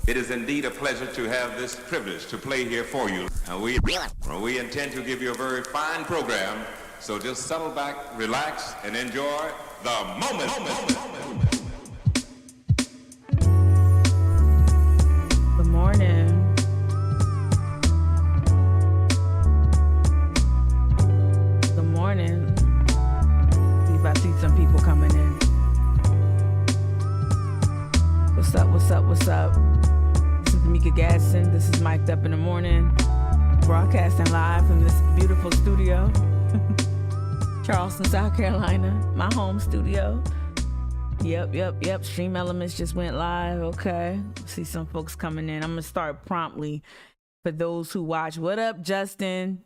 It is indeed a pleasure to have this privilege to play here for you. We intend to give you a very fine program, so just settle back, relax, and enjoy the moment. Good morning. Good morning. See if I see some people coming in. What's up, what's up, what's up? This is mikagadsden. This is Mic'd Up in the Morning. Broadcasting live from this beautiful studio. Charleston, South Carolina. My home studio. Yep. Stream Elements just went live. Okay. See some folks coming in. I'm going to start promptly for those who watch. What up, Justin?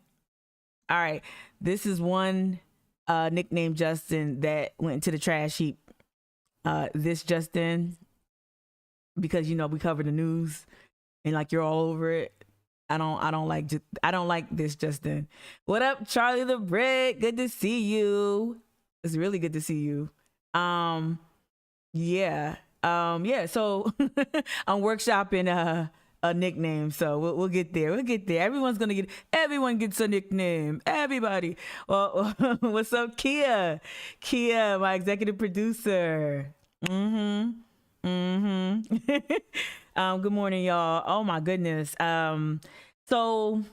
All right. This is one nickname Justin that went into the trash heap. This Justin, because you know we cover the news and like you're all over it. I don't like this Justin. What up, Charlie the Brick? Good to see you. It's really good to see you. Yeah. So I'm workshopping a nickname, so we'll get there. Everyone gets a nickname. Everybody. Well, what's up, Kia? Kia, my executive producer. Good morning, y'all. Oh my goodness. So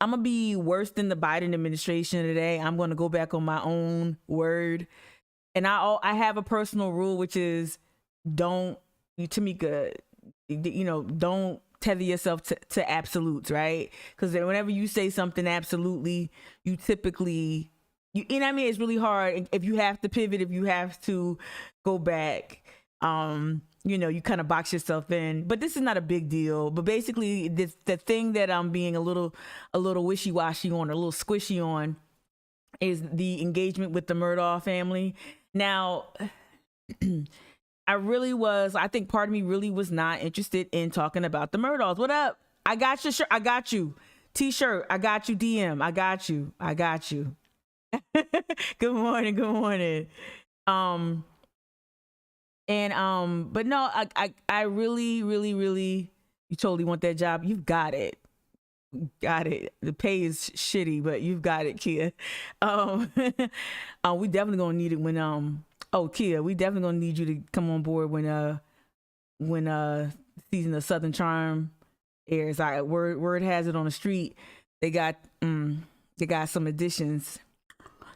I'm gonna be worse than the Biden administration today. I'm gonna go back on my own word, and I have a personal rule, which is don't tether yourself to absolutes, right? Because whenever you say something absolutely, you typically it's really hard if you have to pivot, if you have to go back. You kind of box yourself in, but this is not a big deal. But basically, the thing that I'm being a little wishy-washy on, a little squishy on, is the engagement with the Murdaugh family. Now, I think part of me really was not interested in talking about the Murdaughs. What up? I got your shirt. I got you. T-shirt. I got you. DM. I got you. Good morning. But no, I really, you totally want that job. You've got it. The pay is shitty, but you've got it, Kia. We definitely gonna need it when, Kia, we definitely gonna need you to come on board when season of Southern Charm airs. Word has it on the street. They got some additions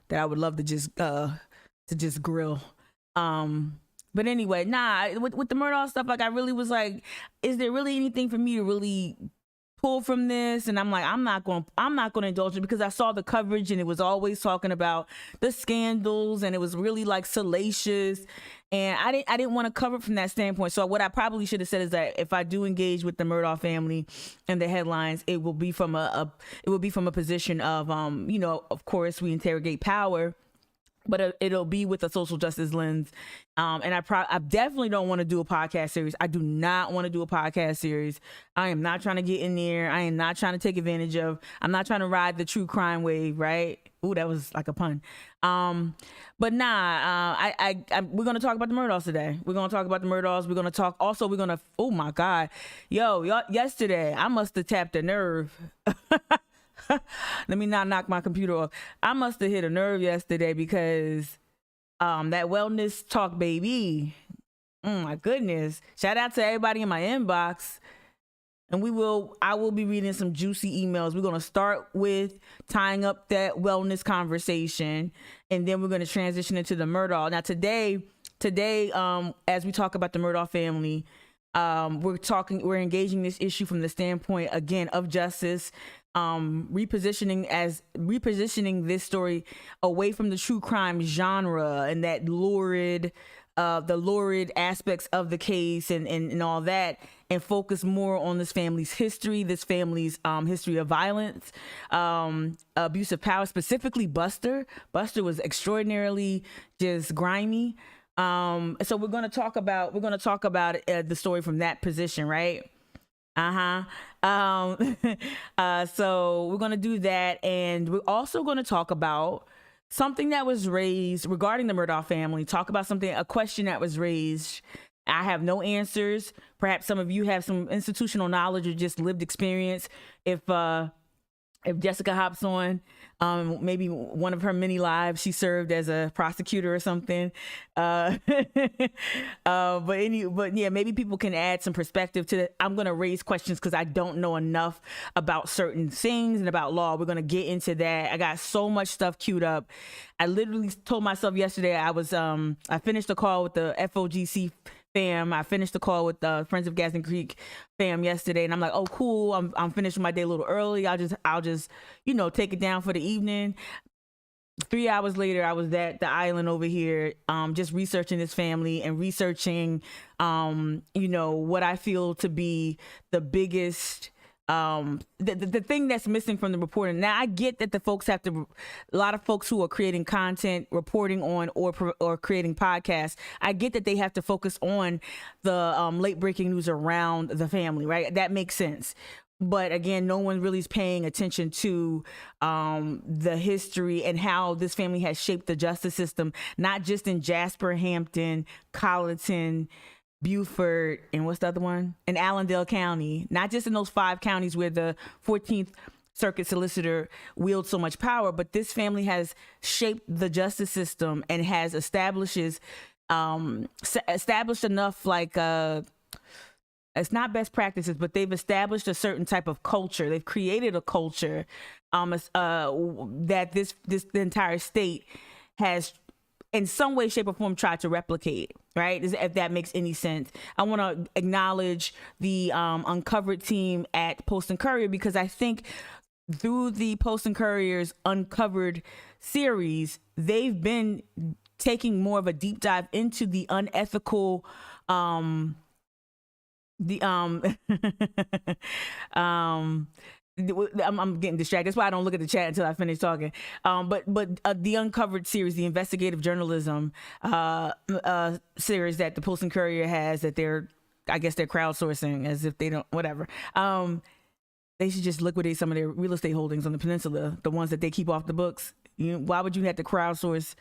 that I would love to just grill. But anyway, with the Murdaugh stuff, like I really was like, is there really anything for me to really pull from this? And I'm like, I'm not going to indulge it, because I saw the coverage and it was always talking about the scandals and it was really like salacious, and I didn't want to cover it from that standpoint. So what I probably should have said is that if I do engage with the Murdaugh family and the headlines, it will be from a position of of course we interrogate power, but it'll be with a social justice lens. And I definitely don't want to do a podcast series. I do not want to do a podcast series. I am not trying to get in there. I am not trying to take advantage of. I'm not trying to ride the true crime wave, right? Ooh, that was like a pun. But we're going to talk about the Murdaughs today. We're going to talk about the Murdaughs. We're going to talk, also we're going to, oh my God. Y'all, yesterday, I must have tapped a nerve. Let me not knock my computer off. I must have hit a nerve yesterday, because that wellness talk, baby. My goodness. Shout out to everybody in my inbox. And I will be reading some juicy emails. We're going to start with tying up that wellness conversation, and then we're going to transition into the Murdaugh. Now today, as we talk about the Murdaugh family, we're engaging this issue from the standpoint, again, of justice, repositioning this story away from the true crime genre and that lurid aspects of the case and all that, and focus more on this family's history of violence, abuse of power, specifically Buster. Buster was extraordinarily just grimy. So we're going to talk about the story from that position, right? So we're going to do that. And we're also going to talk about something that was raised regarding the Murdaugh family, a question that was raised I have no answers. Perhaps some of you have some institutional knowledge or just lived experience. If Jessica hops on, maybe one of her many lives, she served as a prosecutor or something. But yeah, maybe people can add some perspective to it. I'm going to raise questions because I don't know enough about certain things and about law. We're going to get into that. I got so much stuff queued up. I literally told myself yesterday I finished a call with the FOGC fam. I finished the call with the Friends of Gadsden Creek fam yesterday, and I'm like, oh, cool. I'm finishing my day a little early. I'll just take it down for the evening. 3 hours later, I was at the island over here, just researching this family and researching, what I feel to be the biggest. The thing that's missing from the reporting. Now I get that a lot of folks who are creating content, reporting on or creating podcasts, I get that they have to focus on the late breaking news around the family, right? That makes sense. But again, no one really is paying attention to the history and how this family has shaped the justice system, not just in Jasper, Hampton, Colleton, Beaufort, and what's the other one? In Allendale County, not just in those 5 counties where the 14th Circuit solicitor wields so much power, but this family has shaped the justice system and has established enough, like, it's not best practices, but they've established a certain type of culture. They've created a culture that the entire state has in some way, shape, or form tried to replicate, right? If that makes any sense. I want to acknowledge the Uncovered team at Post and Courier, because I think through the Post and Courier's Uncovered series, they've been taking more of a deep dive into the unethical, I'm getting distracted. That's why I don't look at the chat until I finish talking. But the Uncovered series, the investigative journalism series that the Post and Courier has, that they're crowdsourcing as if they don't, whatever. They should just liquidate some of their real estate holdings on the peninsula, the ones that they keep off the books. Why would you have to crowdsource?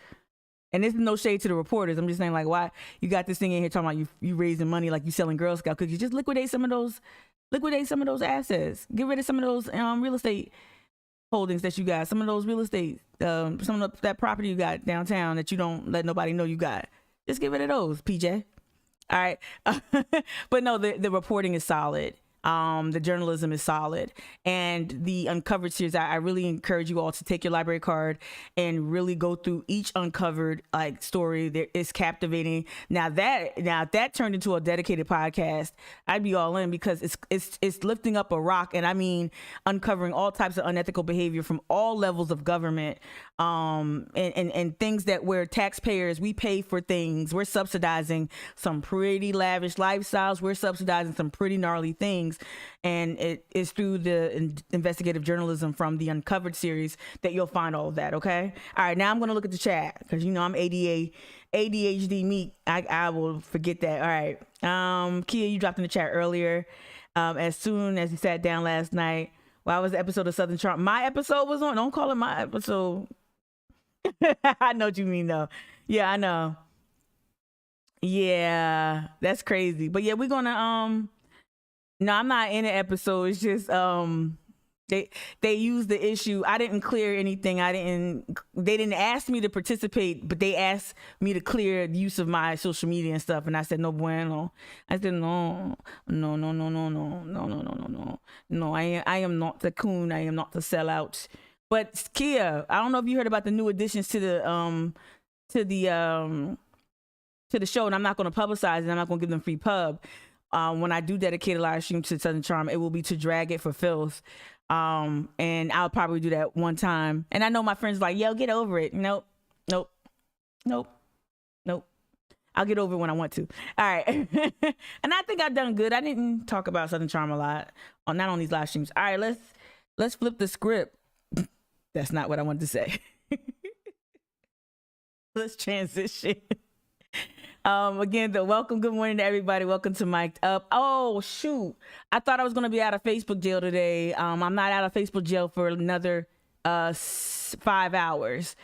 And this is no shade to the reporters. I'm just saying, like, why you got this thing in here talking about you raising money like you selling Girl Scout cookies? Just liquidate some of those assets. Get rid of some of those real estate holdings that you got. Some of those real estate, some of that property you got downtown that you don't let nobody know you got. Just get rid of those, PJ. All right. But no, the reporting is solid. The journalism is solid, and the Uncovered series, I really encourage you all to take your library card and really go through each uncovered story. There is captivating. Now that turned into a dedicated podcast, I'd be all in, because it's lifting up a rock, and I mean uncovering all types of unethical behavior from all levels of government, and things that where taxpayers, we pay for things. We're subsidizing some pretty lavish lifestyles. We're subsidizing some pretty gnarly things. And it is through the investigative journalism from the Uncovered series that you'll find all of that. Okay. All right. Now I'm going to look at the chat, because I'm ADHD meat. I will forget that. All right. Kia, you dropped in the chat earlier. As soon as you sat down last night, why was the episode of Southern Charm? My episode was on. Don't call it my episode. I know what you mean though. Yeah, I know. Yeah, that's crazy. But yeah, we're gonna no, I'm not in the episode. It's just they used the issue. I didn't clear anything. They didn't ask me to participate, but they asked me to clear the use of my social media and stuff. And I said, no bueno. I said, no. I am not the coon. I am not the sellout. But Kia, I don't know if you heard about the new additions to the show, and I'm not going to publicize it. I'm not going to give them free pub. When I do dedicate a live stream to Southern Charm, it will be to drag it for filth. And I'll probably do that one time. And I know my friends like, yo, get over it. Nope. I'll get over it when I want to. All right. And I think I've done good. I didn't talk about Southern Charm a lot, not on these live streams. All right, let's flip the script. That's not what I wanted to say. Let's transition. Again, welcome. Good morning to everybody. Welcome to Mic'd Up. Oh, shoot. I thought I was going to be out of Facebook jail today. I'm not out of Facebook jail for another 5 hours.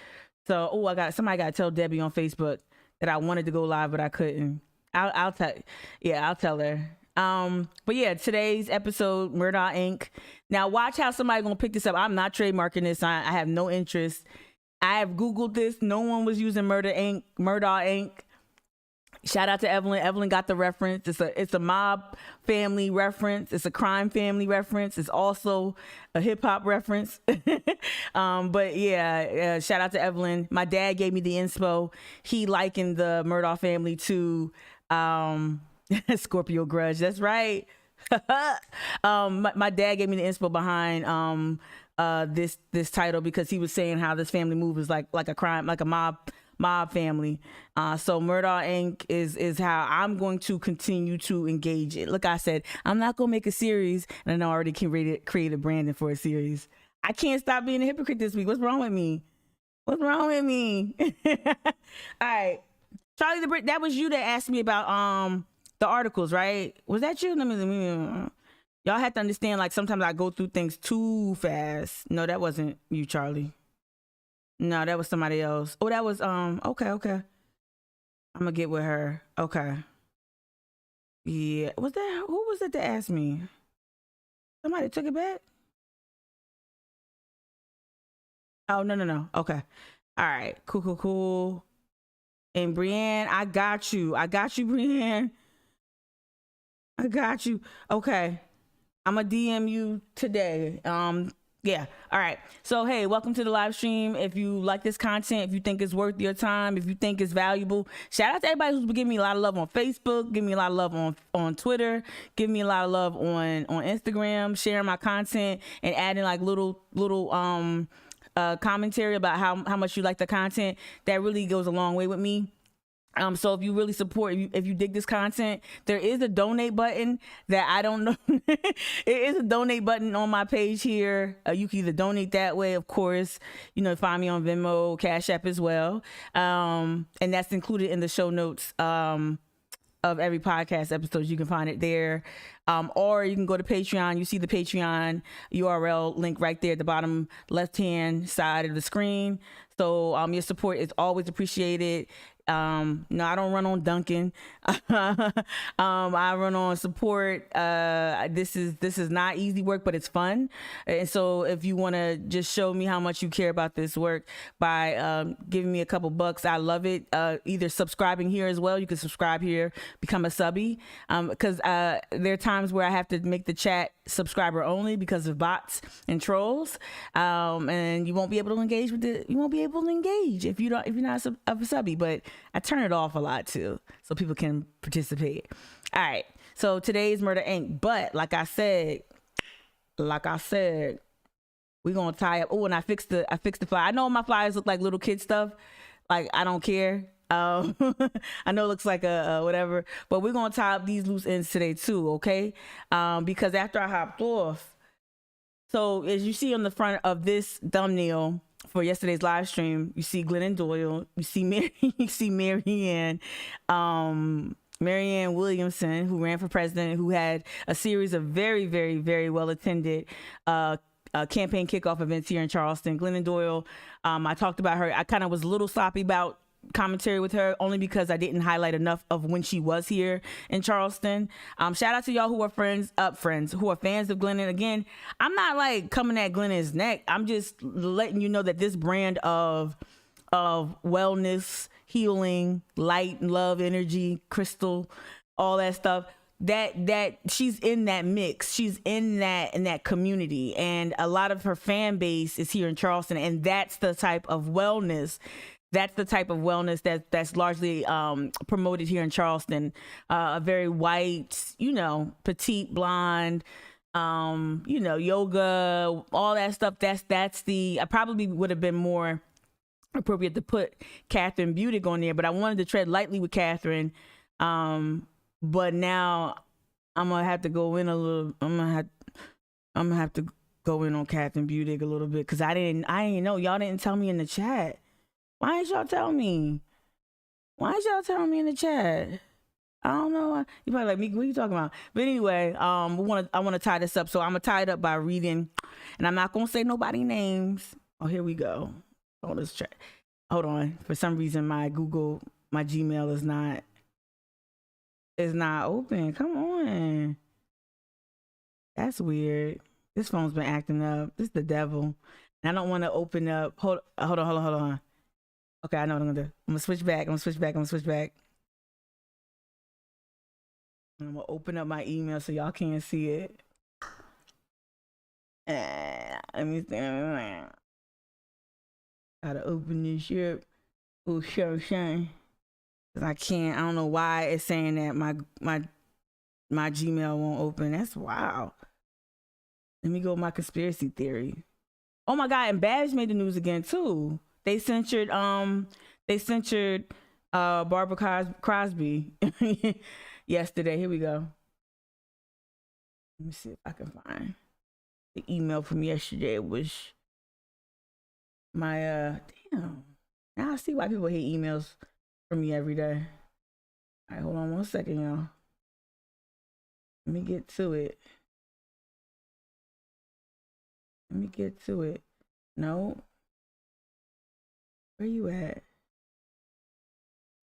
So, somebody got to tell Debbie on Facebook that I wanted to go live, but I couldn't. I'll tell. Yeah, I'll tell her. But yeah, today's episode, Murdaugh Inc. Now watch how somebody gonna pick this up. I'm not trademarking this. I have no interest. I have Googled this. No one was using Murdaugh Inc. Shout out to Evelyn. Evelyn got the reference. It's a mob family reference. It's a crime family reference. It's also a hip hop reference. But yeah, shout out to Evelyn. My dad gave me the inspo. He likened the Murdaugh family to Scorpio Grudge. That's right. My dad gave me the inspo behind this title because he was saying how this family move is like a crime, like a mob family. So Murdaugh Inc. is how I'm going to continue to engage it. Look, I said I'm not gonna make a series, and I know I already created branding for a series. I can't stop being a hypocrite this week. What's wrong with me? What's wrong with me? All right, Charlie the Brick. That was you that asked me about the articles, right? Was that you? Let me. Y'all have to understand. Like sometimes I go through things too fast. No, that wasn't you, Charlie. No, that was somebody else. Oh, that was okay. I'm gonna get with her. Okay. Yeah. Was that who was it that asked me? Somebody took it back? Oh, no. Okay. All right. Cool. And Brienne, I got you, Brienne. I got you. Okay. I'm gonna DM you today. Yeah. All right. So, hey, welcome to the live stream. If you like this content, if you think it's worth your time, if you think it's valuable, shout out to everybody who's been giving me a lot of love on Facebook, giving me a lot of love on Twitter, giving me a lot of love on Instagram, sharing my content and adding like little commentary about how much you like the content. That really goes a long way with me. So if you really support, if you dig this content, there is a donate button that I don't know. It is a donate button on my page here. You can either donate that way, of course, find me on Venmo, Cash App as well. And that's included in the show notes of every podcast episode. You can find it there. Or you can go to Patreon. You see the Patreon URL link right there at the bottom left-hand side of the screen. So your support is always appreciated. No, I don't run on Duncan. I run on support. This is not easy work, but it's fun. And so if you want to just show me how much you care about this work by giving me a couple bucks, I love it. Either subscribing here as well. You can subscribe here, become a subby. Because there are times where I have to make the chat subscriber only because of bots and trolls. And you won't be able to engage with it. You won't be able to engage if you're not a subby. But I turn it off a lot too, so people can participate. All right. So today's Murdaugh Inc. But like I said, we're gonna tie up. Oh, and I fixed the flyer. I know my flyers look like little kid stuff. Like I don't care. I know it looks like a whatever, but we're gonna tie up these loose ends today too, okay? Because after I hopped off, so as you see on the front of this thumbnail for yesterday's live stream, you see Glennon Doyle, you see Marianne Williamson, who ran for president, who had a series of very, very, very well attended campaign kickoff events here in Charleston. Glennon Doyle, I talked about her. I kind of was a little sloppy about commentary with her only because I didn't highlight enough of when she was here in Charleston. Shout out to y'all who are fans of Glennon. Again, I'm not like coming at Glennon's neck. I'm just letting you know that this brand of wellness, healing, light, love, energy, crystal, all that stuff, that she's in that mix. She's in that community, and a lot of her fan base is here in Charleston, and that's the type of wellness that's largely promoted here in Charleston. A very white, petite blonde, yoga, all that stuff. That's I probably would have been more appropriate to put Catherine Budig on there, but I wanted to tread lightly with Catherine. But now I'm gonna have to go in a little. I'm gonna have to go in on Catherine Budig a little bit because I didn't know. Y'all didn't tell me in the chat. Why didn't y'all tell me? In the chat? I don't know. You probably like, Meek, what are you talking about? But anyway, I want to tie this up. So I'm gonna tie it up by reading, and I'm not gonna say nobody names. Oh, here we go. Oh, let's check. Hold on. For some reason, my Gmail is not It's not open. Come on. That's weird. This phone's been acting up. This is the devil. And I don't want to open up. Hold on. Okay, I know what I'm gonna do. I'm gonna switch back. I'm gonna open up my email so y'all can't see it. Let me see. Gotta open this up. Oh, sure. Cause I can't. I don't know why it's saying that my Gmail won't open. That's wild. Let me go with my conspiracy theory. Oh my God, and Babbage made the news again too. They censured Barbara Crosby yesterday. Here we go. Let me see if I can find the email from yesterday. It was my damn. Now I see why people hate emails from me every day. All right, hold on 1 second, y'all. Let me get to it. No. Where you at?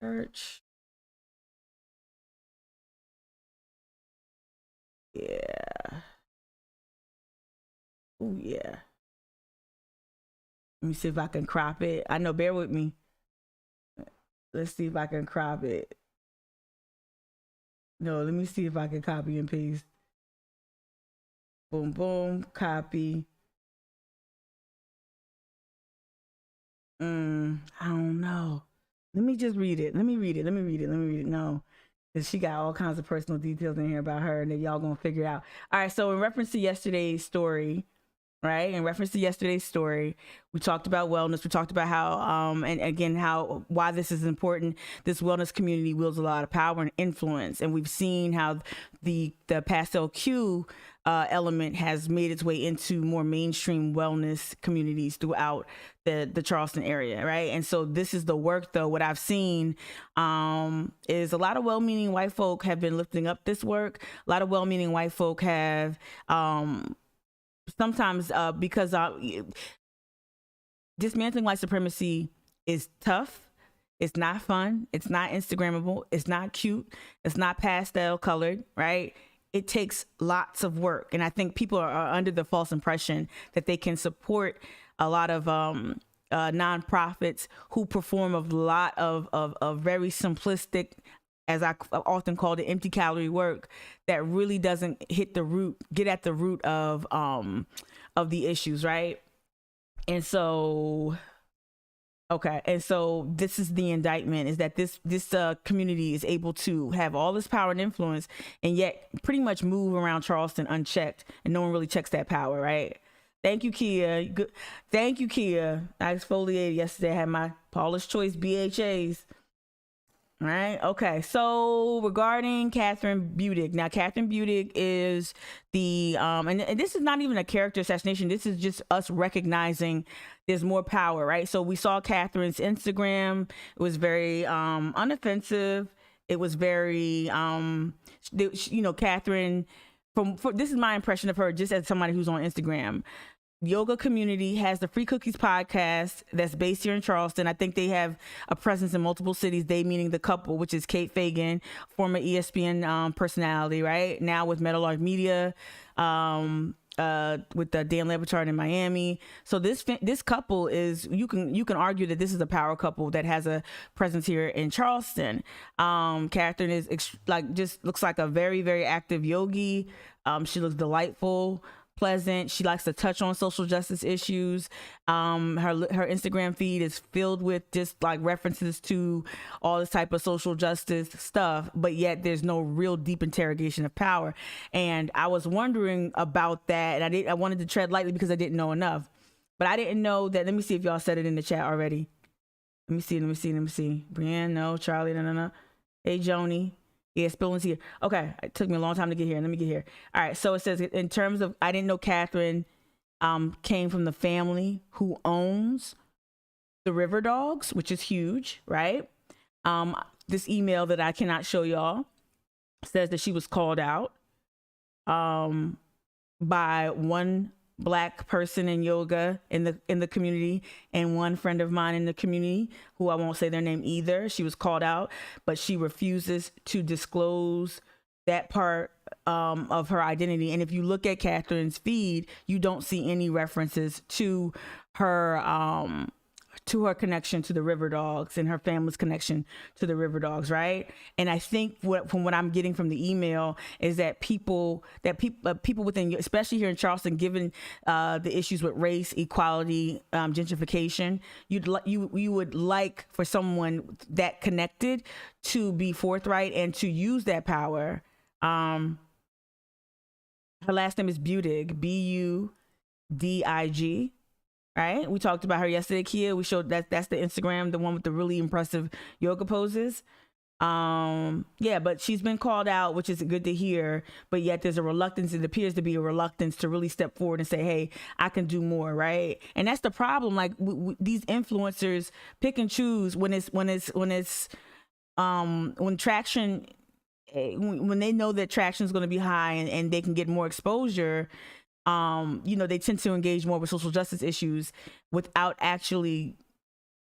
Search. Yeah. Oh, yeah. Let me see if I can crop it. I know, bear with me. Let's see if I can crop it. No, let me see if I can copy and paste. Boom, boom, copy. I don't know. Let me just read it. Let me read it. No, because she got all kinds of personal details in here about her, and then y'all gonna figure it out. All right. So in reference to yesterday's story, right? We talked about wellness. We talked about how, and again, why this is important. This wellness community wields a lot of power and influence, and we've seen how the pastel Q element has made its way into more mainstream wellness communities throughout the Charleston area, right? And so this is the work, though. What I've seen is a lot of well-meaning white folk have been lifting up this work. A lot of well-meaning white folk have sometimes because dismantling white supremacy is tough. It's not fun. It's not Instagrammable. It's not cute. It's not pastel colored, right? It takes lots of work. And I think people are under the false impression that they can support a lot of nonprofits who perform a lot of very simplistic, as I often call it, empty calorie work that really doesn't get at the root of the issues, right? And so, okay, and so this is the indictment: is that this community is able to have all this power and influence, and yet pretty much move around Charleston unchecked, and no one really checks that power, right? Thank you, Kia. Good. Thank you, Kia. I exfoliated yesterday. I had my Paula's Choice BHAs. Right. Okay. So regarding Catherine Budig, now Catherine Budig is the and this is not even a character assassination. This is just us recognizing there's more power. Right. So we saw Catherine's Instagram. It was very unoffensive. It was very Catherine. This is my impression of her, just as somebody who's on Instagram. Yoga Community has the Free Cookies podcast that's based here in Charleston. I think they have a presence in multiple cities. They meaning the couple, which is Kate Fagan, former ESPN personality, right? Now with Metal Art Media, with Dan Lebatard in Miami. So this couple is, you can argue that this is a power couple that has a presence here in Charleston. Catherine is just looks like a very, very active yogi. She looks delightful, pleasant. She likes to touch on social justice issues. Her Instagram feed is filled with just like references to all this type of social justice stuff, but yet there's no real deep interrogation of power. And I was wondering about that, and I wanted to tread lightly because I didn't know enough. But I didn't know that. Let me see if y'all said it in the chat already. Let me see. Brienne, no. Charlie, no. Hey, Joni. Yeah, Spilling's here. Okay, it took me a long time to get here. Let me get here. All right, so it says, in terms of, I didn't know Catherine came from the family who owns the River Dogs, which is huge, right? This email that I cannot show y'all says that she was called out by one Black person in yoga in the community, and one friend of mine in the community who I won't say their name either. She was called out, but she refuses to disclose that part of her identity. And if you look at Catherine's feed, you don't see any references to her connection to the River Dogs and her family's connection to the River Dogs, right? And I think from what I'm getting from the email is that people within, especially here in Charleston, given the issues with race, equality, gentrification, you would like for someone that connected to be forthright and to use that power. Her last name is Budig, Budig. Right, we talked about her yesterday, Kia. We showed that's the Instagram, the one with the really impressive yoga poses. Yeah, but she's been called out, which is good to hear. But yet there's a reluctance. It appears to be a reluctance to really step forward and say, "Hey, I can do more." Right, and that's the problem. Like these influencers pick and choose when traction, when they know that traction is going to be high and they can get more exposure. They tend to engage more with social justice issues without actually,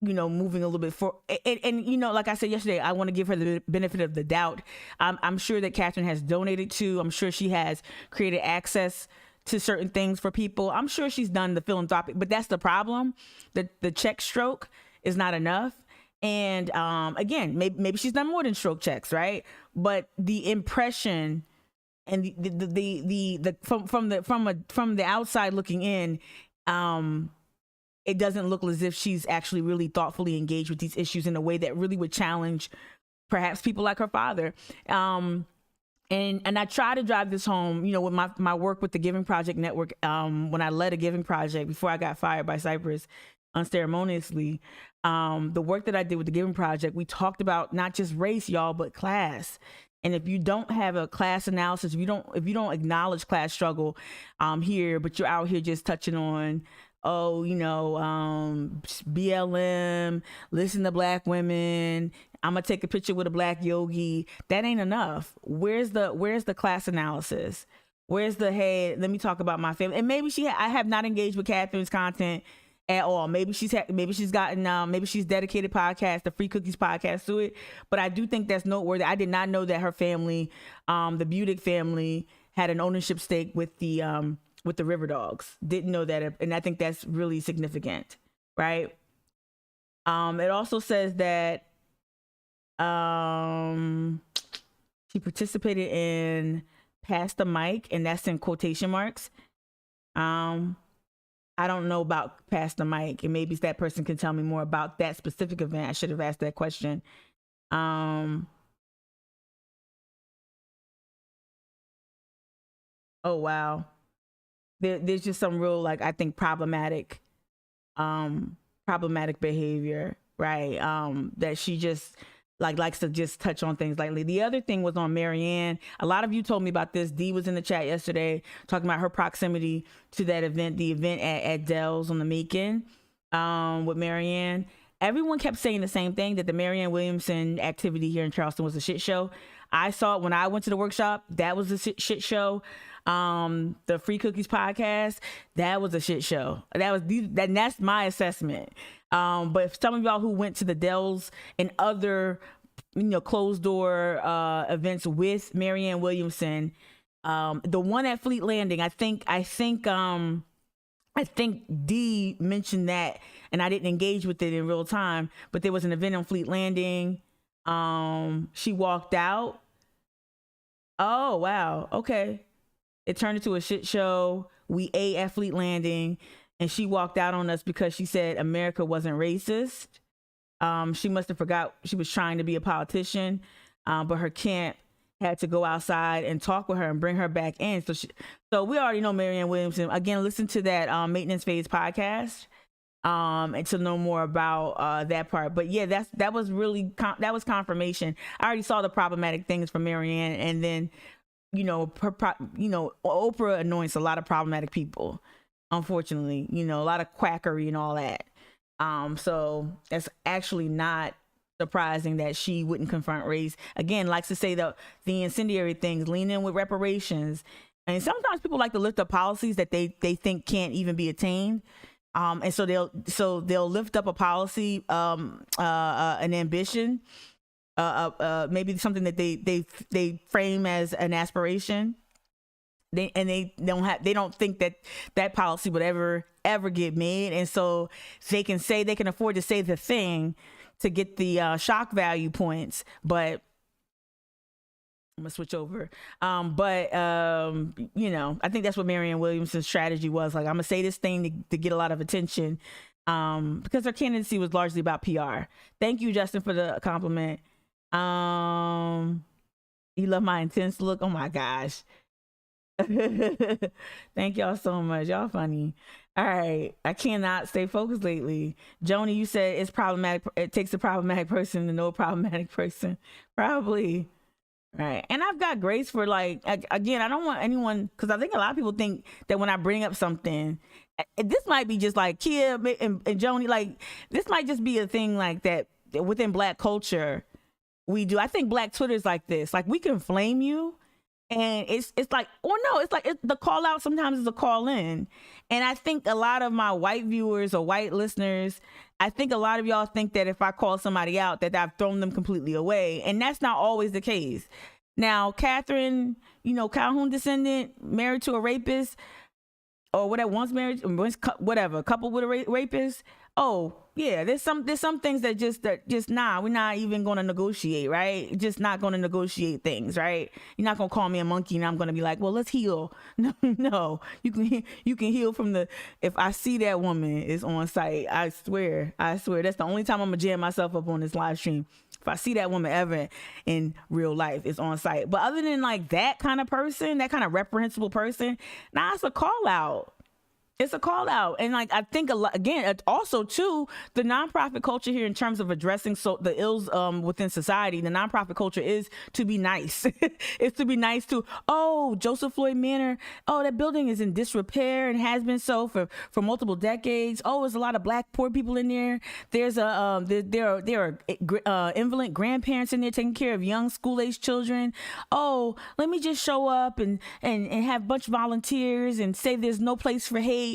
moving a little bit for and like I said yesterday, I want to give her the benefit of the doubt. I'm sure that Catherine has donated to, I'm sure she has created access to certain things for people. I'm sure she's done the philanthropic, but that's the problem. The check stroke is not enough. And again, maybe she's done more than stroke checks, right? But the impression and from the outside looking in, it doesn't look as if she's actually really thoughtfully engaged with these issues in a way that really would challenge perhaps people like her father. And I try to drive this home, with my work with the Giving Project Network. When I led a Giving Project before I got fired by Cypress unceremoniously, the work that I did with the Giving Project, we talked about not just race, y'all, but class. And if you don't have a class analysis, if you don't acknowledge class struggle here, but you're out here just touching on, BLM, listen to Black women, I'm gonna take a picture with a Black yogi, that ain't enough. Where's the class analysis? Where's the, hey, let me talk about my family? And maybe I have not engaged with Catherine's content at all. Maybe she's dedicated podcast, the Free Cookies podcast, to it. But I do think that's noteworthy. I did not know that her family, the Budig family, had an ownership stake with the River Dogs. Didn't know that, and I think that's really significant, right? It also says that she participated in Pass the Mic, and that's in quotation marks. I don't know about Pass the Mic, and maybe that person can tell me more about that specific event. I should have asked that question. Oh, wow. There's just some real, I think, problematic behavior, right? That she just likes to just touch on things lightly. The other thing was on Marianne. A lot of you told me about this. Dee was in the chat yesterday talking about her proximity to that event, the event at Dell's on the Macon with Marianne. Everyone kept saying the same thing, that the Marianne Williamson activity here in Charleston was a shit show. I saw it when I went to the workshop. That was a shit show. The Free Cookies podcast, that was a shit show. That's my assessment. But some of y'all who went to the Dells and other, closed door events with Marianne Williamson, the one at Fleet Landing, I think Dee mentioned that, and I didn't engage with it in real time. But there was an event on Fleet Landing. She walked out. Oh wow, okay. It turned into a shit show. We ate at Fleet Landing, and she walked out on us because she said America wasn't racist. She must have forgot she was trying to be a politician, but her camp had to go outside and talk with her and bring her back in. So we already know Marianne Williamson. Again, listen to that Maintenance Phase podcast and to know more about that part. But yeah, that was confirmation. I already saw the problematic things from Marianne, and then Oprah anoints a lot of problematic people, unfortunately, a lot of quackery and all that. So it's actually not surprising that she wouldn't confront race. Again, likes to say the incendiary things, lean in with reparations And sometimes people like to lift up policies that they think can't even be attained. And so they'll lift up a policy, an ambition, maybe something that they frame as an aspiration. They don't think that policy would ever get made, and so they can afford to say the thing to get the shock value points. But I'm gonna switch over. I think that's what Marianne Williamson's strategy was. Like, I'm gonna say this thing to get a lot of attention, because her candidacy was largely about PR. Thank you, Justin, for the compliment. You love my intense look. Oh my gosh. Thank y'all so much. Y'all funny. All right. I cannot stay focused lately. Joni, you said it's problematic. It takes a problematic person to know a problematic person. Probably. Right. And I've got grace for, like, again, I don't want anyone, because I think a lot of people think that when I bring up something, this might be just like Kia and Joni, like, this might just be a thing like that within Black culture we do. I think Black Twitter is like this. Like, we can flame you. And it's like, or no, it's like the call out sometimes is a call in. And I think a lot of my white viewers or white listeners, I think a lot of y'all think that if I call somebody out that I've thrown them completely away. And that's not always the case. Now, Catherine, Calhoun descendant, married to a rapist, or whatever, whatever, coupled with a rapist. Oh, yeah, there's some things that just we're not even going to negotiate, right? Just not going to negotiate things, right? You're not going to call me a monkey and I'm going to be like, well, let's heal. No, you can heal from if I see that woman is on site, I swear, that's the only time I'm going to jam myself up on this live stream. If I see that woman ever in real life, it's on site. But other than like that kind of person, that kind of reprehensible person, it's a call out. It's a call out. And like, I think again, also too, the nonprofit culture here in terms of addressing the ills within society, the nonprofit culture is to be nice. It's to be nice to, Joseph Floyd Manor. Oh, that building is in disrepair and has been so for multiple decades. Oh, there's a lot of Black poor people in there. There's there are invalid grandparents in there taking care of young school-age children. Oh, let me just show up and have a bunch of volunteers and say there's no place for hate.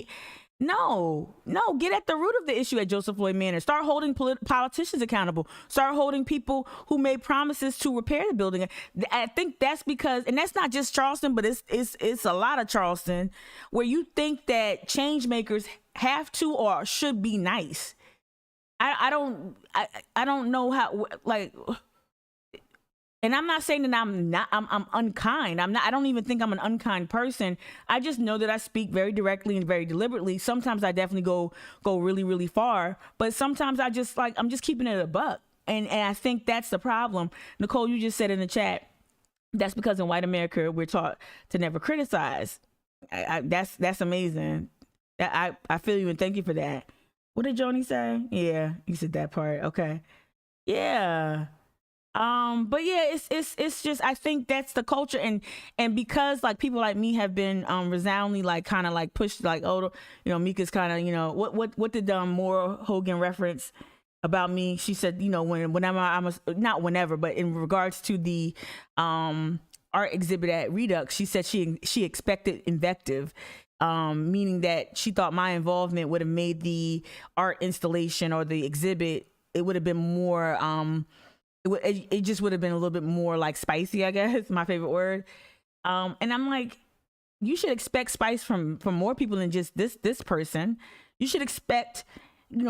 No, get at the root of the issue at Joseph Floyd Manor. Start holding politicians accountable. Start holding people who made promises to repair the building. I think that's because, and that's not just Charleston, but it's a lot of Charleston, where you think that change makers have to or should be nice. I don't know how, like. And I'm not saying that I'm unkind. I don't even think I'm an unkind person. I just know that I speak very directly and very deliberately. Sometimes I definitely go really, really far, but sometimes I'm just keeping it a buck. And I think that's the problem. Nicole, you just said in the chat, that's because in white America, we're taught to never criticize. That's amazing. I feel you and thank you for that. What did Joni say? Yeah, you said that part. Okay. Yeah. But yeah, it's just, I think that's the culture, and because like people like me have been resoundingly like kind of like pushed, like, Mika's kind of, what did Maura Hogan reference about me? She said, whenever not whenever, but in regards to the art exhibit at Redux, she said she expected invective, meaning that she thought my involvement would have made the art installation or the exhibit, it would have been more it just would have been a little bit more like spicy, I guess, my favorite word. And I'm like, you should expect spice from more people than just this person. You should expect,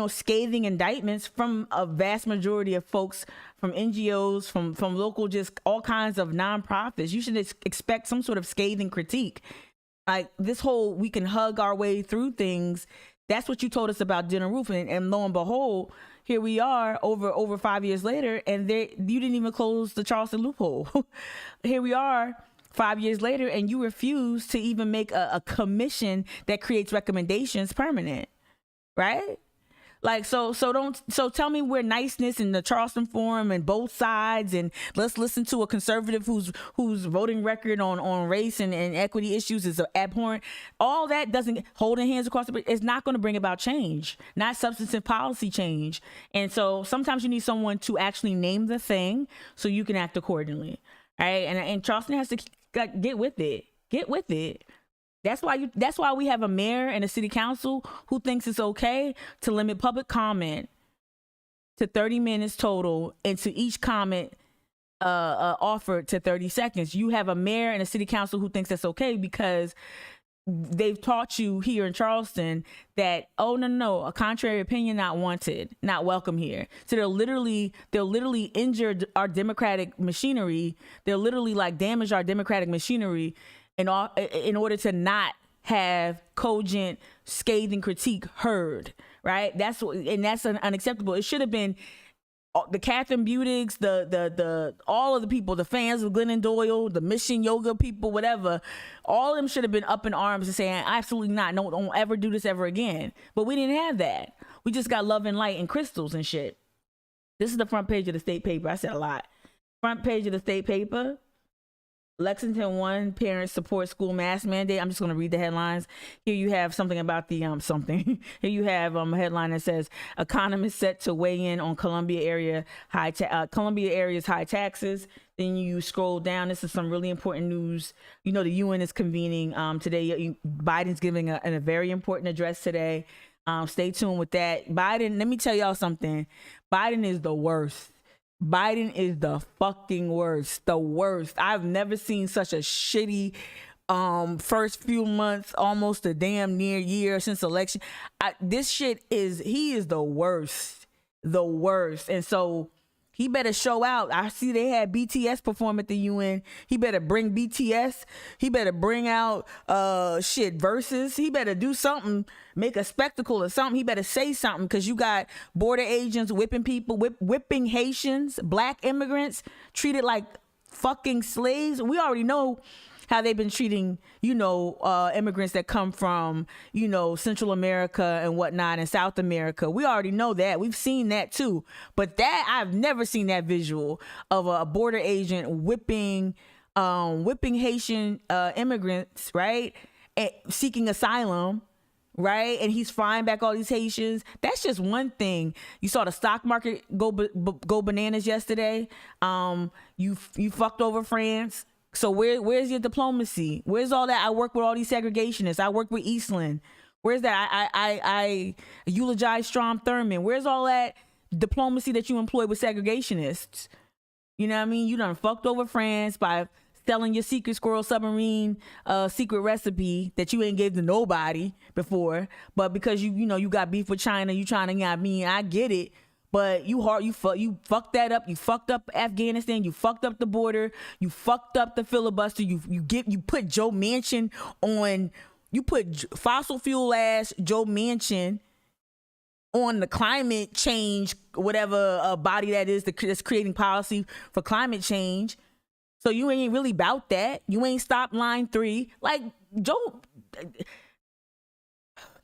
scathing indictments from a vast majority of folks, from NGOs, from local, just all kinds of nonprofits. You should expect some sort of scathing critique. Like this whole, we can hug our way through things. That's what you told us about Dinner Roof. And lo and behold, here we are over 5 years later, and you didn't even close the Charleston loophole. Here we are 5 years later, and you refuse to even make a commission that creates recommendations permanent, right? Like, so tell me where niceness in the Charleston Forum and both sides, and let's listen to a conservative whose voting record on race and equity issues is abhorrent. All that doesn't, holding hands across the bridge, it's not going to bring about change, not substantive policy change. And so sometimes you need someone to actually name the thing so you can act accordingly. All right. And Charleston has to get with it. Get with it. That's why we have a mayor and a city council who thinks it's okay to limit public comment to 30 minutes total, and to each comment offered to 30 seconds. You have a mayor and a city council who thinks that's okay because they've taught you here in Charleston that, oh, no, a contrary opinion not wanted, not welcome here. So they'll literally injure our democratic machinery. They'll literally like damage our democratic machinery in order to not have cogent, scathing critique heard, right? That's unacceptable. It should have been the Catherine Butigs, the all of the people, the fans of Glennon Doyle, the Mission Yoga people, whatever, all of them should have been up in arms and saying, absolutely not, no, don't ever do this ever again. But we didn't have that. We just got love and light and crystals and shit. This is the front page of the state paper. I said a lot. Front page of the state paper. Lexington 1 parents support school mask mandate. I'm just going to read the headlines. Here you have something about the something. Here you have a headline that says economists set to weigh in on Columbia area's high taxes. Then you scroll down. This is some really important news. You know, the UN is convening today. Biden's giving a very important address today. Stay tuned with that. Biden, let me tell y'all something. Biden is the worst. Biden is the fucking worst. The worst. I've never seen such a shitty first few months, almost a damn near year since election. He is the worst. The worst. And so he better show out. I see they had BTS perform at the UN. He better bring BTS. He better bring out verses. He better do something, make a spectacle or something. He better say something, because you got border agents whipping people, whipping Haitians, black immigrants, treated like fucking slaves. We already know how they've been treating, immigrants that come from, Central America and whatnot, and South America. We already know that. We've seen that too. But that, I've never seen that visual of a border agent whipping Haitian immigrants, right? And seeking asylum, right? And he's flying back all these Haitians. That's just one thing. You saw the stock market go bananas yesterday. You fucked over France. So where's your diplomacy? Where's all that? I work with all these segregationists. I work with Eastland. Where's that? I eulogize Strom Thurmond. Where's all that diplomacy that you employ with segregationists? You know what I mean? You done fucked over France by selling your secret squirrel submarine secret recipe that you ain't gave to nobody before. But because you got beef with China, you trying to, I get it. But you fucked that up. You fucked up Afghanistan. You fucked up the border. You fucked up the filibuster. You put Joe Manchin on. You put fossil fuel ass Joe Manchin on the climate change, whatever body that is that's creating policy for climate change. So you ain't really about that. You ain't stopped line 3. Like, Joe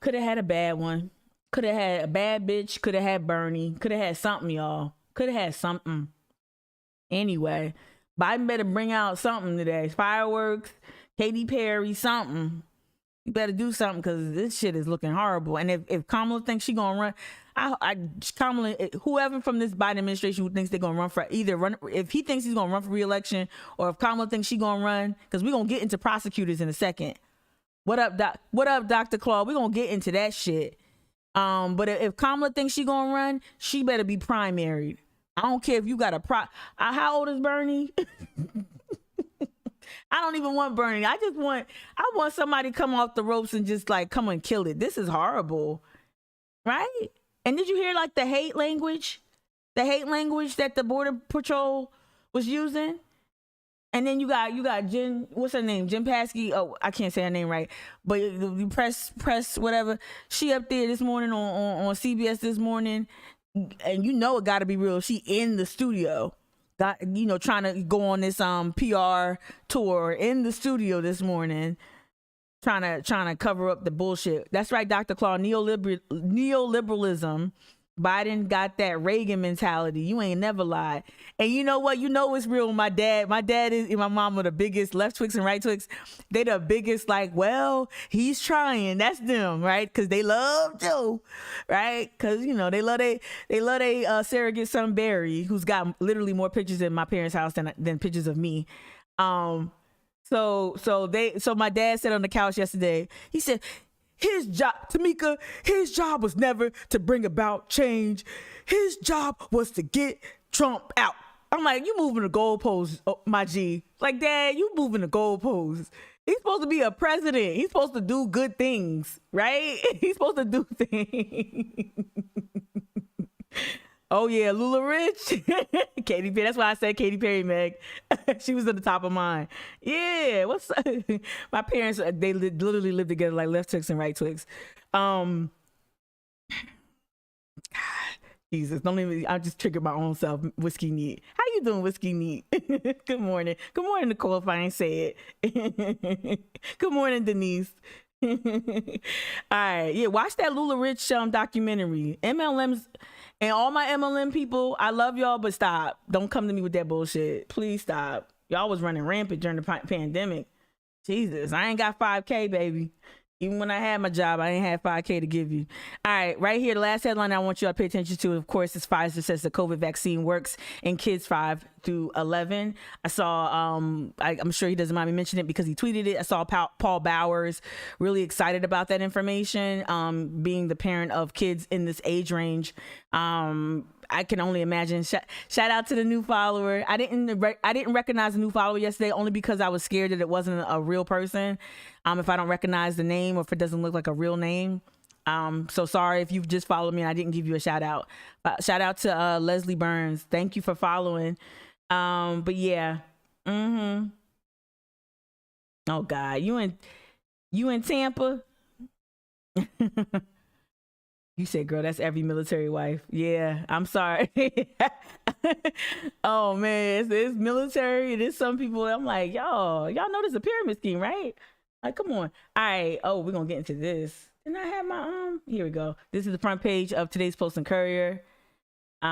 could have had a bad one. Could have had a bad bitch. Could have had Bernie. Could have had something, y'all. Could have had something. Anyway, Biden better bring out something today. Fireworks, Katy Perry, something. You better do something, because this shit is looking horrible. And if Kamala thinks she gonna run, Kamala, whoever from this Biden administration who thinks they're gonna if he thinks he's gonna run for re-election, or if Kamala thinks she gonna run, because we're gonna get into prosecutors in a second. What up, Dr. Claude? We're gonna get into that shit. But if Kamala thinks she gonna run, she better be primaried. I don't care if you got how old is Bernie? I don't even want Bernie. I want somebody to come off the ropes and just like come and kill it. This is horrible, right? And did you hear like the hate language that the Border Patrol was using? And then you got Jen, what's her name? Jen Paskey. Oh, I can't say her name right. But you press whatever. She up there this morning on CBS this morning. And it got to be real. She in the studio. Trying to go on this PR tour in the studio this morning. Trying to cover up the bullshit. That's right, Dr. Claw. Neoliberalism. Biden got that Reagan mentality. You ain't never lied. And you know what? It's real. My dad and my mom are the biggest left Twix and right Twix. They the biggest, like, well, he's trying. That's them, right? Because they love Joe, right? Because, they love they surrogate son Barry, who's got literally more pictures in my parents' house than pictures of me. So my dad said on the couch yesterday, he said, his job, Tamika, his job was never to bring about change. His job was to get Trump out. I'm like, you moving the goalposts, my G. Like, Dad, you moving the goalposts. He's supposed to be a president. He's supposed to do good things, right? He's supposed to do things. Oh yeah, Lula Rich. Katy Perry. That's why I said Katy Perry, Meg. She was at the top of mine. Yeah, what's up? My parents, they literally lived together like left Twix and right Twix. Jesus, don't even, I just triggered my own self. Whiskey Neat. How you doing, Whiskey Neat? Good morning. Good morning, Nicole, if I ain't say it. Good morning, Denise. All right, yeah, watch that Lula Rich documentary. MLMs and all my MLM people, I love y'all, but stop. Don't come to me with that bullshit. Please stop. Y'all was running rampant during the pandemic. Jesus, I ain't got 5K, baby. Even when I had my job, I ain't had 5K to give you. All right, right here, the last headline I want you to pay attention to, of course, is Pfizer says the COVID vaccine works in kids 5 through 11. I saw, I'm sure he doesn't mind me mentioning it because he tweeted it. I saw Paul Bowers really excited about that information, being the parent of kids in this age range. I can only imagine. Shout out to the new follower. I didn't recognize the new follower yesterday only because I was scared that it wasn't a real person. If I don't recognize the name or if it doesn't look like a real name. So sorry if you've just followed me and I didn't give you a shout out. But shout out to Leslie Burns. Thank you for following. But yeah. Oh God, you in Tampa? You said, girl, that's every military wife. Yeah, I'm sorry. Oh man, it's military. It is some people. I'm like, y'all know this is a pyramid scheme, right? Like, come on. All right. Oh, we're gonna get into this. Didn't I have my here we go. This is the front page of today's Post and Courier. They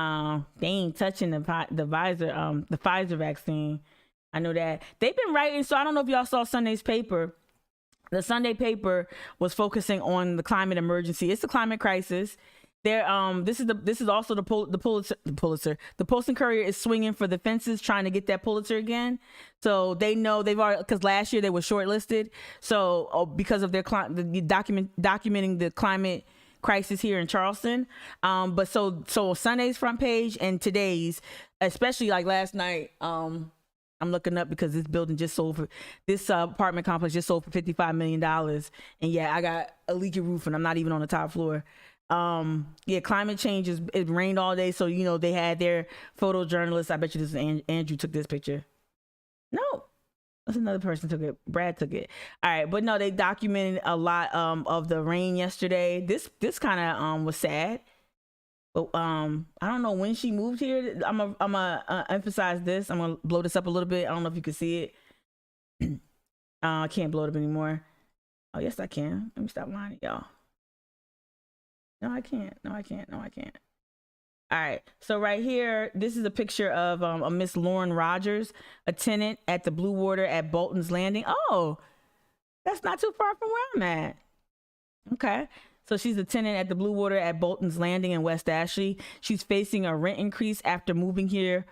ain't touching the Pfizer vaccine. I know that. They've been writing, so I don't know if y'all saw Sunday's paper. The Sunday paper was focusing on the climate emergency. It's the climate crisis. There, this is also the Pulitzer. The Post and Courier is swinging for the fences, trying to get that Pulitzer again. So they know they've already, because last year they were shortlisted. So because of their documenting the climate crisis here in Charleston. But so Sunday's front page and today's, especially like last night. I'm looking up because this building just sold for, this apartment complex just sold for $55 million. And yeah, I got a leaky roof and I'm not even on the top floor. Yeah, climate change it rained all day. So, you know, they had their photojournalists. I bet you this is Andrew took this picture. No, that's another person took it. Brad took it. All right. But no, they documented a lot of the rain yesterday. This kind of was sad. But I don't know when she moved here. I'm gonna emphasize this. I'm gonna blow this up a little bit. I don't know if you can see it. I can't blow it up anymore. Oh yes, I can. Let me stop lying to y'all. No, I can't. No, I can't. All right. So right here, this is a picture of a Miss Lauren Rogers, a tenant at the Blue Water at Bolton's Landing. Oh, that's not too far from where I'm at. Okay. So she's a tenant at the Blue Water at Bolton's Landing in West Ashley. She's facing a rent increase after moving here,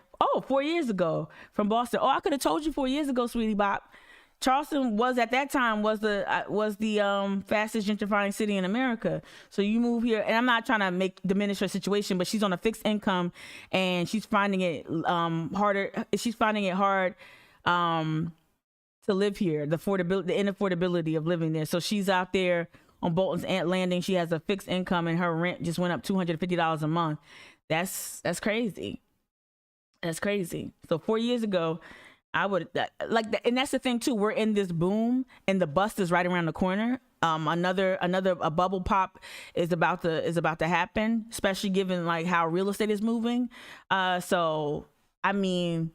4 years ago from Boston. Oh, I could have told you 4 years ago, sweetie bop. Charleston was at that time was the fastest gentrifying city in America. So you move here, and I'm not trying to diminish her situation, but she's on a fixed income, and she's finding it harder. She's finding it hard to live here. The inaffordability of living there. So she's out there on Bolton's Landing. She has a fixed income and her rent just went up $250 a month. That's crazy. That's crazy. So 4 years ago, I would and that's the thing too. We're in this boom and the bust is right around the corner. Another bubble pop is about to happen, especially given like how real estate is moving. So I mean,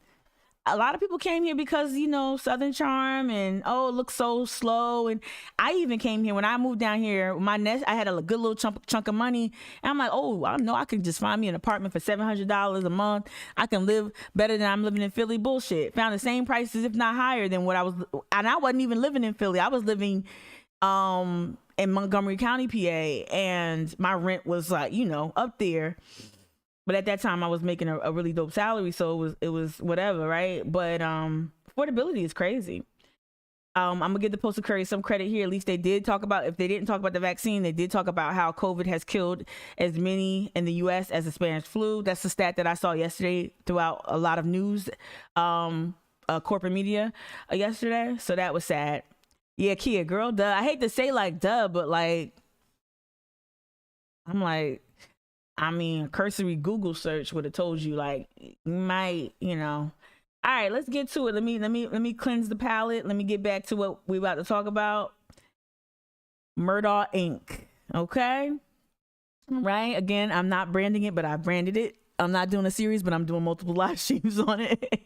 a lot of people came here because, you know, Southern charm and, it looks so slow. And I even came here when I moved down here, I had a good little chunk of money. And I'm like, I know I can just find me an apartment for $700 a month. I can live better than I'm living in Philly. Bullshit. Found the same prices, if not higher than what I was. And I wasn't even living in Philly. I was living in Montgomery County, PA. And my rent was like, you know, up there. But at that time, I was making a really dope salary, so it was whatever, right? But affordability is crazy. I'm gonna give the Postal Courier some credit here. At least they did talk about, if they didn't talk about the vaccine, they did talk about how COVID has killed as many in the U.S. as the Spanish flu. That's the stat that I saw yesterday throughout a lot of news, corporate media yesterday. So that was sad. Yeah, Kia, girl, duh. I hate to say like duh, but like, I'm like, I mean, a cursory Google search would have told you like, you might, you know. All right, let's get to it. Let me cleanse the palate. Let me get back to what we're about to talk about. Murdaugh Inc. Okay. Right. Again, I'm not branding it, but I branded it. I'm not doing a series, but I'm doing multiple live streams on it.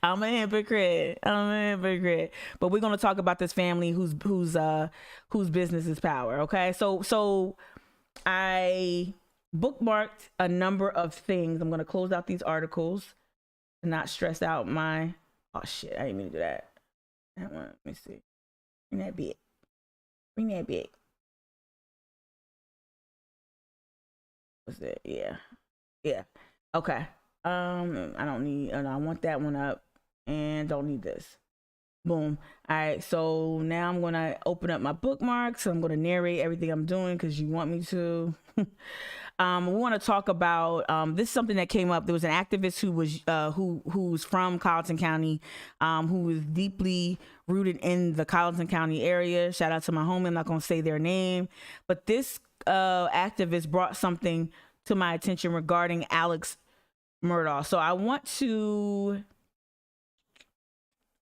I'm a hypocrite. But we're gonna talk about this family whose business is power. Okay. So I bookmarked a number of things. I'm gonna close out these articles. Not stress out my, oh shit, I didn't mean to do that. That one, let me see. Bring that big. What's that? Yeah. Okay. I don't need, I want that one up and don't need this. Boom. All right. So now I'm going to open up my bookmarks. I'm going to narrate everything I'm doing because you want me to. We want to talk about this is something that came up. There was an activist who was who's from Colleton County, who was deeply rooted in the Colleton County area. Shout out to my homie. I'm not going to say their name, but this activist brought something to my attention regarding Alex Murdaugh. So I want to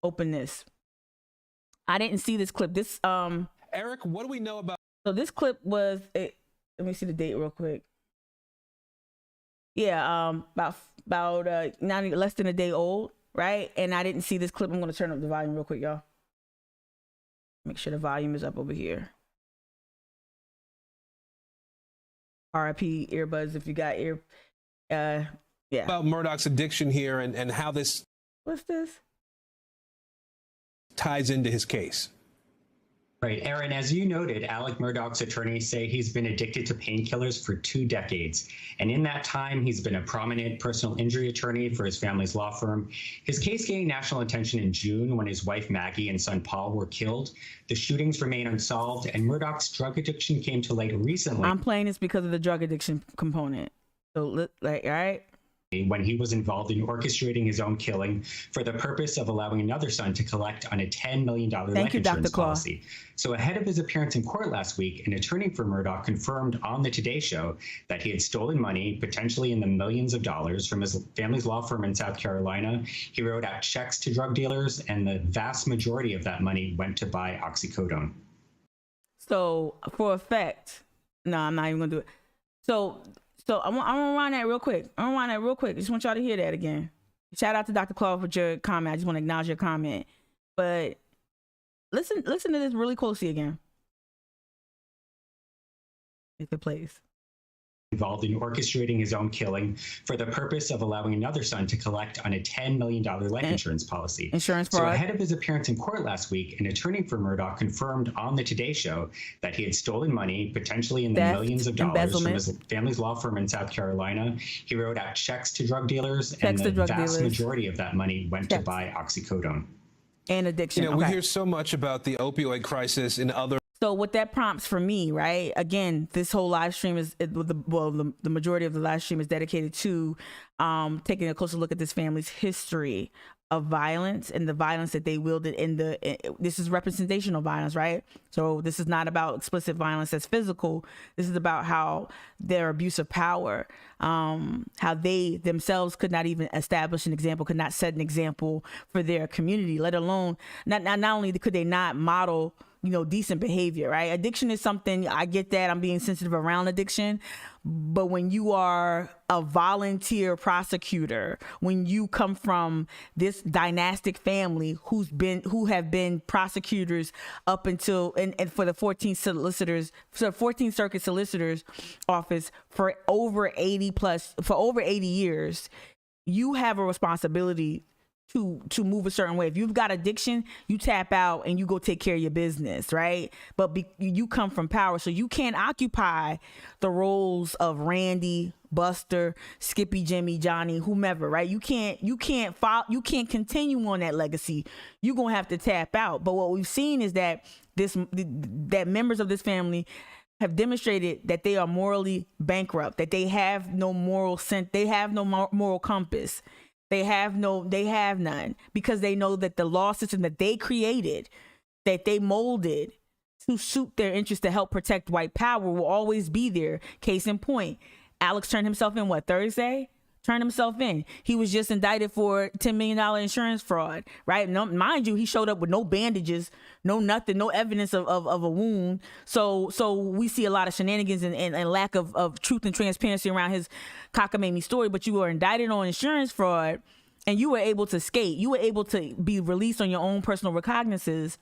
open this. I didn't see this clip. This Eric, what do we know about? So this clip was let me see the date real quick. Yeah, about not less than a day old, right? And I didn't see this clip. I'm gonna turn up the volume real quick, y'all. Make sure the volume is up over here. RIP earbuds if you got ear. Yeah. About Murdaugh's addiction here and how this. What's this? Ties into his case. Right, Aaron, as you noted, Alec Murdaugh's attorneys say he's been addicted to painkillers for 2 decades. And in that time, he's been a prominent personal injury attorney for his family's law firm. His case gained national attention in June when his wife Maggie and son Paul were killed. The shootings remain unsolved, and Murdaugh's drug addiction came to light recently. I'm playing this because of the drug addiction component. So, like, all right. When he was involved in orchestrating his own killing for the purpose of allowing another son to collect on a $10 million life insurance policy. So ahead of his appearance in court last week, an attorney for Murdaugh confirmed on the Today Show that he had stolen money, potentially in the millions of dollars, from his family's law firm in South Carolina. He wrote out checks to drug dealers, and the vast majority of that money went to buy oxycodone. So for effect, no, I'm not even gonna do it. So I'm gonna rewind that real quick. I just want y'all to hear that again. Shout out to Dr. Claude for your comment. I just want to acknowledge your comment. But listen to this really closely again. If it plays. Involved in orchestrating his own killing for the purpose of allowing another son to collect on a $10 million life insurance policy. Insurance fraud. So ahead of his appearance in court last week, an attorney for Murdaugh confirmed on the Today Show that he had stolen money, potentially in the millions of dollars, from his family's law firm in South Carolina. He wrote out checks to drug dealers, and the vast majority of that money went to buy oxycodone. And addiction. You know, we hear so much about the opioid crisis in other. So what that prompts for me, right? Again, this whole live stream is, the majority of the live stream is dedicated to taking a closer look at this family's history of violence and the violence that they wielded this is representational violence, right? So this is not about explicit violence that's physical. This is about how their abuse of power, how they themselves could not even establish an example, could not set an example for their community, let alone, not only could they not model, decent behavior, right? Addiction is something, I get that, I'm being sensitive around addiction, but when you are a volunteer prosecutor, when you come from this dynastic family who have been prosecutors up until, and for the 14th Circuit Solicitor's Office for over 80 years, you have a responsibility to move a certain way. If you've got addiction, you tap out and you go take care of your business, right? But you come from power, so you can't occupy the roles of Randy, Buster, Skippy, Jimmy, Johnny, whomever, right? You can't continue on that legacy. You're gonna have to tap out. But what we've seen is that that members of this family have demonstrated that they are morally bankrupt, that they have no moral sense, they have no moral compass. They have none, because they know that the law system that they created, that they molded to suit their interests to help protect white power, will always be there. Case in point, Alex turned himself in Thursday? Turned himself in. He was just indicted for $10 million insurance fraud, right? No, mind you, he showed up with no bandages, no nothing, no evidence of a wound. So we see a lot of shenanigans and lack of truth and transparency around his cockamamie story. But you were indicted on insurance fraud, and you were able to skate. You were able to be released on your own personal recognizances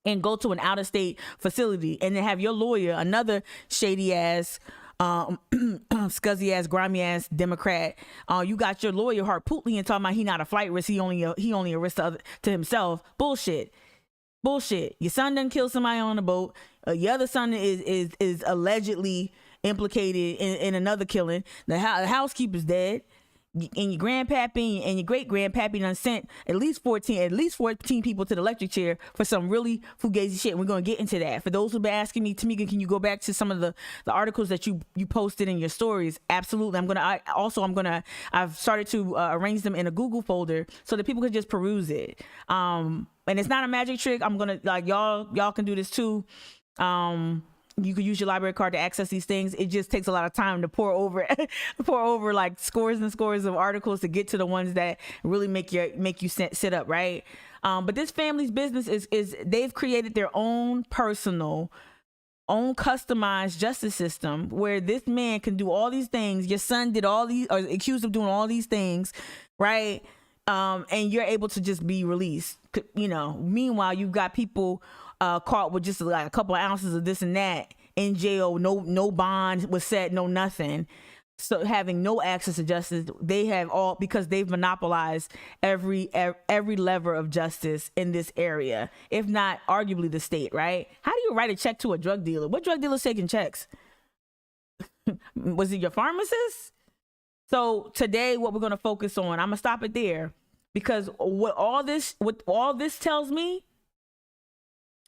and go to an out-of-state facility, and then have your lawyer, another shady ass, scuzzy ass, grimy ass Democrat. You got your lawyer Hart Pootlian talking about he not a flight risk. He only a risk to himself. Bullshit. Your son done killed somebody on the boat. Your other son is allegedly implicated in another killing. The housekeeper's dead. And your grandpappy and your great grandpappy done sent at least 14 people to the electric chair for some really fugazi shit. And we're gonna get into that. For those who've been asking me, Tamika, can you go back to some of the articles that you posted in your stories? Absolutely. I've started to arrange them in a Google folder so that people can just peruse it. And it's not a magic trick. I'm gonna, like, y'all can do this too. You could use your library card to access these things. It just takes a lot of time to pour over like scores and scores of articles to get to the ones that really make you sit up, right? But this family's business is they've created their own personal, own customized justice system where this man can do all these things. Your son did all these, or accused of doing all these things, right? And you're able to just be released. Meanwhile, you've got people caught with just like a couple of ounces of this and that in jail. No bond was set, no nothing. So having no access to justice, they have all, because they've monopolized every lever of justice in this area, if not arguably the state, right? How do you write a check to a drug dealer? What drug dealer's taking checks? Was it your pharmacist? So today, what we're going to focus on, I'm gonna stop it there, because what all this tells me.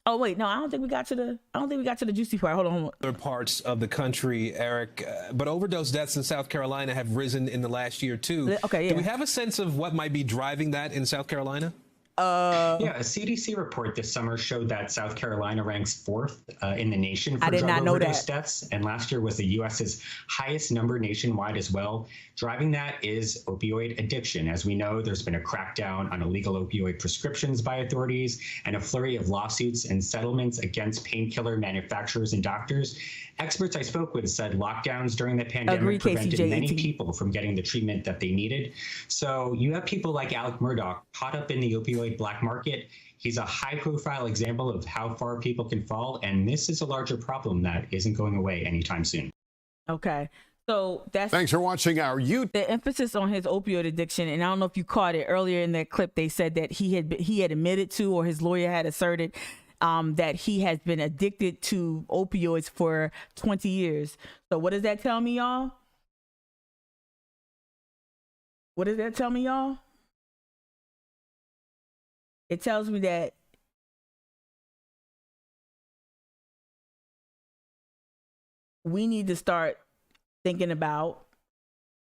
Oh wait, no, I don't think we got to the juicy part. Hold on. Other parts of the country, Eric, but overdose deaths in South Carolina have risen in the last year too. Okay, yeah. Do we have a sense of what might be driving that in South Carolina? A CDC report this summer showed that South Carolina ranks 4th in the nation for drug overdose deaths, and last year was the U.S.'s highest number nationwide as well. Driving that is opioid addiction. As we know, there's been a crackdown on illegal opioid prescriptions by authorities and a flurry of lawsuits and settlements against painkiller manufacturers and doctors. Experts I spoke with said lockdowns during the pandemic prevented many people from getting the treatment that they needed. So you have people like Alec Murdaugh caught up in the opioid black market. He's a high-profile example of how far people can fall, and this is a larger problem that isn't going away anytime soon. Okay. So thanks for watching our the emphasis on his opioid addiction, and I don't know if you caught it earlier in that clip. They said that he had admitted to, or his lawyer had asserted, that he has been addicted to opioids for 20 years. So what does that tell me, y'all? What does that tell me, y'all? It tells me that we need to start thinking about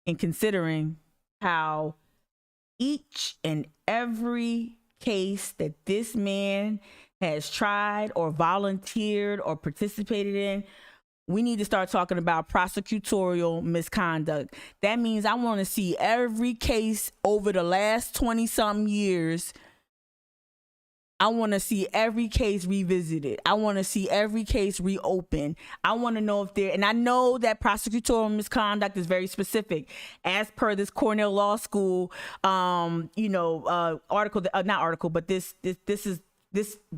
and considering how each and every case that this man has tried or volunteered or participated in, we need to start talking about prosecutorial misconduct. That means I want to see every case over the last 20-something years. I want to see every case revisited. I want to see every case reopened. I want to know if and I know that prosecutorial misconduct is very specific, as per this Cornell Law School, article, not article, but this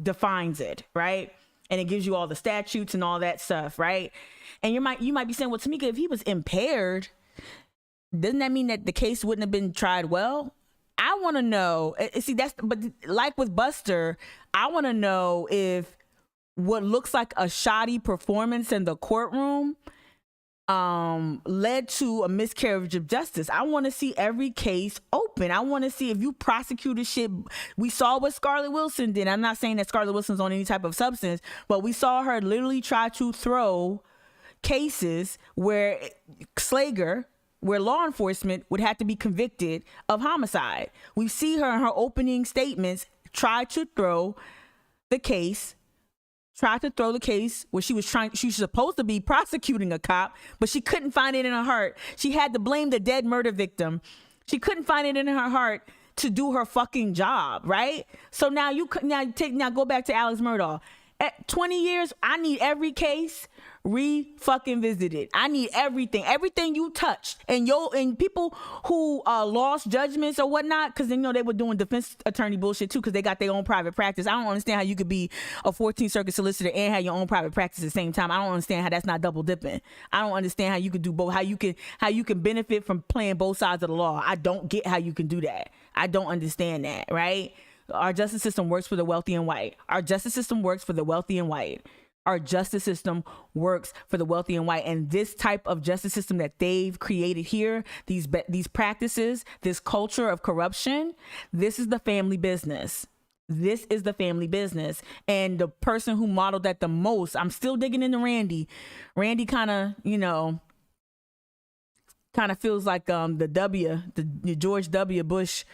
defines it, right? And it gives you all the statutes and all that stuff, right? And you might be saying, well, Tamika, if he was impaired, doesn't that mean that the case wouldn't have been tried well? I want to know, but like with Buster, I want to know if what looks like a shoddy performance in the courtroom led to a miscarriage of justice. I want to see every case open. I want to see if you prosecuted shit. We saw what Scarlett Wilson did. I'm not saying that Scarlett Wilson's on any type of substance, but we saw her literally try to throw cases where where law enforcement would have to be convicted of homicide. We see her in her opening statements try to throw the case where she was supposed to be prosecuting a cop, but she couldn't find it in her heart. She had to blame the dead murder victim. She couldn't find it in her heart to do her fucking job, right? So now go back to Alex Murdaugh. At 20 years, I need every case fucking visited. I need everything you touched, and people who lost judgments or whatnot, because they were doing defense attorney bullshit too, because they got their own private practice. I don't understand how you could be a 14th Circuit solicitor and have your own private practice at the same time. I don't understand how that's not double dipping. I don't understand how you could do both. How you can benefit from playing both sides of the law. I don't get how you can do that. I don't understand that. Right? Our justice system works for the wealthy and white. Our justice system works for the wealthy and white. Our justice system works for the wealthy and white. And this type of justice system that they've created here, these practices, this culture of corruption, this is the family business. This is the family business. And the person who modeled that the most, I'm still digging into Randy. Randy kind of feels like the George W. Bush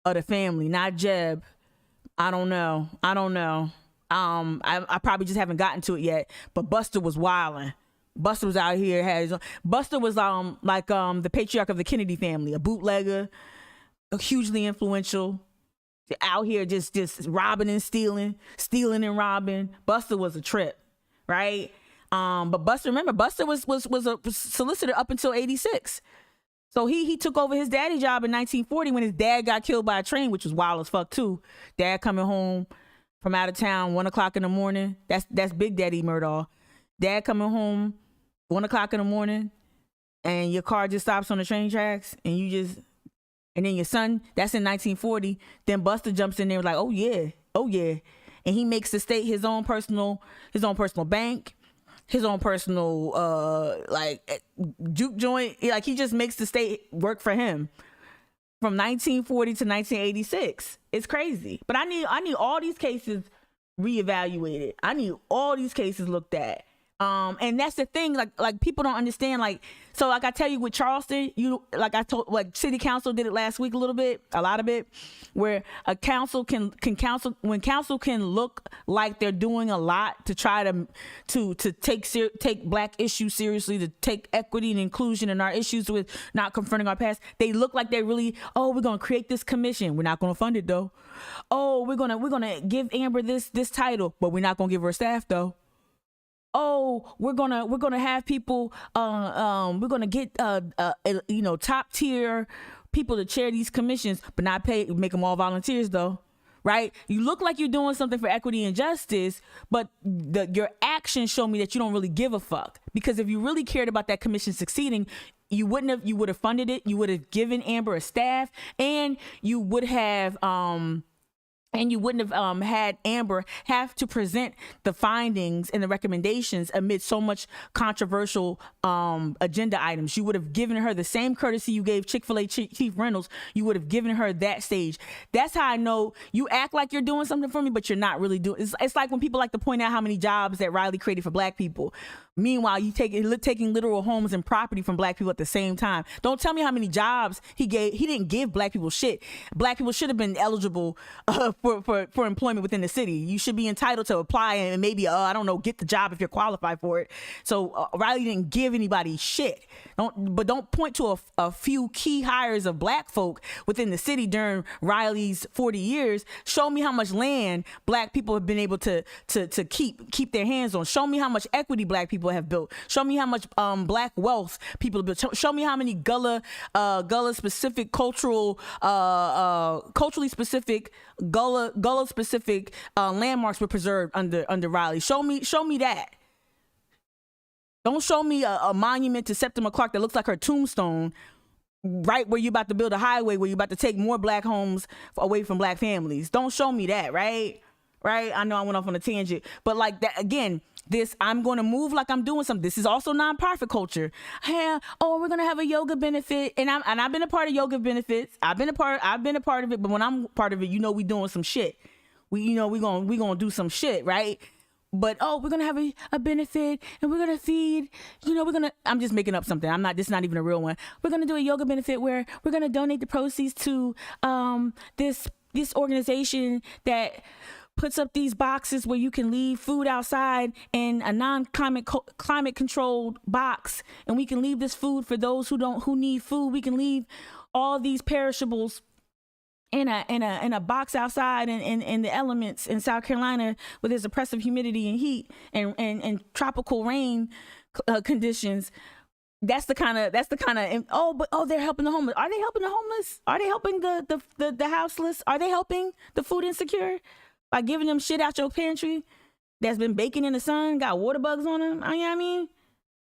of the family, not Jeb. I don't know. I probably just haven't gotten to it yet, but Buster was wilding. Buster was out here, Buster was the patriarch of the Kennedy family, a bootlegger, hugely influential, out here just robbing and stealing and robbing. Buster was a trip, right? But Buster was a solicitor up until 86. So he took over his daddy job in 1940 when his dad got killed by a train, which was wild as fuck too. Dad coming home from out of town, 1:00 in the morning. That's Big Daddy Murdaugh. Dad coming home, 1:00 in the morning, and your car just stops on the train tracks, and then your son. That's in 1940. Then Buster jumps in there like, oh yeah, and he makes the state his own personal bank, his own personal juke joint. Like, he just makes the state work for him. From 1940 to 1986. It's crazy. But I need all these cases reevaluated. I need all these cases looked at. And that's the thing, like people don't understand, so I tell you with Charleston, city council did it last week a lot of it, where a council can council, when council can look like they're doing a lot to try to take black issues seriously, to take equity and inclusion in our issues with not confronting our past. They look like they're really, we're going to create this commission. We're not going to fund it though. We're going to give Amber this title, but we're not going to give her a staff though. We're gonna have people. We're gonna get top tier people to chair these commissions, but not make them all volunteers though, right? You look like you're doing something for equity and justice, but your actions show me that you don't really give a fuck. Because if you really cared about that commission succeeding, you would have funded it. You would have given Amber a staff, and you would have and you wouldn't have had Amber have to present the findings and the recommendations amid so much controversial agenda items. You would have given her the same courtesy you gave Chick-fil-A Chief Reynolds. You would have given her that stage. That's how I know you act like you're doing something for me, but you're not really doing. It's like when people like to point out how many jobs that Riley created for black people. Meanwhile, you taking literal homes and property from black people at the same time. Don't tell me how many jobs he gave. He didn't give black people shit. Black people should have been eligible for employment within the city. You should be entitled to apply and maybe, get the job if you're qualified for it. So Riley didn't give anybody shit. Don't point to a few key hires of black folk within the city during Riley's 40 years. Show me how much land black people have been able to keep their hands on. Show me how much equity black people have built. Show me how much black wealth people have built. Show me how many Gullah specific culturally specific Gullah specific landmarks were preserved under Riley. Show me that. Don't show me a monument to Septima Clark that looks like her tombstone right where you about to build a highway where you about to take more black homes away from black families. Don't show me that, right? I know I went off on a tangent, but like that again. This I'm going to move like I'm doing something. This is also nonprofit culture. Hey, we're going to have a yoga benefit, and I've been a part of yoga benefits. I've been a part of it. But when I'm part of it, we doing some shit. We gonna do some shit, right? But we're gonna have a benefit, and we're gonna feed. I'm just making up something. This is not even a real one. We're gonna do a yoga benefit where we're gonna donate the proceeds to this organization that puts up these boxes where you can leave food outside in a climate controlled box, and we can leave this food for those who need food. We can leave all these perishables in a box outside in the elements in South Carolina where there's oppressive humidity and heat and tropical rain conditions. That's the kind of they're helping the homeless. Are they helping the homeless? Are they helping the houseless? Are they helping the food insecure? By giving them shit out your pantry that's been baking in the sun, got water bugs on them. You know what I mean?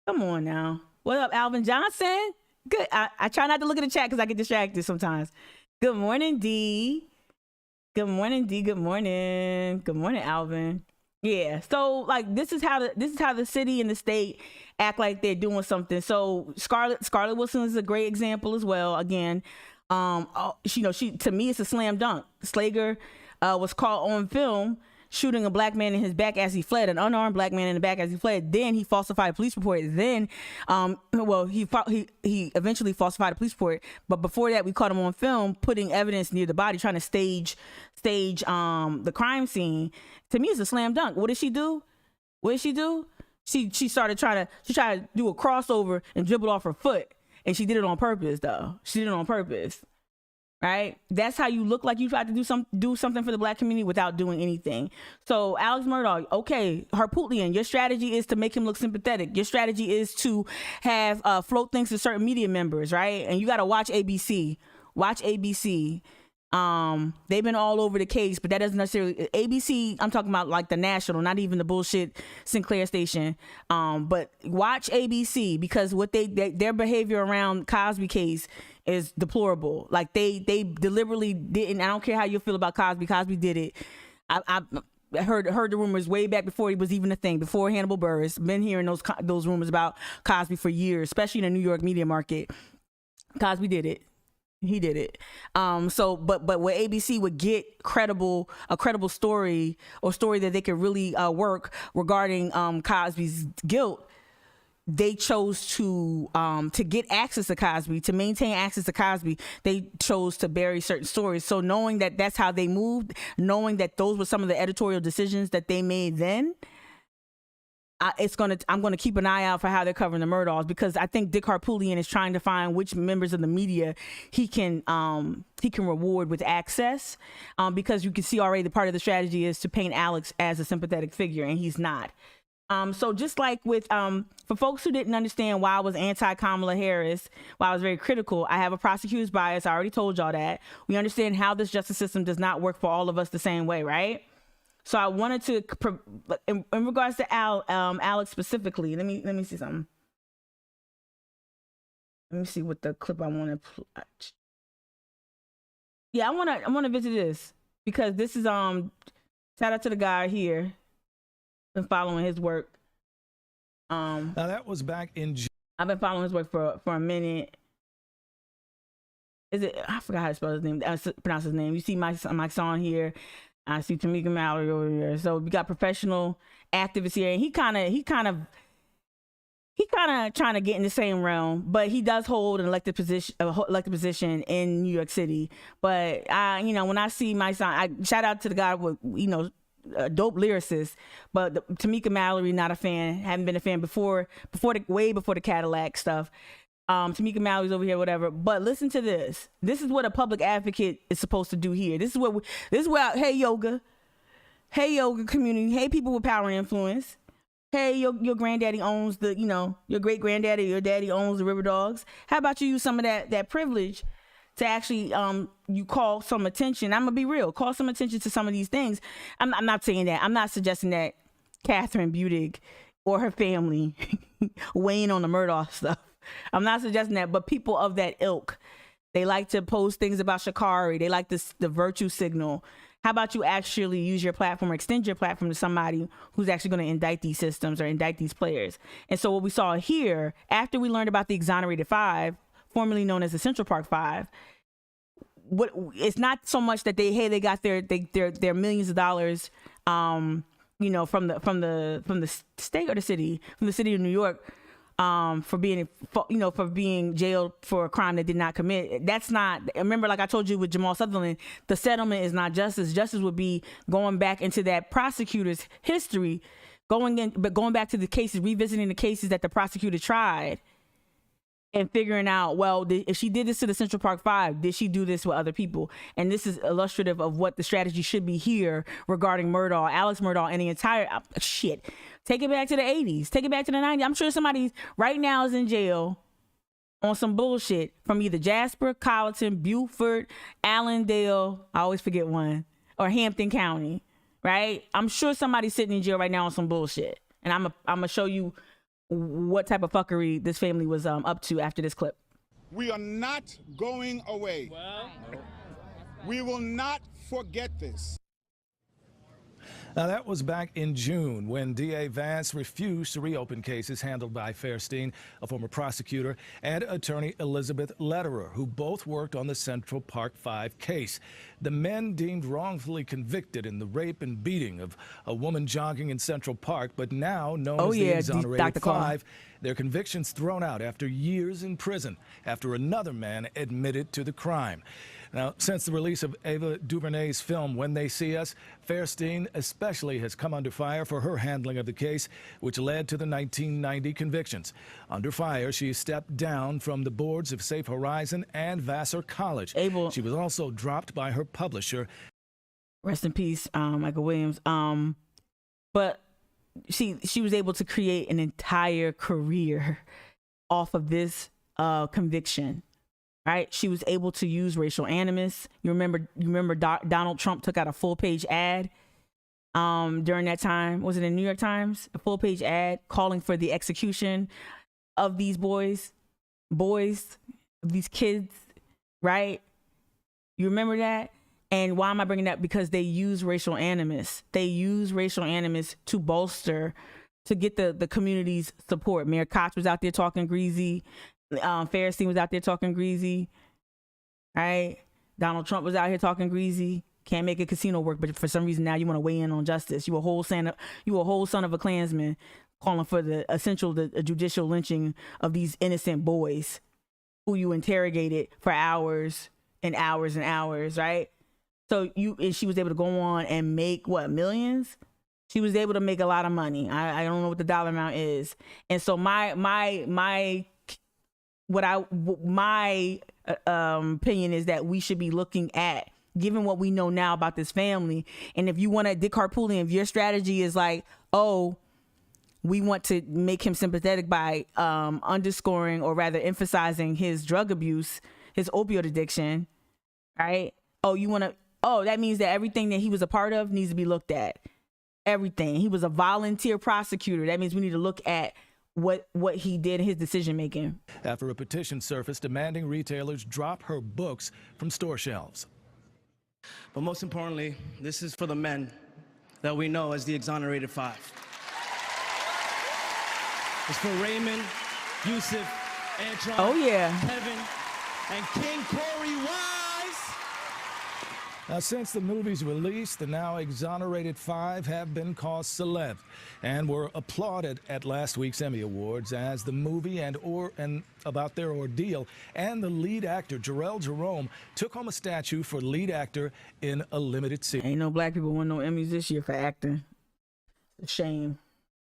Come on now. What up, Alvin Johnson? Good. I try not to look at the chat because I get distracted sometimes. Good morning, D. Good morning, D. Good morning. Good morning, Alvin. Yeah. So this is how the city and the state act like they're doing something. So Scarlett Wilson is a great example as well. Again, she to me it's a slam dunk. Slager was caught on film shooting a black man in his back as he fled, an unarmed black man in the back as he fled. Then he falsified a police report. Then, he eventually falsified a police report. But before that, we caught him on film putting evidence near the body, trying to stage the crime scene. To me, it's a slam dunk. What did she do? She tried to do a crossover and dribble off her foot, and she did it on purpose. Though she did it on purpose. Right? That's how you look like you tried to do something for the black community without doing anything. So Alex Murdaugh, okay, Harpootlian, your strategy is to make him look sympathetic. Your strategy is to have float things to certain media members, right? And you got to watch ABC. Watch ABC. They've been all over the case, but that doesn't necessarily ABC. I'm talking about like the national, not even the bullshit Sinclair station. But watch ABC because what their behavior around Cosby case is deplorable. Like they deliberately didn't. I don't care how you feel about Cosby. Cosby did it. I heard the rumors way back before he was even a thing. Before Hannibal Buress, been hearing those rumors about Cosby for years, especially in the New York media market. Cosby did it. He did it. But where ABC would get a credible story or story that they could really work regarding Cosby's guilt, they chose to get access to Cosby, to maintain access to Cosby, they chose to bury certain stories. So knowing that that's how they moved, knowing that those were some of the editorial decisions that they made then, I'm gonna keep an eye out for how they're covering the Murdaughs, because I think Dick Harpootlian is trying to find which members of the media he can reward with access, because you can see already the part of the strategy is to paint Alex as a sympathetic figure, and he's not. So just like with for folks who didn't understand why I was anti-Kamala Harris, why I was very critical, I have a prosecutor's bias. I already told y'all that. We understand how this justice system does not work for all of us the same way, right? So I wanted to, in regards to Alex specifically, let me see something. Let me see what the clip I want to. Yeah, I want to visit this because this is shout out to the guy here. Been following his work. Now that was back in June. I've been following his work for a minute. Is it? I forgot how to spell his name. Pronounce his name. You see my son here. I see Tamika Mallory over here. So we got professional activists here, and he kind of trying to get in the same realm, but he does hold an elected position in New York City. But when I see my son, I shout out to the guy with a dope lyricist, but Tamika Mallory, not a fan. Haven't been a fan way before the Cadillac stuff. Tamika Mallory's over here, whatever. But listen to this. This is what a public advocate is supposed to do here. This is where hey yoga community, hey people with power and influence, hey your granddaddy owns your great granddaddy, your daddy owns the River Dogs. How about you use some of that privilege to actually you call some attention? I'm gonna be real. Call some attention to some of these things. I'm not saying that. I'm not suggesting that Catherine Budig or her family weighing on the Murdaugh stuff. I'm not suggesting that, but people of that ilk, they like to post things about Sha'Carri. They like this, the virtue signal. How about you actually use your platform or extend your platform to somebody who's actually going to indict these systems or indict these players? And so what we saw here, after we learned about the exonerated five, formerly known as the Central Park Five, what it's not so much that they got their millions of dollars, from the state or the city, from the city of New York, for being jailed for a crime they did not commit. That's not, remember, like I told you with Jamal Sutherland, the settlement is not justice. Justice would be going back into that prosecutor's history, going back to the cases, revisiting the cases that the prosecutor tried, and figuring out, well, if she did this to the Central Park Five, did she do this with other people? And this is illustrative of what the strategy should be here regarding Murdaugh, Alex Murdaugh, and the entire shit. Take it back to the 80s. Take it back to the 90s. I'm sure somebody right now is in jail on some bullshit from either Jasper, Colleton, Beaufort, Allendale, I always forget one, or Hampton County, right? I'm sure somebody's sitting in jail right now on some bullshit. And I'm going to show you what type of fuckery this family was up to after this clip. We are not going away. Well, we will not forget this. Now, that was back in June when DA Vance refused to reopen cases handled by Fairstein, a former prosecutor, and attorney Elizabeth Lederer, who both worked on the Central Park Five case. The men deemed wrongfully convicted in the rape and beating of a woman jogging in Central Park, but now known as the exonerated five, their convictions thrown out after years in prison after another man admitted to the crime. Now, since the release of Ava DuVernay's film, When They See Us, Fairstein especially has come under fire for her handling of the case, which led to the 1990 convictions. Under fire, she stepped down from the boards of Safe Horizon and Vassar College. She was also dropped by her publisher. Rest in peace, Michael Williams. But she was able to create an entire career off of this conviction. Right, she was able to use racial animus. You remember Donald Trump took out a full-page ad during that time. Was it in New York Times? A full-page ad calling for the execution of these boys, these kids, right? You remember that? And why am I bringing that? Because they use racial animus. They use racial animus to bolster, to get the community's support. Mayor Koch was out there talking greasy. Fairstein was out there talking greasy, right? Donald Trump was out here talking greasy. Can't make a casino work, but for some reason now you want to weigh in on justice. You a whole son of a Klansman calling for the judicial lynching of these innocent boys who you interrogated for hours and hours and hours, right? So she was able to go on and make millions. She was able to make a lot of money. I don't know what the dollar amount is, and so my opinion is that we should be looking at, given what we know now about this family, and if you want to, Dick Harpootlian, if your strategy is like, oh, we want to make him sympathetic by underscoring or rather emphasizing his drug abuse, his opioid addiction, right? That means that everything that he was a part of needs to be looked at. Everything. He was a volunteer prosecutor. That means we need to look at what he did in his decision making. After a petition surfaced demanding retailers drop her books from store shelves. But most importantly, this is for the men that we know as the exonerated five. It's for Raymond, Yusuf, Antron, Kevin, and King Corey Wise. Now, since the movie's release, the now exonerated five have been called celeb and were applauded at last week's Emmy Awards as the movie and about their ordeal, and the lead actor, Jarrell Jerome, took home a statue for lead actor in a limited series. Ain't no black people win no Emmys this year for acting. It's a shame.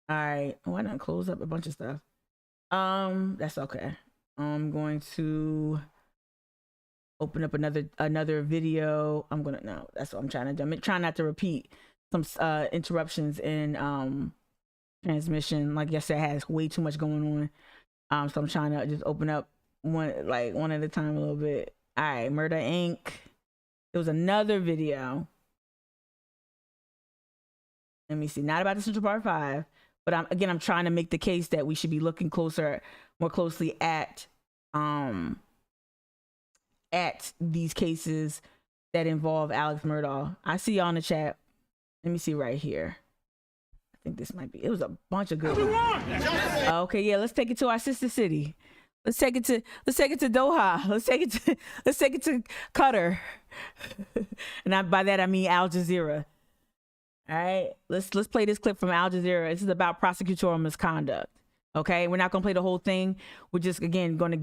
All right. Why not close up a bunch of stuff? That's okay. I'm going to open up another video. That's what I'm trying to do. I'm trying not to repeat some interruptions in transmission. Like yesterday, I had way too much going on. So I'm trying to just open up one at a time a little bit. All right, Murdaugh Inc. There was another video. Let me see. Not about the Central Park Five, But I'm trying to make the case that we should be looking more closely at these cases that involve Alex Murdaugh. I see y'all in the chat. Let me see right here. I think this might be. It was a bunch of good ones. Okay, yeah. Let's take it to our sister city. Let's take it to Doha. Let's take it to Qatar. And by that I mean Al Jazeera. All right, let's play this clip from Al Jazeera. This is about prosecutorial misconduct. Okay, we're not gonna play the whole thing. We're just gonna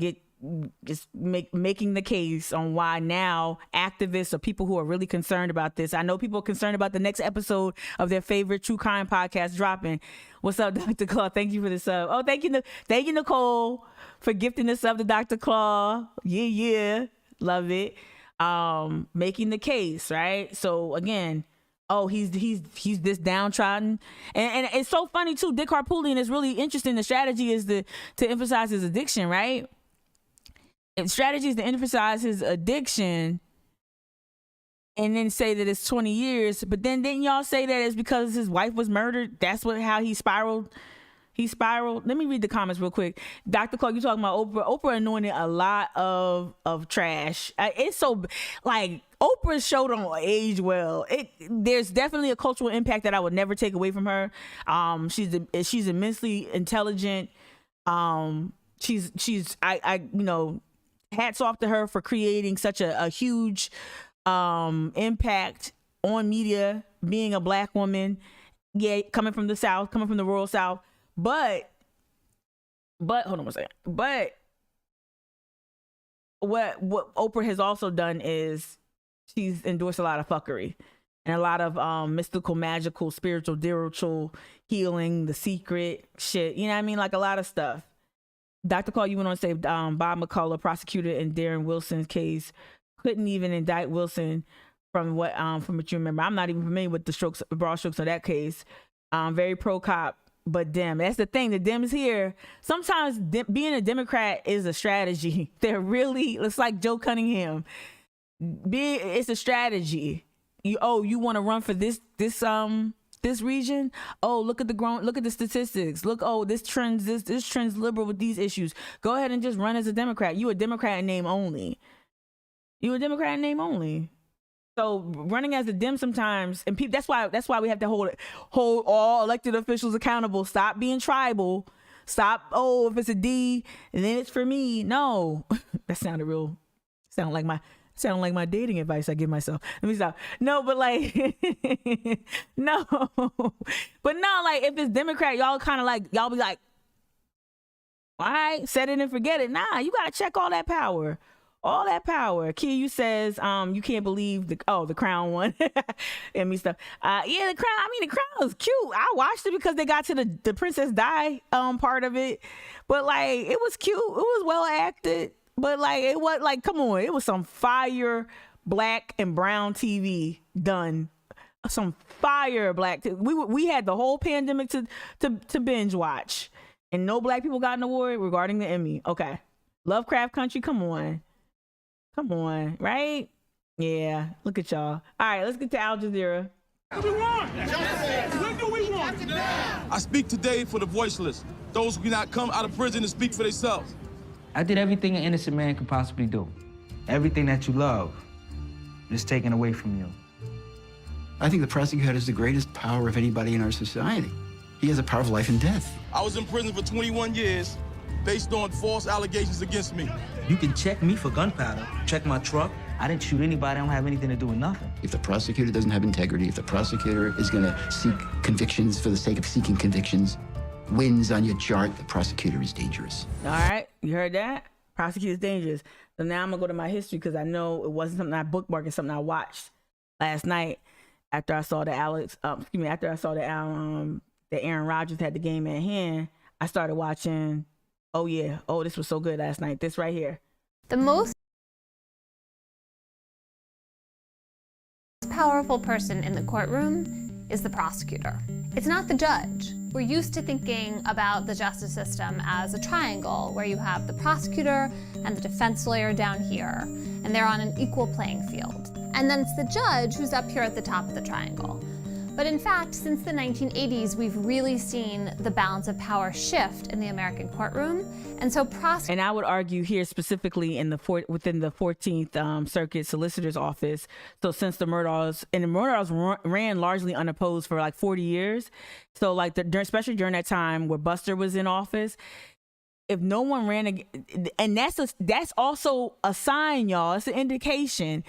making the case on why now activists or people who are really concerned about this. I know people are concerned about the next episode of their favorite true crime podcast dropping. What's up, Dr. Claw? Thank you for the sub. Oh, thank you, Nicole, for gifting the sub to Dr. Claw. Yeah, love it. Making the case, right? So again. Oh, he's this downtrodden, and it's so funny too. Dick Harpootlian is really interesting. The strategy is to emphasize his addiction, right? And strategy is to emphasize his addiction, and then say that it's 20 years. But then didn't y'all say that it's because his wife was murdered? That's how he spiraled. He spiraled. Let me read the comments real quick. Dr. Clark, you talking about Oprah? Oprah anointed a lot of trash. It's so like Oprah's show don't age well. There's definitely a cultural impact that I would never take away from her. She's immensely intelligent. She's hats off to her for creating such a huge impact on media. Being a Black woman, coming from the South, coming from the rural South. But hold on one second. But what Oprah has also done is she's endorsed a lot of fuckery and a lot of mystical, magical, spiritual healing, The Secret shit. You know what I mean? Like a lot of stuff. Dr. Call, you went on to say Bob McCullough, prosecutor in Darren Wilson's case, couldn't even indict Wilson from what you remember. I'm not even familiar with the broad strokes of that case. Very pro cop. But Dem, that's the thing. The Dems here, sometimes being a Democrat is a strategy. It's like Joe Cunningham. It's a strategy. You want to run for this region? Oh, look at the statistics. Look, this trend's liberal with these issues. Go ahead and just run as a Democrat. You a Democrat in name only. So running as a Dem sometimes, and people, that's why we have to hold all elected officials accountable. Stop being tribal. Stop. Oh, if it's a D, and then it's for me. No, that sounded like my dating advice I give myself. Let me stop. No, but like, no, but no, like if it's Democrat, y'all be like, all right, set it and forget it. Nah, you gotta check all that power. Kiyu says, you can't believe the Crown one. And me stuff. The Crown. I mean, the Crown was cute. I watched it because they got to the Princess Di part of it. But like, it was cute. It was well acted. But like, it was like, come on, it was some fire Black and brown TV done. Some fire Black. We had the whole pandemic to binge watch, and no Black people got an award regarding the Emmy. Okay, Lovecraft Country. Come on, right? Yeah, look at y'all. All right, let's get to Al Jazeera. What do we want? What do we want? I speak today for the voiceless, those who cannot come out of prison and speak for themselves. I did everything an innocent man could possibly do. Everything that you love is taken away from you. I think the prosecutor has the greatest power of anybody in our society. He has the power of life and death. I was in prison for 21 years based on false allegations against me. You can check me for gunpowder, check my truck. I didn't shoot anybody, I don't have anything to do with nothing. If the prosecutor doesn't have integrity, if the prosecutor is gonna seek convictions for the sake of seeking convictions, wins on your chart, the prosecutor is dangerous. All right, you heard that? Prosecutor's dangerous. So now I'm gonna go to my history because I know it wasn't something I bookmarked, it's something I watched last night after I saw that Aaron Rodgers had the game at hand. I started watching. This was so good last night. This right here. The most powerful person in the courtroom is the prosecutor. It's not the judge. We're used to thinking about the justice system as a triangle where you have the prosecutor and the defense lawyer down here, and they're on an equal playing field. And then it's the judge who's up here at the top of the triangle. But But in fact, since the 1980s, we've really seen the balance of power shift in the American courtroom. And so And I would argue here specifically within the 14th Circuit Solicitor's Office. So since the Murdaughs ran largely unopposed for like 40 years. So like especially during that time where Buster was in office, if no one ran, and that's also a sign, y'all. It's an indication.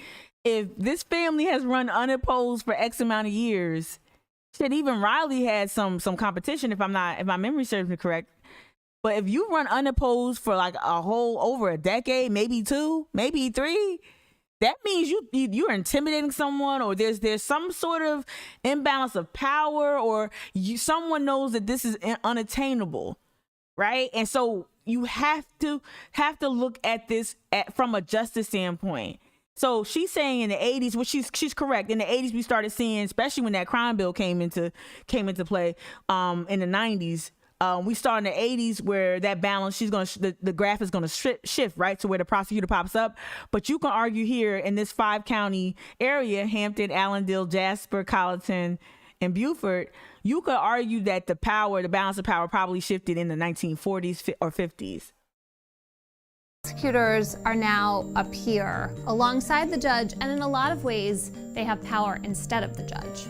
If this family has run unopposed for X amount of years, shit, even Riley had some competition if my memory serves me correct. But if you run unopposed for like over a decade, maybe 2, maybe 3, that means you're intimidating someone, or there's some sort of imbalance of power, or someone knows that this is unattainable, right? And so you have to look at this from a justice standpoint. So she's saying in the 80s, which she's correct. In the 80s, we started seeing, especially when that crime bill came into play. In the 90s, we started in the 80s where that balance, the graph is gonna shift, right, to where the prosecutor pops up. But you can argue here in this 5-county area, Hampton, Allendale, Jasper, Colleton, and Beaufort, you could argue that the balance of power probably shifted in the 1940s or 50s. Prosecutors are now a peer alongside the judge, and in a lot of ways, they have power instead of the judge.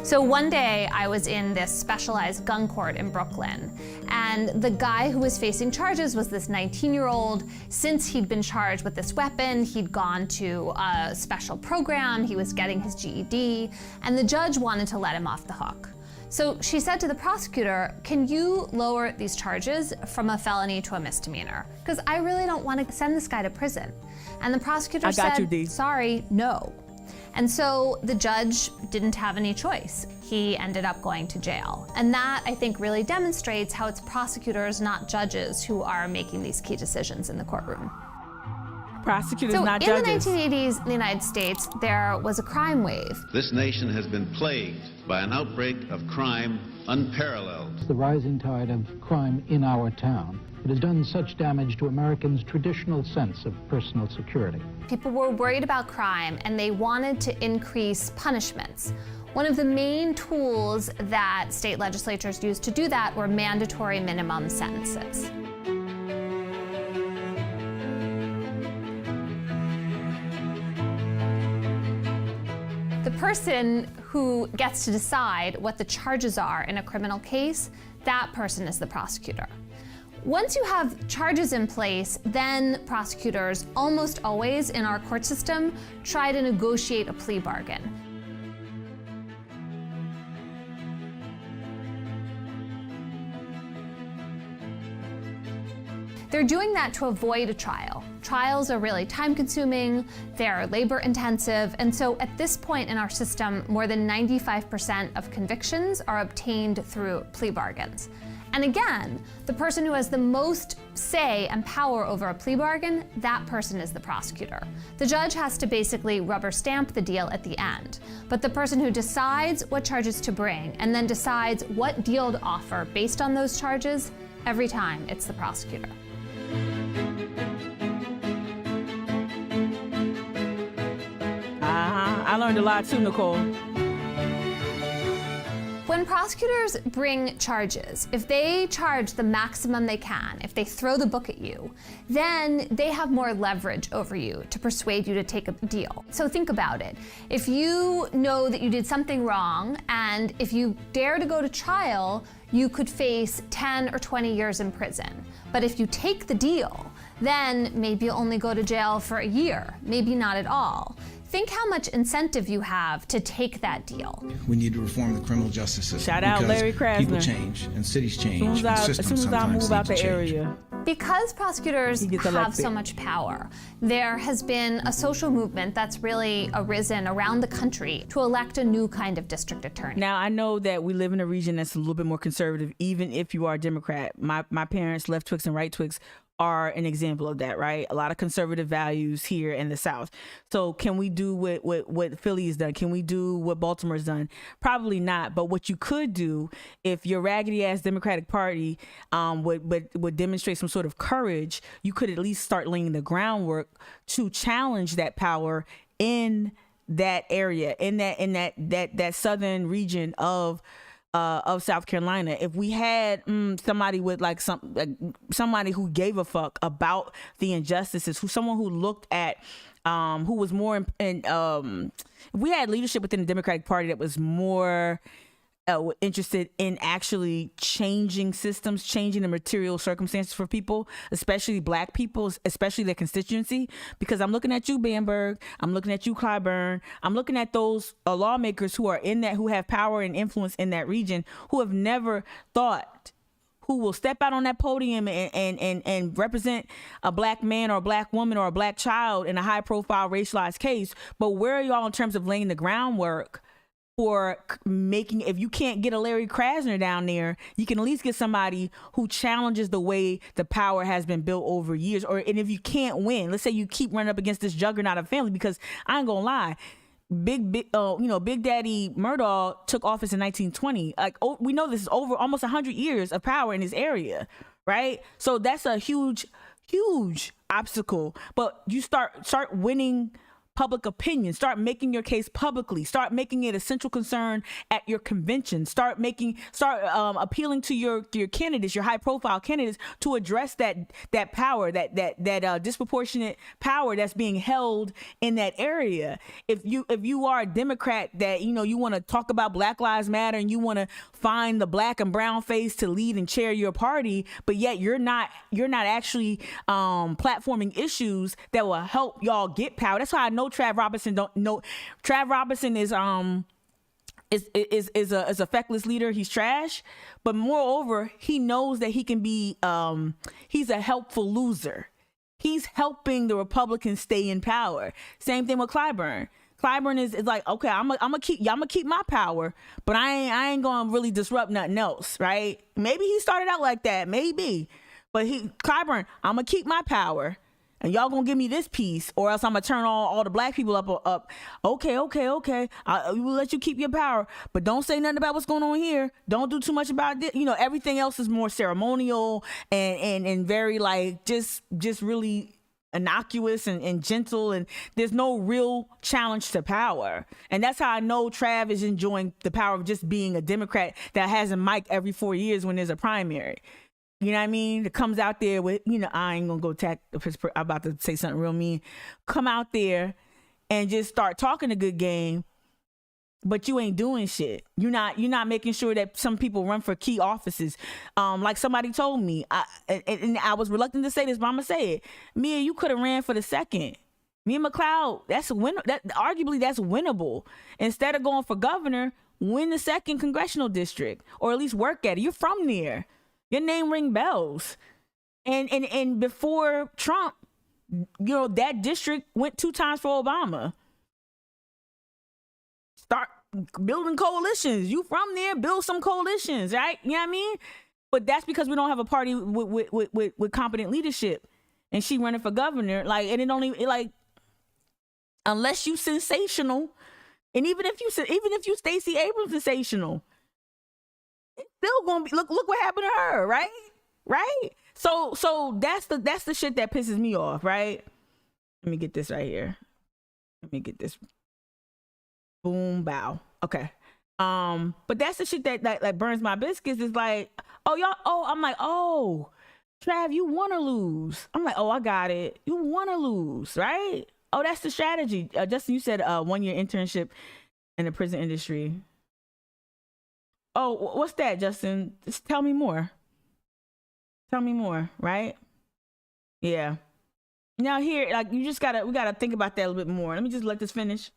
So one day I was in this specialized gun court in Brooklyn, and the guy who was facing charges was this 19-year-old. Since he'd been charged with this weapon, he'd gone to a special program, he was getting his GED, and the judge wanted to let him off the hook. So she said to the prosecutor, can you lower these charges from a felony to a misdemeanor? Because I really don't want to send this guy to prison. And the prosecutor said, sorry, no. And so the judge didn't have any choice. He ended up going to jail. And that, I think, really demonstrates how it's prosecutors, not judges, who are making these key decisions in the courtroom. Prosecutors, not judges. So in the 1980s in the United States, there was a crime wave. This nation has been plagued by an outbreak of crime unparalleled. The rising tide of crime in our town. It has done such damage to Americans' traditional sense of personal security. People were worried about crime, and they wanted to increase punishments. One of the main tools that state legislatures used to do that were mandatory minimum sentences. The person who gets to decide what the charges are in a criminal case, that person is the prosecutor. Once you have charges in place, then prosecutors, almost always in our court system, try to negotiate a plea bargain. They're doing that to avoid a trial. Trials are really time-consuming, they're labor-intensive, and so at this point in our system, more than 95% of convictions are obtained through plea bargains. And again, the person who has the most say and power over a plea bargain, that person is the prosecutor. The judge has to basically rubber stamp the deal at the end. But the person who decides what charges to bring and then decides what deal to offer based on those charges, every time it's the prosecutor. I learned a lot too, Nicole. When prosecutors bring charges, if they charge the maximum they can, if they throw the book at you, then they have more leverage over you to persuade you to take a deal. So think about it. If you know that you did something wrong, and if you dare to go to trial, you could face 10 or 20 years in prison. But if you take the deal, then maybe you'll only go to jail for a year, maybe not at all. Think how much incentive you have to take that deal. We need to reform the criminal justice system. Shout out Larry Krasner. People change and cities change. As soon as I move out the area. Because prosecutors have so much power, there has been a social movement that's really arisen around the country to elect a new kind of district attorney. Now, I know that we live in a region that's a little bit more conservative, even if you are a Democrat. My parents, left Twix and right Twix, are an example of that, right? A lot of conservative values here in the South. So can we do what Philly's done? Can we do what Baltimore's done? Probably not. But what you could do, if your raggedy ass Democratic Party would demonstrate some sort of courage, you could at least start laying the groundwork to challenge that power in that area, in that southern region of South Carolina. If we had somebody with somebody who gave a fuck about the injustices, someone who looked at who was more if we had leadership within the Democratic Party that was more interested in actually changing systems, changing the material circumstances for people, especially Black people, especially their constituency. Because I'm looking at you, Bamberg. I'm looking at you, Clyburn. I'm looking at those lawmakers who are in that, who have power and influence in that region, who have never thought, who will step out on that podium and represent a Black man or a Black woman or a Black child in a high profile racialized case. But where are y'all in terms of laying the groundwork for making, if you can't get a Larry Krasner down there, you can at least get somebody who challenges the way the power has been built over years. And if you can't win, let's say you keep running up against this juggernaut of family, because I ain't gonna lie, Big Daddy Murdaugh took office in 1920. We know this is over almost 100 years of power in this area, right? So that's a huge obstacle. But you start winning public opinion, start making your case publicly, start making it a central concern at your convention, start appealing to your candidates, your high profile candidates, to address that power, that disproportionate power that's being held in that area. If you are a Democrat that you want to talk about Black Lives Matter and you want to find the Black and brown face to lead and chair your party, but yet you're not actually platforming issues that will help y'all get power. That's why I know Trav Robinson Trav Robinson is a feckless leader. He's trash, but moreover, he knows that he can be he's a helpful loser. He's helping the Republicans stay in power. Same thing with Clyburn. Clyburn is like, okay, I'm gonna keep my power, but I ain't gonna really disrupt nothing else, right? Maybe he started out like that, maybe, but Clyburn, I'm gonna keep my power. And y'all gonna give me this piece, or else I'm gonna turn all the Black people up. Okay. We'll let you keep your power, but don't say nothing about what's going on here. Don't do too much about it. Everything else is more ceremonial and very just really innocuous and gentle, and there's no real challenge to power. And that's how I know Trav is enjoying the power of just being a Democrat that has a mic every 4 years when there's a primary. You know what I mean? That comes out there with, I ain't gonna go attack Pittsburgh. I'm about to say something real mean. Come out there and just start talking a good game, but you ain't doing shit. You're not making sure that some people run for key offices. Like somebody told me, and I was reluctant to say this, but I'm gonna say it. Mia, you could have ran for the second. Mia McLeod, arguably that's winnable. Instead of going for governor, win the second congressional district, or at least work at it. You're from there. Your name ring bells. And before Trump, that district went 2 times for Obama. Start building coalitions. You from there, build some coalitions, right? You know what I mean? But that's because we don't have a party with competent leadership. And she running for governor, and it only unless you sensational, and even if you Stacey Abrams sensational, it's still gonna be look what happened to her, right? So that's the shit that pisses me off, right? Let me get this right here. Let me get this. Boom, bow. Okay. But that's the shit that burns my biscuits. Is like, I'm like, Trav, you wanna lose. I'm like, I got it. You wanna lose, right? Oh, that's the strategy. Justin, you said 1-year internship in the prison industry. Oh, what's that, Justin? Just tell me more. Tell me more, right? Yeah. Now here, we gotta think about that a little bit more. Let me just let this finish.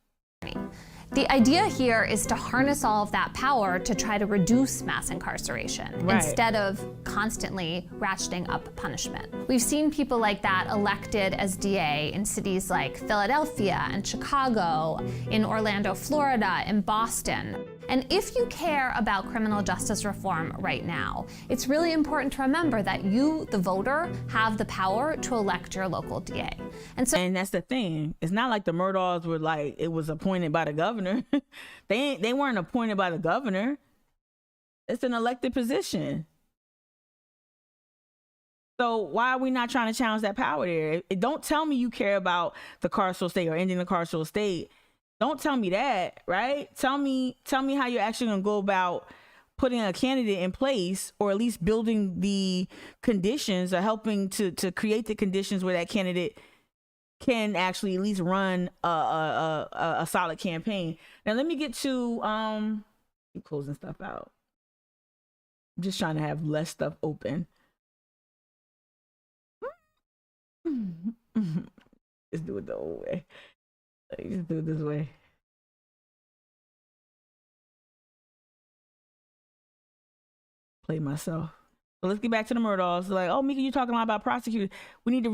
The idea here is to harness all of that power to try to reduce mass incarceration instead of constantly ratcheting up punishment. We've seen people like that elected as DA in cities like Philadelphia and Chicago, in Orlando, Florida, in Boston. And if you care about criminal justice reform right now, it's really important to remember that you, the voter, have the power to elect your local DA. And that's the thing. It's not like the Murdaughs were like, it was appointed by the governor. They weren't appointed by the governor. It's an elected position. So why are we not trying to challenge that power there? Don't tell me you care about the carceral state or ending the carceral state. Don't tell me that, right? Tell me how you're actually gonna go about putting a candidate in place, or at least building the conditions or helping to create the conditions where that candidate can actually at least run a solid campaign. Now let me get to keep closing stuff out. I'm just trying to have less stuff open. Let's do it the old way. Let's do it this way. Play myself. So let's get back to the Murdaughs. Like, oh, Mika, you're talking a lot about prosecutors. We need to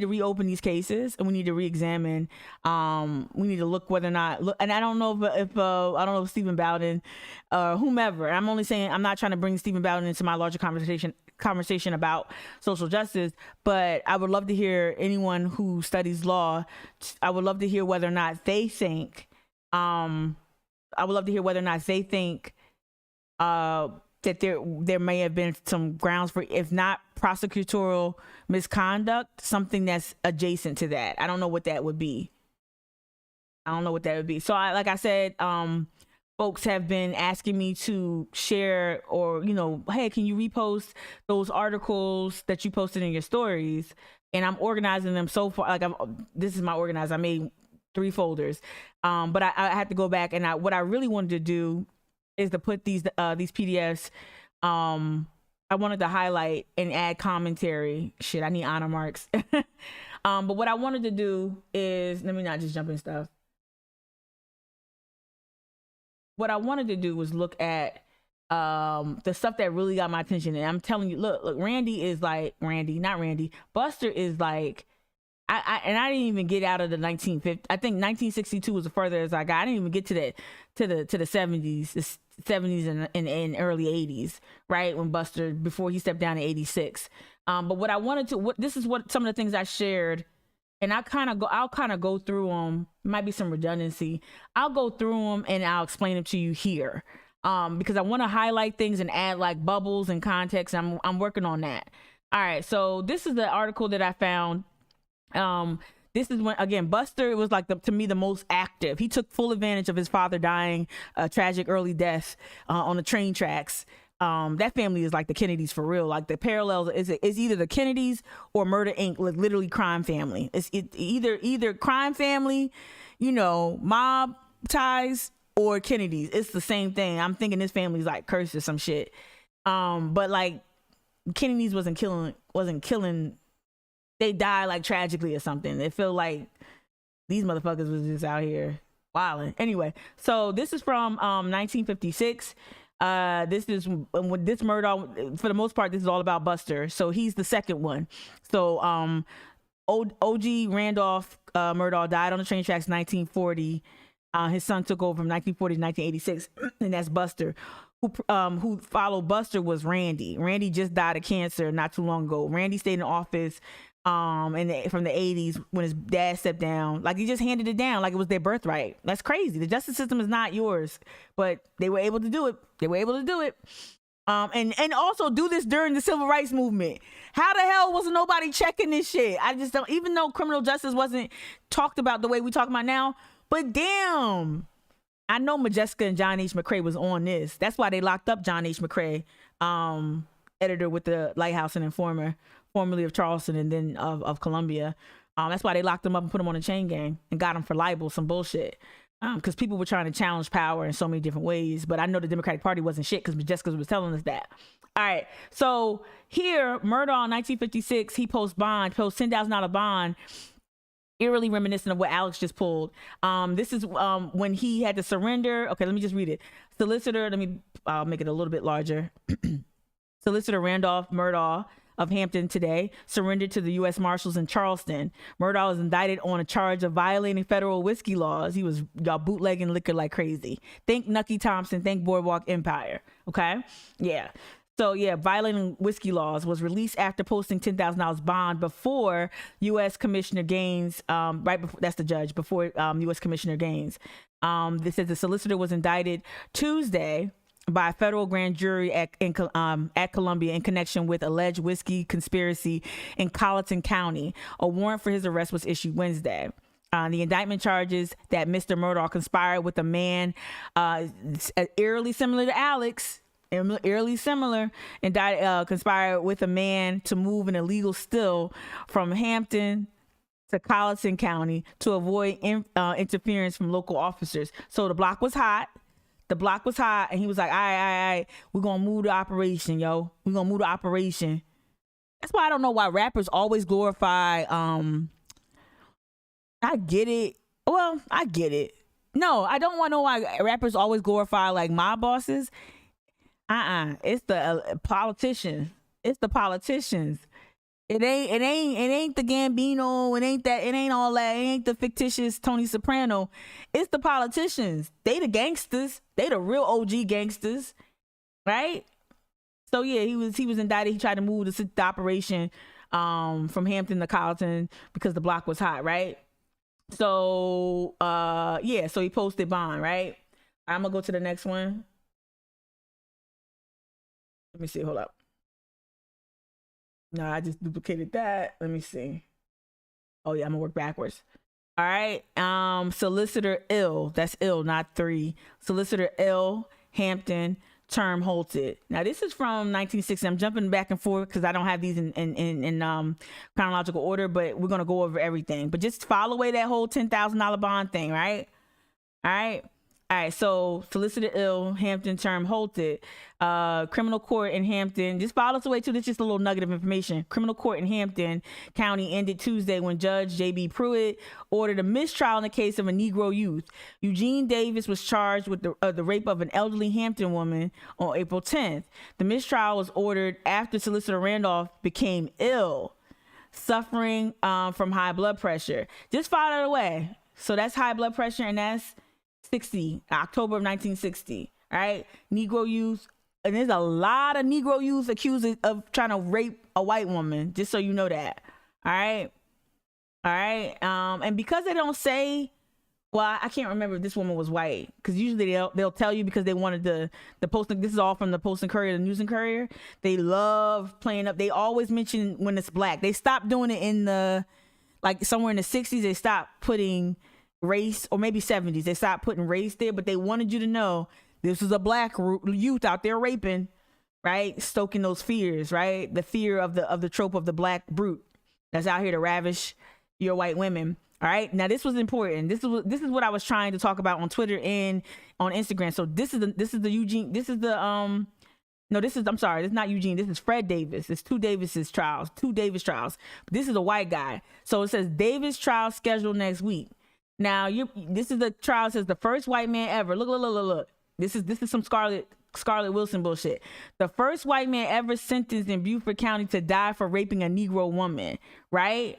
reopen these cases, and we need to re-examine. We need to look whether or not. And I don't know if I don't know if Stephen Bowden, whomever. I'm only saying, I'm not trying to bring Stephen Bowden into my larger conversation about social justice, but I would love to hear anyone who studies law. I would love to hear whether or not they think. That there may have been some grounds for, if not prosecutorial misconduct, something that's adjacent to that. I don't know what that would be. So like I said, folks have been asking me to share, or, hey, can you repost those articles that you posted in your stories? And I'm organizing them so far. Like, this is my organizer. I made 3 folders. But I had to go back, and what I really wanted to do is to put these PDFs. I wanted to highlight and add commentary. Shit, I need honor marks. But what I wanted to do is, let me not just jump in stuff. What I wanted to do was look at the stuff that really got my attention. And I'm telling you, look, Buster is like, I didn't even get out of the 1950s. I think 1962 was the furthest I got. I didn't even get to the 70s, the 70s and early 80s, right? When Buster, before he stepped down in 86. But what I wanted to, this is what some of the things I shared, and I'll kind of go through them. Might be some redundancy. I'll go through them and I'll explain them to you here, because I want to highlight things and add like bubbles and context. I'm working on that. All right, so this is the article that I found. This is when, again, Buster was like, to me, the most active. He took full advantage of his father dying a tragic early death on the train tracks. That family is like the Kennedys for real. Like, the parallels is either the Kennedys or Murder Inc., like literally crime family. It's either crime family, mob ties, or Kennedys. It's the same thing. I'm thinking this family's like cursed or some shit. But like, Kennedys wasn't killing. They died like tragically or something. It feel like these motherfuckers was just out here wilding. Anyway, so this is from 1956. This is with this Murdaugh. For the most part, this is all about Buster. So he's the second one. So O.G. Randolph Murdaugh died on the train tracks in 1940. His son took over from 1940 to 1986, and that's Buster. Who followed Buster was Randy. Randy just died of cancer not too long ago. Randy stayed in office from the 80s when his dad stepped down. Like, he just handed it down like it was their birthright. That's crazy. The justice system is not yours, but they were able to do it. And also do this during the civil rights movement. How the hell wasn't nobody checking this shit? I just don't, even though criminal justice wasn't talked about the way we talk about now, but damn, I know Majeska and John H. McCrae was on this. That's why they locked up John H. McCrae, editor with the Lighthouse and Informer, formerly of Charleston and then of Columbia. That's why they locked him up and put him on a chain gang and got him for libel, some bullshit. Because people were trying to challenge power in so many different ways. But I know the Democratic Party wasn't shit because Majeska was telling us that. All right. So here, Murdaugh in 1956, he posts $10,000 bond, eerily reminiscent of what Alex just pulled. This is when he had to surrender. Okay, let me just read it. Solicitor, I'll make it a little bit larger. Solicitor Randolph Murdaugh of Hampton today surrendered to the U.S. Marshals in Charleston. Murdaugh was indicted on a charge of violating federal whiskey laws. He was bootlegging liquor like crazy. Think Nucky Thompson, think Boardwalk Empire. Okay? Yeah. So yeah, violating whiskey laws. Was released after posting $10,000 bond before U.S. Commissioner Gaines, right before, that's the judge, before U.S. Commissioner Gaines. This says the solicitor was indicted Tuesday by a federal grand jury at Columbia in connection with alleged whiskey conspiracy in Colleton County. A warrant for his arrest was issued Wednesday. The indictment charges that Mr. Murdaugh conspired with a man eerily similar to Alex, conspired with a man to move an illegal still from Hampton to Colleton County to avoid interference from local officers. So the block was hot. And he was like, all right, we're going to move the operation, yo. We're going to move the operation. That's why I don't know why rappers always glorify, I get it. Well, I get it. No, I don't want to know why rappers always glorify like mob bosses. It's the politicians. It's the politicians. It ain't the Gambino. It ain't all that. It ain't the fictitious Tony Soprano. It's the politicians. They the gangsters. They the real OG gangsters, right? So yeah, he was indicted. He tried to move the operation from Hampton to Colleton because the block was hot, right? So yeah, so he posted bond, right? I'm gonna go to the next one. Let me see. Hold up. No, I just duplicated that. Let me see. Oh yeah, I'm gonna work backwards. All right. Solicitor ill. That's ill, not 3. Solicitor ill, Hampton, term halted. Now this is from 1960. I'm jumping back and forth because I don't have these in chronological order, but we're gonna go over everything. But just file away that whole $10,000 bond thing, right? All right. All right, so solicitor ill, Hampton, term halted. Criminal court in Hampton, just file this away too. This is just a little nugget of information. Criminal court in Hampton County ended Tuesday when Judge J.B. Pruitt ordered a mistrial in the case of a Negro youth. Eugene Davis was charged with the rape of an elderly Hampton woman on April 10th. The mistrial was ordered after Solicitor Randolph became ill, suffering from high blood pressure. Just file it away. So that's high blood pressure, and that's October of 1960, all right? Negro youth, and there's a lot of Negro youth accused of trying to rape a white woman, just so you know that, all right? All right, and because they don't say, well, I can't remember if this woman was white, because usually they'll tell you because they wanted the Post, this is all from the Post and Courier, the News and Courier. They love playing up, they always mention when it's black. They stopped doing it in the, like somewhere in the 60s, they stopped putting race, or maybe 70s, they stopped putting race there, but they wanted you to know this was a black youth out there raping, right? Stoking those fears, right? The fear of the trope of the black brute that's out here to ravish your white women. All right, now this was important. This is what I was trying to talk about on Twitter and on Instagram. So this is the Eugene. This is the I'm sorry, this is not Eugene. This is Fred Davis. It's two Davis trials. But this is a white guy. So it says Davis trial scheduled next week. Now this is the trial. It says the first white man ever. Look. This is some Scarlett Wilson bullshit. The first white man ever sentenced in Beaufort County to die for raping a Negro woman, right?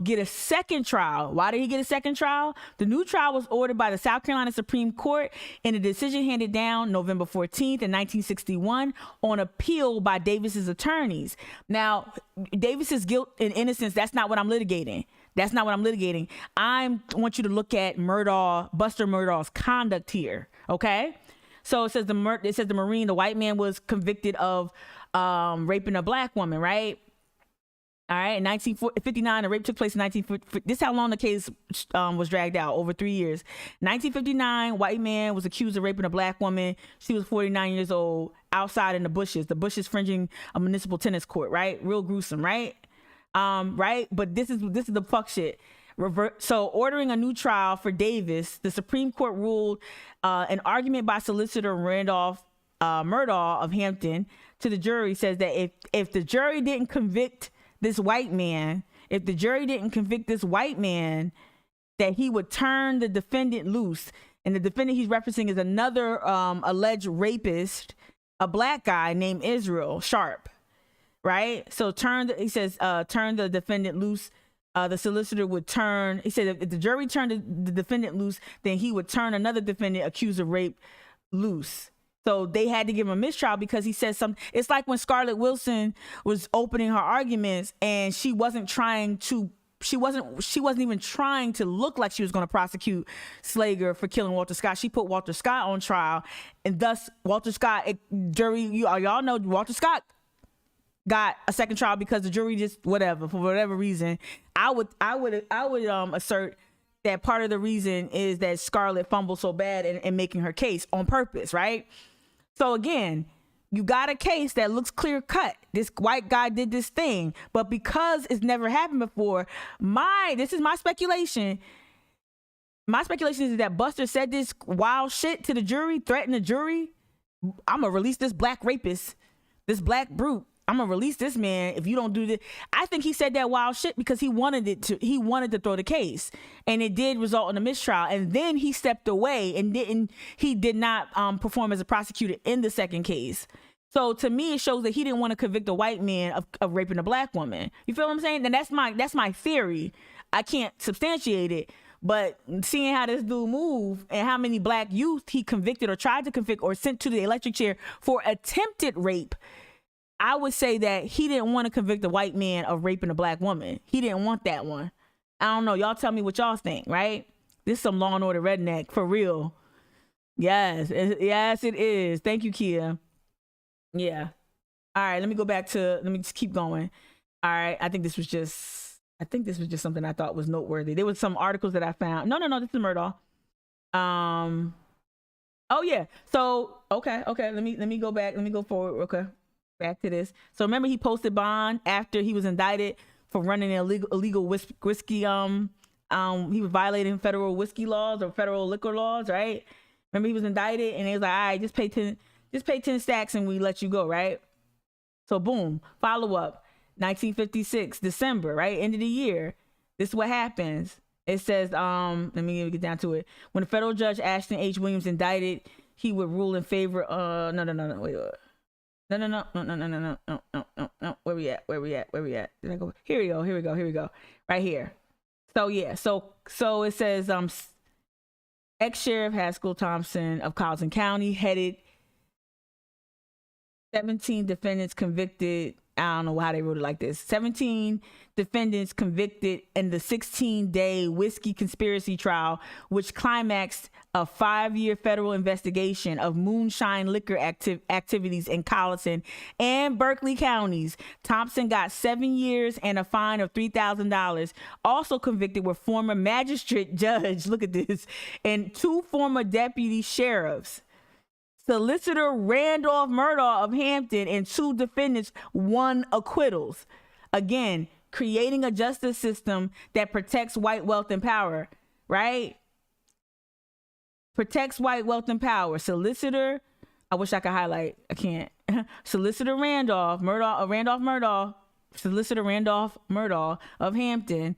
Get a second trial. Why did he get a second trial? The new trial was ordered by the South Carolina Supreme Court in a decision handed down November 14th in 1961 on appeal by Davis's attorneys. Now, Davis's guilt and innocence, that's not what I'm litigating. I want you to look at Buster Murdaugh's conduct here, okay? So it says the Marine, the white man, was convicted of raping a black woman, right? All right, in 1959, the rape took place in 1950. This is how long the case was dragged out, over 3 years. 1959, white man was accused of raping a black woman. She was 49 years old, outside in the bushes fringing a municipal tennis court, right? Real gruesome, right? Right? But this is the fuck shit. So ordering a new trial for Davis, the Supreme Court ruled an argument by Solicitor Randolph Murdaugh of Hampton to the jury says that if the jury didn't convict this white man, that he would turn the defendant loose. And the defendant he's referencing is another alleged rapist, a black guy named Israel Sharp. right? So he says, turn the defendant loose. The solicitor would turn, he said if the jury turned the defendant loose, then he would turn another defendant accused of rape loose. So they had to give him a mistrial because he said something. It's like when Scarlett Wilson was opening her arguments and she wasn't even trying to look like she was going to prosecute Slager for killing Walter Scott. She put Walter Scott on trial, and thus Walter Scott, y'all know Walter Scott got a second trial because the jury just for whatever reason. I would assert that part of the reason is that Scarlett fumbled so bad in making her case on purpose, right? So again, you got a case that looks clear cut. This white guy did this thing, but because it's never happened before, this is my speculation. My speculation is that Buster said this wild shit to the jury, threatened the jury. I'm gonna release this black rapist, this black brute. I'm gonna release this man if you don't do this. I think he said that wild shit because he wanted to throw the case, and it did result in a mistrial. And then he stepped away and did not perform as a prosecutor in the second case. So to me, it shows that he didn't want to convict a white man of raping a black woman. You feel what I'm saying? And that's my theory. I can't substantiate it, but seeing how this dude moved and how many black youth he convicted or tried to convict or sent to the electric chair for attempted rape, I would say that he didn't want to convict a white man of raping a black woman. He didn't want that one. I don't know. Y'all tell me what y'all think, right? This is some Law and Order redneck for real. Yes, it is. Thank you, Kia. Yeah. All right, let me just keep going. All right, I think this was just something I thought was noteworthy. There was some articles that I found. No, this is Murdaugh. Oh yeah. So okay. Let me go back. Let me go forward. Okay. Back to this. So remember, he posted bond after he was indicted for running illegal whiskey. He was violating federal whiskey laws or federal liquor laws, right? Remember, he was indicted, and they was like, all right, just pay 10 stacks, and we let you go, right? So boom, follow up, 1956 December, right, end of the year. This is what happens. It says, let me get down to it. When the federal judge Ashton H. Williams indicted, he would rule in favor. No. Wait. No. Where we at? Did I go? Here we go. Right here. So yeah. So it says ex-sheriff Haskell Thompson of Carlton County headed 17 defendants convicted. I don't know how they wrote it like this. 17 defendants convicted in the 16-day whiskey conspiracy trial, which climaxed a 5-year federal investigation of moonshine liquor activities in Colleton and Berkeley counties. Thompson got 7 years and a fine of $3,000. Also convicted were former magistrate judge, look at this, and 2 former deputy sheriffs. Solicitor Randolph Murdaugh of Hampton and 2 defendants won acquittals. Again, creating a justice system that protects white wealth and power, right? Protects white wealth and power. Solicitor, I wish I could highlight. I can't. Solicitor Randolph Murdaugh, Solicitor Randolph Murdaugh of Hampton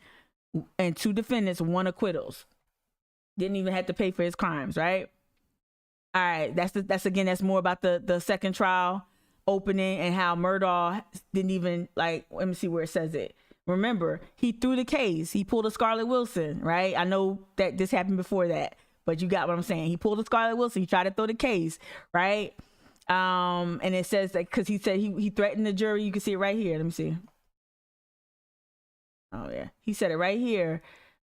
and 2 defendants won acquittals. Didn't even have to pay for his crimes, right? All right, that's more about the second trial opening and how Murdaugh didn't even, like, let me see where it says it. Remember, he threw the case. He pulled a Scarlett Wilson, right? I know that this happened before that, but you got what I'm saying. He pulled a Scarlett Wilson. He tried to throw the case, right? And it says that because he said he threatened the jury. You can see it right here. Let me see. Oh yeah, he said it right here.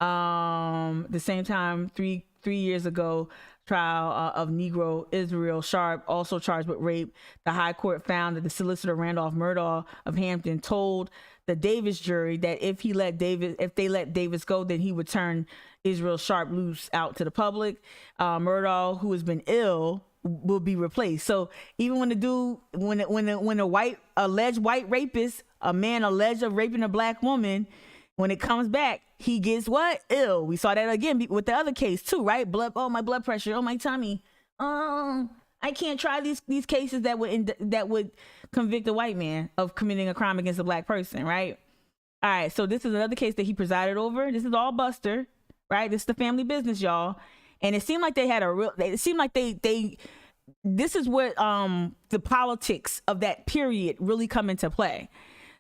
The same time, three years ago, trial of Negro Israel Sharp, also charged with rape. The high court found that the solicitor Randolph Murdaugh of Hampton told the Davis jury that if they let Davis go, then he would turn Israel Sharp loose out to the public. Murdaugh, who has been ill, will be replaced. So even when the dude, when a alleged white rapist, a man alleged of raping a black woman, when it comes back, he gets what? Ill. We saw that again with the other case too, right? My blood pressure. Oh, my tummy. I can't try these cases that would convict a white man of committing a crime against a black person, right? All right. So this is another case that he presided over. This is all Buster, right? This is the family business, y'all. And it seemed like they had it seemed like they this is what the politics of that period really come into play.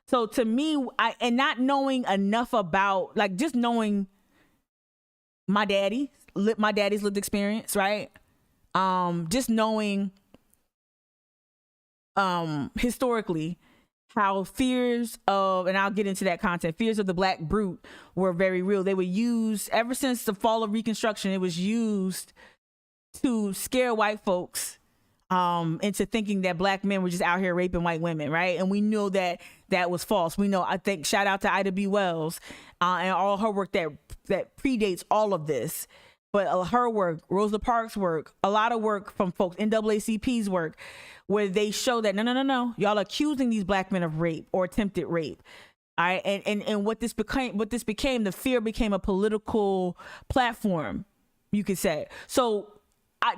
So to me, and not knowing enough about, like, just knowing my daddy's lived experience, right? Just knowing historically how fears of, and I'll get into that content, fears of the black brute were very real. They were used ever since the fall of Reconstruction. It was used to scare white folks into thinking that black men were just out here raping white women, right? And we know that that was false. We know, I think, shout out to Ida B. Wells and all her work that predates all of this. But her work, Rosa Parks' work, a lot of work from folks, NAACP's work, where they show that no, y'all accusing these black men of rape or attempted rape. All right, and what this became, the fear became a political platform, you could say. So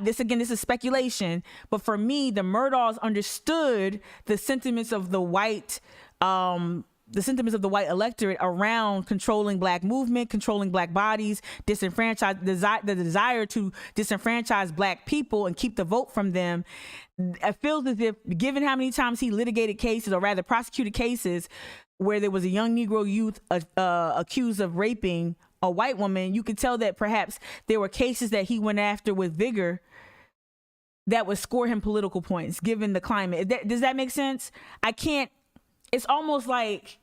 this is speculation, but for me, the Murdaughs understood the sentiments of the white electorate around controlling black movement, controlling black bodies, the desire to disenfranchise black people and keep the vote from them. It feels as if, given how many times he litigated cases, or rather prosecuted cases, where there was a young Negro youth accused of raping a white woman, you could tell that perhaps there were cases that he went after with vigor that would score him political points, given the climate. Does that make sense? It's almost like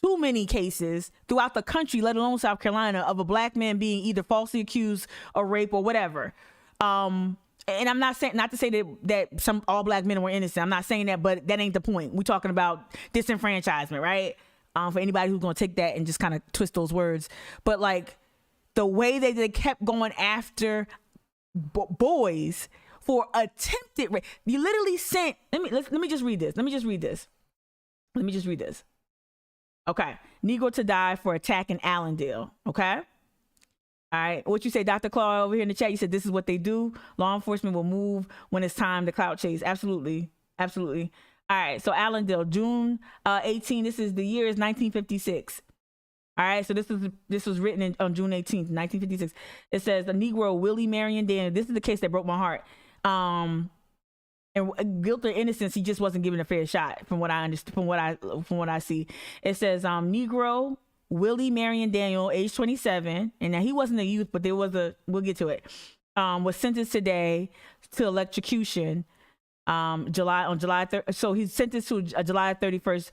too many cases throughout the country, let alone South Carolina, of a black man being either falsely accused of rape or whatever. And I'm not saying, not to say that all black men were innocent. I'm not saying that, but that ain't the point. We're talking about disenfranchisement, right? For anybody who's going to take that and just kind of twist those words. But like the way that they kept going after boys for attempted rape. You literally sent, let me just read this. Okay. Negro to die for attack in Allendale. Okay. All right. What you say, Dr. Claw, over here in the chat? You said this is what they do. Law enforcement will move when it's time to clout chase. Absolutely. Absolutely. All right. So Allendale, June 18. This is the year is 1956. All right. So this was written on June 18th, 1956. It says the Negro Willie Marion Daniel. This is the case that broke my heart. And guilt or innocence, he just wasn't given a fair shot, from what I understand, from what I see. It says Negro Willie Marion Daniel, age 27, and now he wasn't a youth, but we'll get to it. Was sentenced today to electrocution. July 3rd. So he's sentenced to a July 31st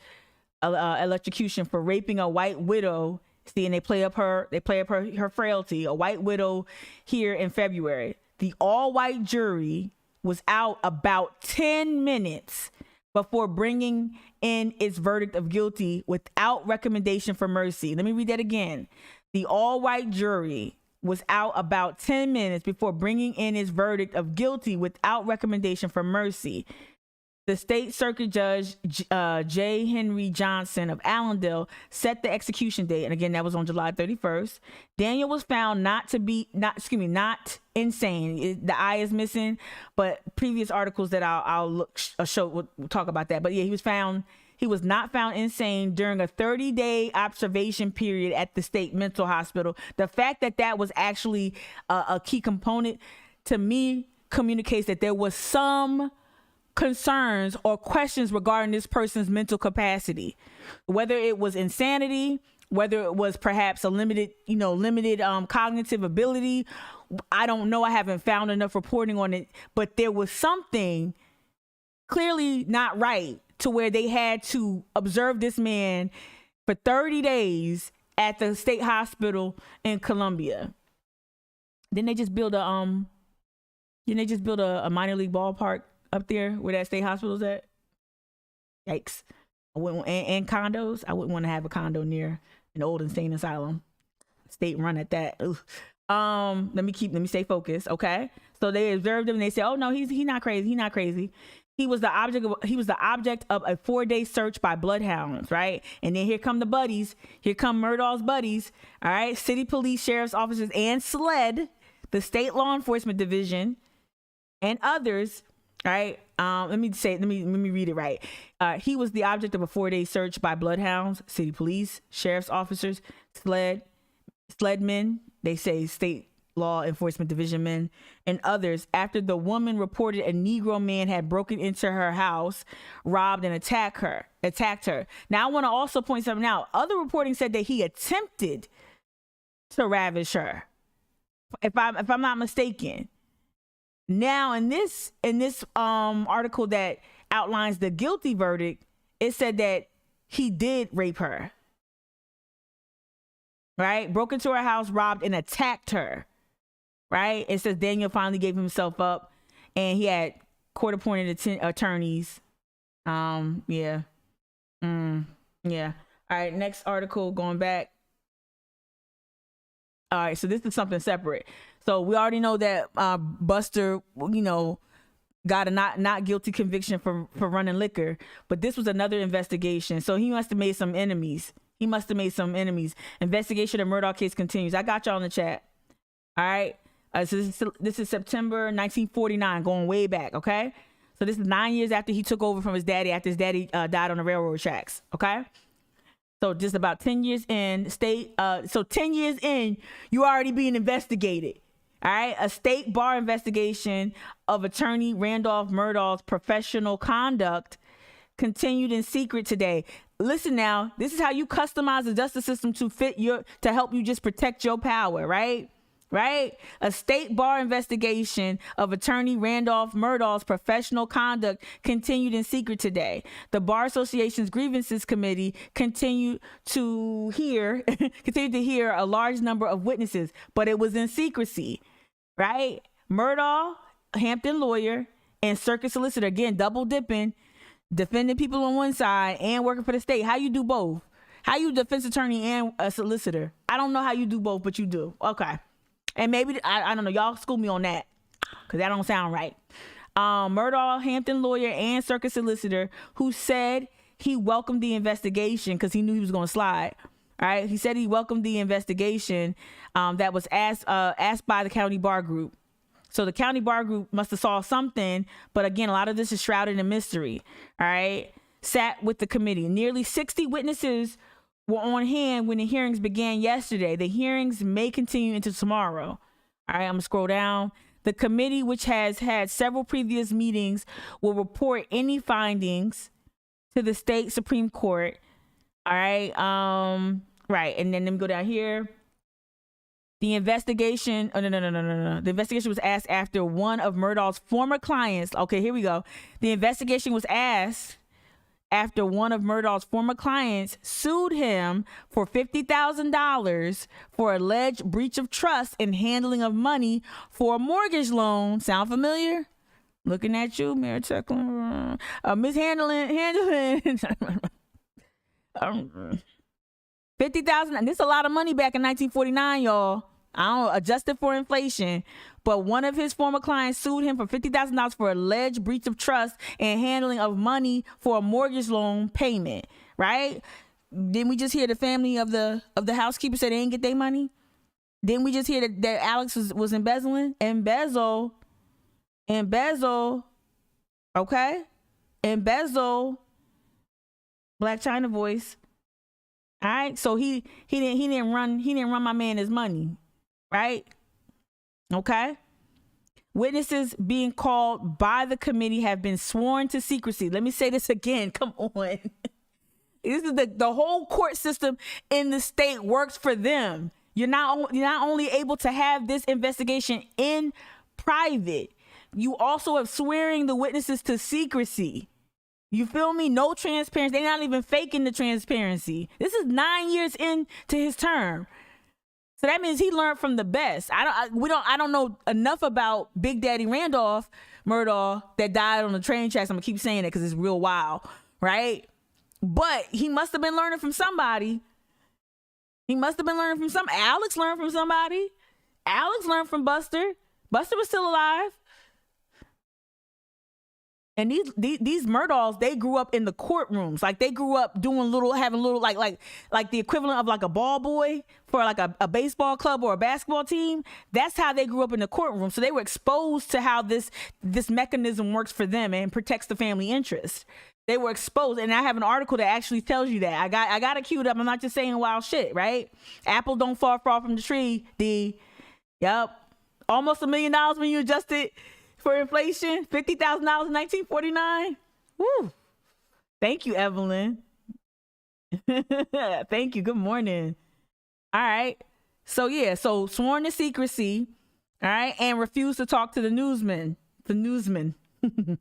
electrocution for raping a white widow. See, and they play up her frailty. A white widow here in February. The all-white jury was out about 10 minutes before bringing in its verdict of guilty without recommendation for mercy. Let me read that again. The all-white jury was out about 10 minutes before bringing in its verdict of guilty without recommendation for mercy. The state circuit judge, J. Henry Johnson of Allendale, set the execution date. And again, that was on July 31st. Daniel was found not insane. The eye is missing, but previous articles that we'll talk about that. But yeah, he was not found insane during a 30-day observation period at the state mental hospital. The fact that was actually a key component to me communicates that there was some concerns or questions regarding this person's mental capacity, whether it was insanity, whether it was perhaps a limited cognitive ability. I don't know. I haven't found enough reporting on it, but there was something clearly not right to where they had to observe this man for 30 days at the state hospital in Columbia. Didn't they just build a minor league ballpark up there where that state hospital's at? Yikes. And condos. I wouldn't want to have a condo near an old insane asylum. State run at that. Let me stay focused. Okay. So they observed him and they said, oh no, he's not crazy. He's not crazy. He was the object of a 4-day search by bloodhounds, right? And then here come the buddies. Here come Murdaugh's buddies. All right. City police, sheriff's officers, and SLED, the state law enforcement division, and others. All right. Let me read it right. He was the object of a 4-day search by bloodhounds, city police, sheriff's officers, SLEDmen. They say state Law Enforcement Division men and others after the woman reported a Negro man had broken into her house, robbed and attacked her. Now I want to also point something out. Other reporting said that he attempted to ravish her, if I'm not mistaken. Now in this article that outlines the guilty verdict, it said that he did rape her. Right? Broke into her house, robbed and attacked her. Right? It says Daniel finally gave himself up and he had court-appointed attorneys. Yeah. Yeah. All right, next article, going back. All right, so this is something separate. So we already know that Buster, got a not guilty conviction for running liquor, but this was another investigation. So he must have made some enemies. Investigation of Murdaugh case continues. I got y'all in the chat. All right. So this is September 1949, going way back. Okay. So this is 9 years after he took over from his daddy, after his daddy died on the railroad tracks. Okay. So just about 10 years in, 10 years in, you already being investigated. All right. A state bar investigation of attorney Randolph Murdaugh's professional conduct continued in secret today. Listen now, this is how you customize the justice system to help you just protect your power, right? Right? A state bar investigation of attorney Randolph Murdaugh's professional conduct continued in secret today. The Bar Association's Grievances Committee continued to hear a large number of witnesses, but it was in secrecy, right? Murdaugh, Hampton lawyer, and circuit solicitor, again, double dipping, defending people on one side and working for the state. How you do both? How you defense attorney and a solicitor? I don't know how you do both, but you do. Okay. And maybe, I don't know, y'all school me on that, because that don't sound right. Murdaugh, Hampton lawyer and circuit solicitor, who said he welcomed the investigation because he knew he was going to slide. All right. He said he welcomed the investigation that was asked by the county bar group. So the county bar group must have saw something, but again, a lot of this is shrouded in mystery. All right. Sat with the committee. Nearly 60 witnesses were on hand when the hearings began yesterday. The hearings may continue into tomorrow. All right, I'm gonna scroll down. The committee, which has had several previous meetings, will report any findings to the state Supreme Court. All right, right, and then let me go down here. The investigation, no. The investigation was asked after one of Murdaugh's former clients. Okay, here we go. The investigation was asked after one of Murdaugh's former clients sued him for $50,000 for alleged breach of trust and handling of money for a mortgage loan. Sound familiar? Looking at you, Mayor Tuckler. Mishandling. $50,000. And this is a lot of money back in 1949, y'all. I don't know, adjusted for inflation. But one of his former clients sued him for $50,000 for alleged breach of trust and handling of money for a mortgage loan payment. Right? Didn't we just hear the family of the housekeeper said they didn't get their money? Didn't we just hear that Alex was embezzling? Embezzle. Okay? Embezzle. Black China voice. All right? So he didn't run my man his money. Right? Okay. Witnesses being called by the committee have been sworn to secrecy. Let me say this again. Come on. This is the whole court system in the state works for them. You're not only able to have this investigation in private, you also have swearing the witnesses to secrecy. You feel me? No transparency. They're not even faking the transparency. This is 9 years into his term. So that means he learned from the best. I don't know enough about Big Daddy Randolph Murdaugh that died on the train tracks. I'm gonna keep saying it because it's real wild, right? But he must have been learning from somebody. Alex learned from somebody. Alex learned from Buster. Buster was still alive. And these Murdaughs, they grew up in the courtrooms. Like they grew up having little like the equivalent of like a ball boy for like a baseball club or a basketball team. That's how they grew up in the courtroom. So they were exposed to how this mechanism works for them and protects the family interest. They were exposed, and I have an article that actually tells you that. I got it queued up. I'm not just saying wild shit, right? Apple don't fall far from the tree. Yup. almost $1 million when you adjust it for inflation. $50,000 in 1949. Woo! Thank you, Evelyn. Thank you. Good morning. All right. So yeah, so sworn to secrecy, all right, and refused to talk to the newsman. All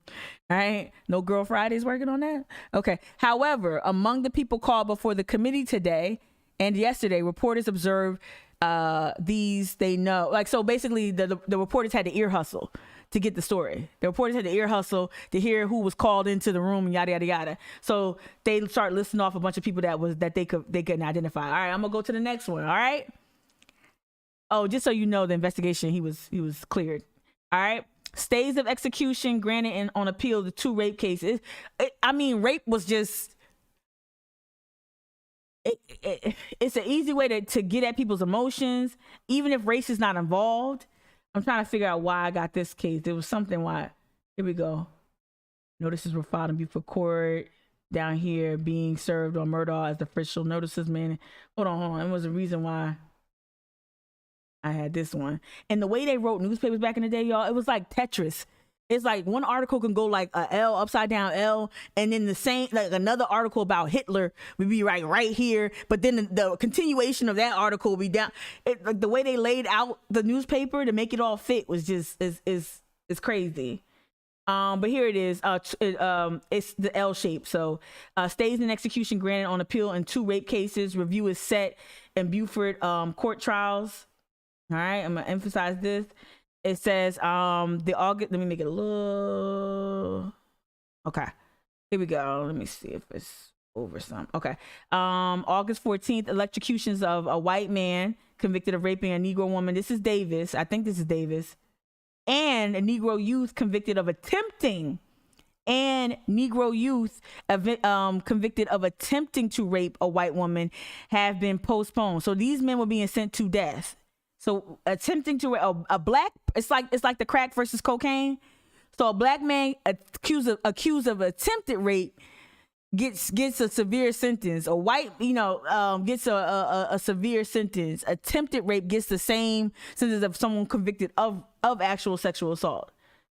right. No Girl Fridays working on that? Okay. However, among the people called before the committee today and yesterday, reporters observed they know. Like, so basically the reporters had to ear hustle to get the story. The reporters had to ear hustle to hear who was called into the room and yada, yada, yada. So they start listing off a bunch of people that they couldn't identify. All right, I'm gonna go to the next one. All right. Oh, just so you know, the investigation, he was cleared. All right. Stays of execution granted on appeal to 2 rape cases. Rape was just, it's an easy way to get at people's emotions, even if race is not involved. I'm trying to figure out why I got this case. There was something why. Here we go. Notices were filed in Beaufort Court. Down here, being served on Murdaugh as the official notices, man. Hold on. It was a reason why I had this one. And the way they wrote newspapers back in the day, y'all, it was like Tetris. It's like one article can go like a L, upside down L, and then the same, like another article about Hitler would be right here, but then the continuation of that article would be down. Like the way they laid out the newspaper to make it all fit was just is crazy. But here it is. It's the L shape. So stays in execution granted on appeal in 2 rape cases. Review is set in Beaufort court trials. All right, I'm gonna emphasize this. It says the August. Let me make it a little. Okay, here we go. Let me see if it's over some. Okay, August 14th, electrocutions of a white man convicted of raping a Negro woman. This is Davis. I think this is Davis. And a Negro youth convicted of attempting. And Negro youth convicted of attempting to rape a white woman have been postponed. So these men were being sent to death. So attempting to a black, it's like the crack versus cocaine. So a black man accused of attempted rape gets a severe sentence. A white, gets a severe sentence. Attempted rape gets the same sentence of someone convicted of actual sexual assault.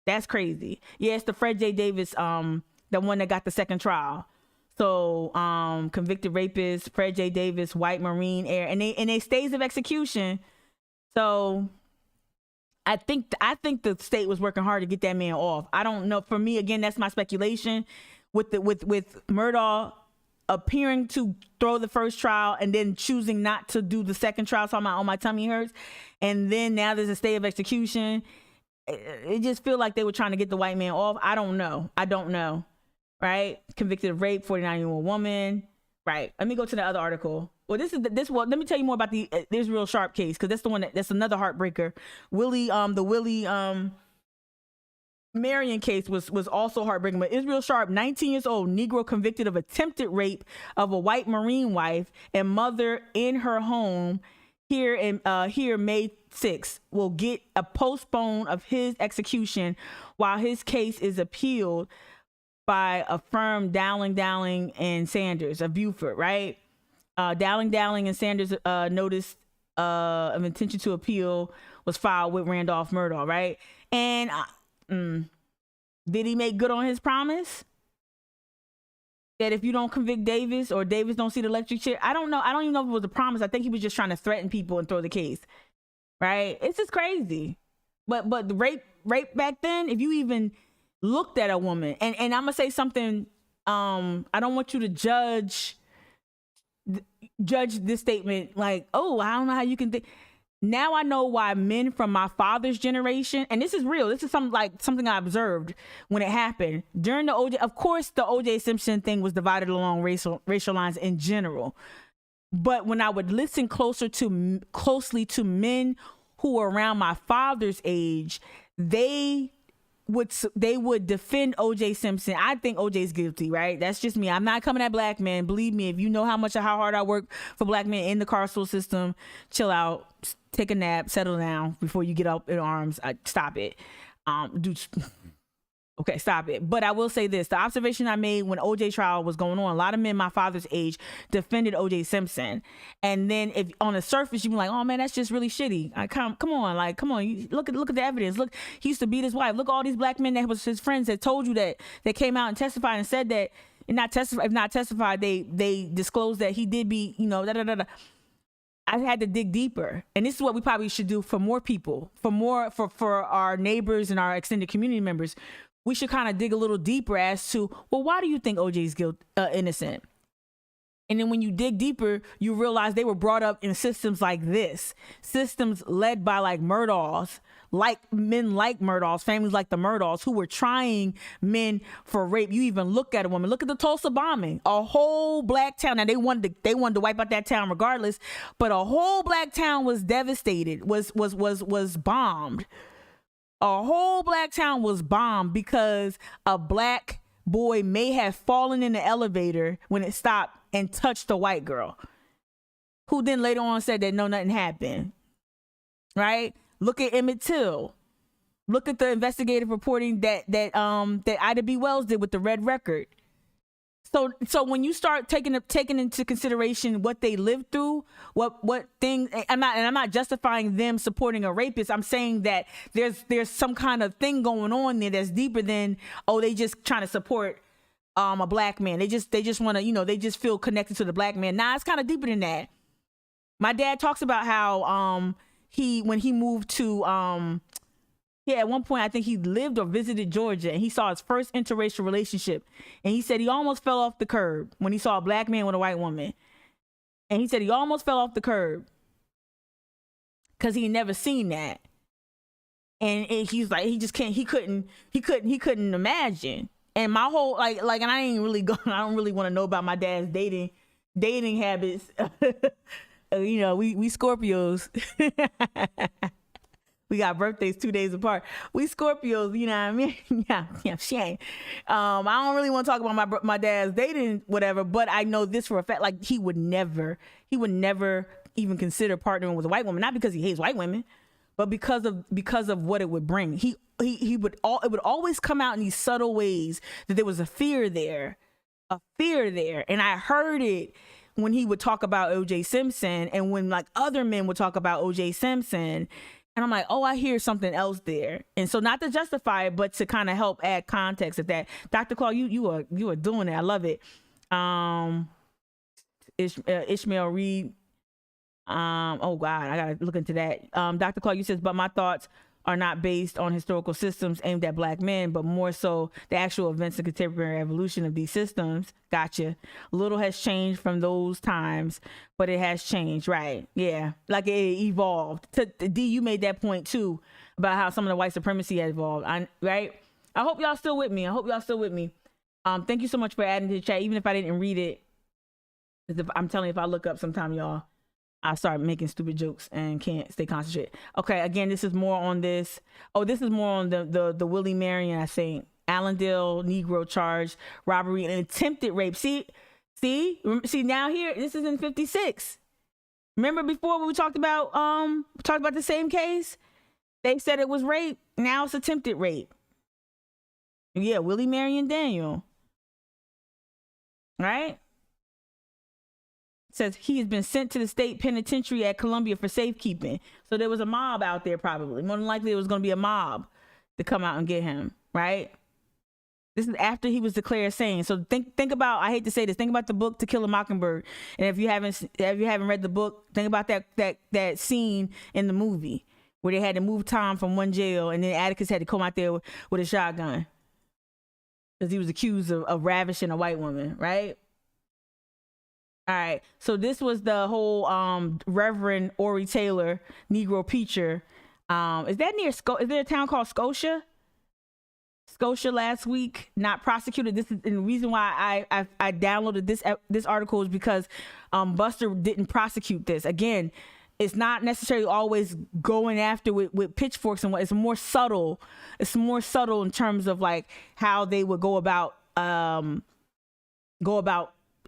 That's crazy. Yeah, it's the Fred J. Davis, the one that got the second trial. So convicted rapist, Fred J. Davis, white Marine Air, and they stays of execution. So I think the state was working hard to get that man off. I don't know. For me, again, that's my speculation. With Murdaugh appearing to throw the first trial and then choosing not to do the second trial, so my tummy hurts, and then now there's a stay of execution. It just feels like they were trying to get the white man off. I don't know. Right? Convicted of rape, 49-year-old woman. Right. Let me go to the other article. Well, let me tell you more about the Israel Sharp case, because that's the one that's another heartbreaker. The Willie Marion case was also heartbreaking. But Israel Sharp, 19 years old, Negro convicted of attempted rape of a white Marine wife and mother in her home here May 6th, will get a postpone of his execution while his case is appealed by a firm Dowling and Sanders of Beaufort, right? Dowling and Sanders notice of intention to appeal was filed with Randolph Murdaugh, right? And did he make good on his promise that if you don't convict Davis or Davis don't see the electric chair? I don't know. I don't even know if it was a promise. I think he was just trying to threaten people and throw the case, right? It's just crazy. But the rape back then, if you even looked at a woman, and I'm gonna say something, I don't want you to judge this statement like, oh, I don't know how you can think. Now I know why men from my father's generation, and this is real, this is something I observed when it happened during the OJ. Of course, the OJ Simpson thing was divided along racial lines in general, but when I would listen closely to men who were around my father's age, they would defend OJ Simpson. I think OJ's guilty, right? That's just me. I'm not coming at black men. Believe me, if you know how hard I work for black men in the carceral system, chill out, take a nap, settle down before you get up in arms. Stop it. Okay, stop it. But I will say this. The observation I made when OJ trial was going on, a lot of men my father's age defended OJ Simpson. And then if on the surface, you be like, oh man, that's just really shitty. Come on. You look at the evidence. Look, he used to beat his wife. Look at all these black men that was his friends that told you that came out and testified and said that, and if not testified, they disclosed that he did be, I had to dig deeper. And this is what we probably should do for more people, for our neighbors and our extended community members. We should kind of dig a little deeper as to, well, why do you think OJ's innocent? And then when you dig deeper, you realize they were brought up in systems like this, systems led by like Murdaughs, men like Murdaughs, families like the Murdaughs, who were trying men for rape. You even look at a woman. Look at the Tulsa bombing. A whole black town. Now they wanted to wipe out that town regardless, but a whole black town was devastated. Was bombed. A whole black town was bombed because a black boy may have fallen in the elevator when it stopped and touched a white girl, who then later on said that no, nothing happened. Right? Look at Emmett Till. Look at the investigative reporting that Ida B. Wells did with the Red Record. So when you start taking into consideration what they lived through, what things, I'm not justifying them supporting a rapist. I'm saying that there's some kind of thing going on there that's deeper than, oh, they just trying to support a black man. They just want to, they just feel connected to the black man. Nah, it's kind of deeper than that. My dad talks about how when he moved to at one point, I think he lived or visited Georgia, and he saw his first interracial relationship. And he said he almost fell off the curb when he saw a black man with a white woman. And he said he almost fell off the curb because he never seen that. And he's like, he couldn't imagine. And my whole, and I ain't really going, I don't really want to know about my dad's dating habits. We Scorpios. We got birthdays 2 days apart. We Scorpios, you know what I mean? Yeah, shame. I don't really want to talk about my dad's dating, whatever, but I know this for a fact. Like, he would never even consider partnering with a white woman, not because he hates white women, but because of what it would bring. It would always come out in these subtle ways that there was a fear there. And I heard it when he would talk about O.J. Simpson, and when like other men would talk about O.J. Simpson. And I'm like, oh, I hear something else there. And so not to justify it, but to kind of help add context of that. Dr. Claw, you are doing it. I love it. Ishmael Reed. Oh God, I gotta look into that. Dr. Claw, you says, but my thoughts are not based on historical systems aimed at black men, but more so the actual events and contemporary evolution of these systems. Gotcha. Little has changed from those times, but it has changed, right? Yeah, like it evolved. D, you made that point too about how some of the white supremacy has evolved, right? I hope y'all still with me. Thank you so much for adding to the chat, even if I didn't read it. I'm telling you, if I look up sometime, y'all, I start making stupid jokes and can't stay concentrated. Okay, again, this is more on this. Oh, this is more on the Willie Marion, I think. Allendale Negro charge, robbery, and attempted rape. See, now here, this is in 56. Remember before when we talked about the same case? They said it was rape. Now it's attempted rape. Yeah, Willie Marion Daniel. Right? Says he has been sent to the state penitentiary at Columbia for safekeeping. So there was a mob out there probably. More than likely it was going to be a mob to come out and get him, right? This is after he was declared sane. So think about, I hate to say this, think about the book To Kill a Mockingbird. And if you haven't read the book, think about that scene in the movie where they had to move Tom from one jail and then Atticus had to come out there with a shotgun because he was accused of ravishing a white woman, right? All right, so this was the whole Reverend Ori Taylor Negro preacher. Is there a town called Scotia? Scotia last week, not prosecuted. This is and the reason why I downloaded this article is because Buster didn't prosecute this. Again, it's not necessarily always going after with pitchforks and what. It's more subtle. It's more subtle in terms of like how they would go about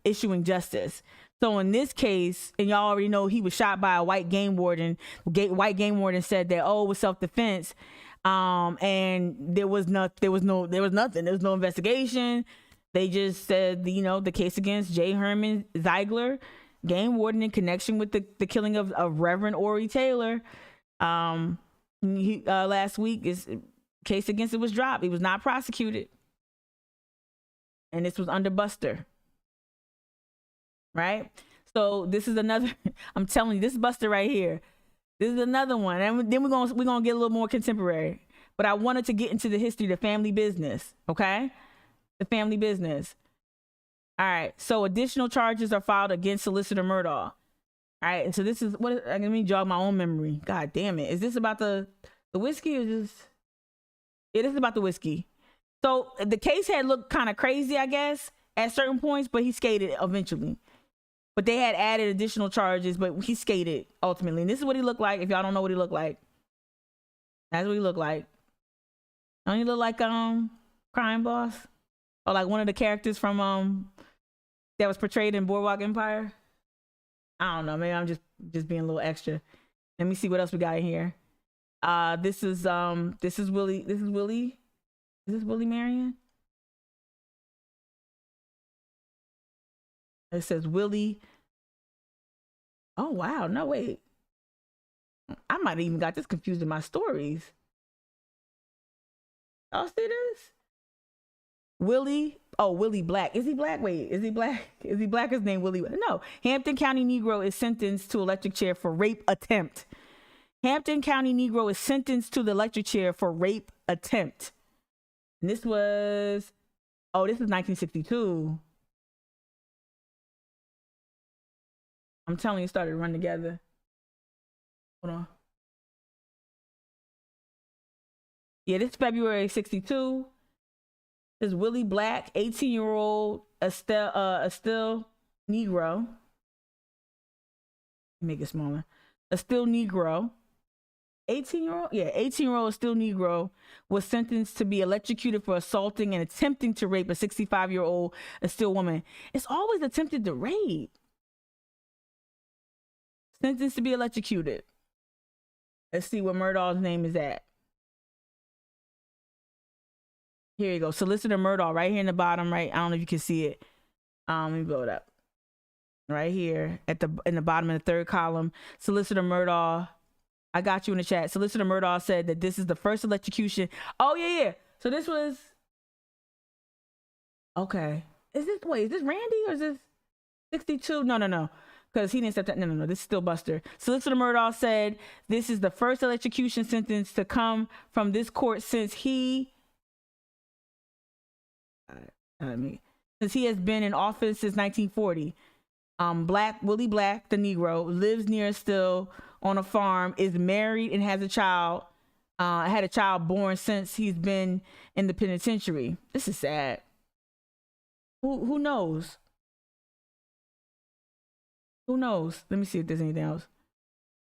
issuing justice. So in this case, and y'all already know he was shot by a white game warden. White game warden said that, oh, it was self-defense. And there was no investigation. They just said, the case against J. Herman Ziegler, game warden, in connection with the killing of Reverend Ori Taylor, last week, is case against it was dropped. He was not prosecuted, and this was under Buster, right? So this is another. I'm telling you, this is Buster right here. This is another one, and then we're gonna get a little more contemporary. But I wanted to get into the history, the family business, okay? The family business. All right. So additional charges are filed against Solicitor Murdaugh. All right. And so this is let me jog my own memory. God damn it. Is this about the whiskey or just? It is about the whiskey. So the case had looked kind of crazy, I guess, at certain points, but he skated eventually. But they had added additional charges, but he skated ultimately. And this is what he looked like. If y'all don't know what he looked like, that's what he looked like. Don't he look like Crime Boss? Or like one of the characters from that was portrayed in Boardwalk Empire? I don't know. Maybe I'm just being a little extra. Let me see what else we got in here. This is Willie. This is Willie. Is this Willie Marion? It says Willie. Oh wow, no wait. I might have even got this confused in my stories. Oh, see this? Willie Black. Is he black? Wait, is he black? Is he black? His name Willie? No. Hampton County Negro is sentenced to electric chair for rape attempt. Hampton County Negro is sentenced to the electric chair for rape attempt. And this was 1962. I'm telling you, started to run together. Hold on. Yeah, this is February 62. This is Willie Black, 18-year-old Estelle Negro. Make it smaller. Estelle Negro. 18-year-old? Yeah, 18-year-old Estelle Negro was sentenced to be electrocuted for assaulting and attempting to rape a 65-year-old Estelle woman. It's always attempted to rape. Sentenced to be electrocuted. Let's see where Murdaugh's name is at. Here you go. Solicitor Murdaugh, right here in the bottom, right? I don't know if you can see it. Let me blow it up. Right here in the bottom of the third column. Solicitor Murdaugh. I got you in the chat. Solicitor Murdaugh said that this is the first electrocution. Oh yeah. So this was. Okay. Is this Randy or is this 62? No. Because he didn't step that. No. This is still Buster. Solicitor Murdaugh said this is the first electrocution sentence to come from this court since he has been in office since 1940. Willie Black, the Negro, lives near Still on a farm, is married and has a child. Had a child born since he's been in the penitentiary. This is sad. Who knows? Who knows? Let me see if there's anything else.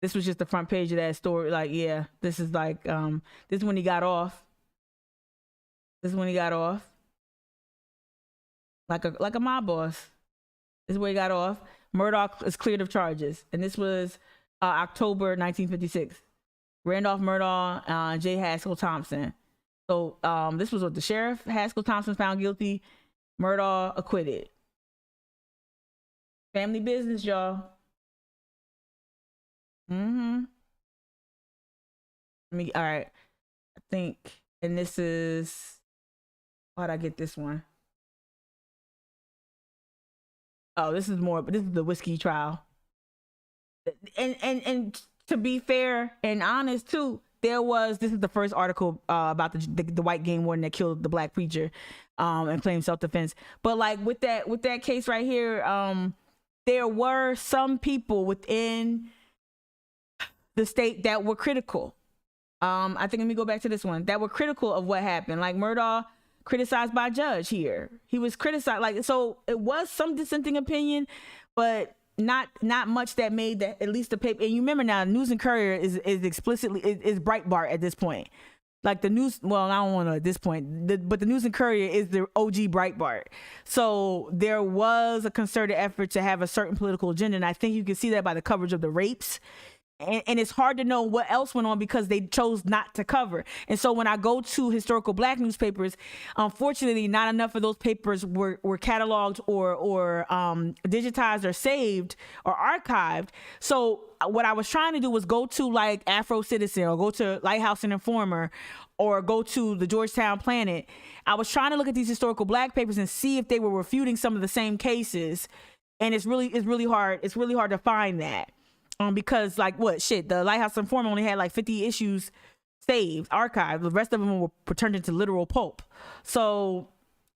This was just the front page of that story. Like, yeah, this is like this is when he got off. Like a mob boss. This is where he got off. Murdaugh is cleared of charges. And this was October 1956. Randolph Murdaugh, J. Haskell Thompson. So this was what the sheriff, Haskell Thompson, found guilty. Murdaugh acquitted. Family business, y'all. All right. I think, and this is, how'd I get this one? Oh, this is the whiskey trial. And to be fair and honest too, this is the first article about the white game warden that killed the black preacher and claimed self-defense. But like with that case right here, there were some people within the state that were critical. I think, let me go back to this one, that were critical of what happened. Like Murdaugh, criticized by a judge here. He was criticized, like, so it was some dissenting opinion, but not much that made that, at least the paper. And you remember now, News and Courier is explicitly is Breitbart at this point. Like the news, well, I don't want to at this point, but the News and Courier is the OG Breitbart. So there was a concerted effort to have a certain political agenda, and I think you can see that by the coverage of the rapes And it's hard to know what else went on because they chose not to cover. And so when I go to historical Black newspapers, unfortunately, not enough of those papers were cataloged or digitized or saved or archived. So what I was trying to do was go to like Afro Citizen or go to Lighthouse and Informer or go to the Georgetown Planet. I was trying to look at these historical Black papers and see if they were refuting some of the same cases. And it's really hard. It's really hard to find that. Because the Lighthouse Informer only had like 50 issues saved, archived. The rest of them were turned into literal pulp. So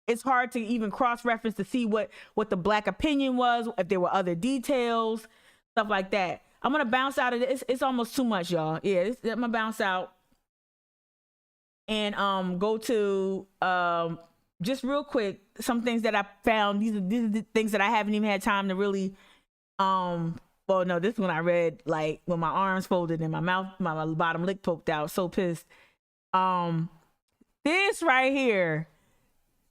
it's hard to even cross-reference to see what the Black opinion was, if there were other details, stuff like that. I'm gonna bounce out of it. It's almost too much, y'all. Yeah, I'm gonna bounce out and go to just real quick some things that I found. These are the things that I haven't even had time to really Well, no, this one I read like with my arms folded and my mouth, my bottom lip poked out. So pissed. This right here.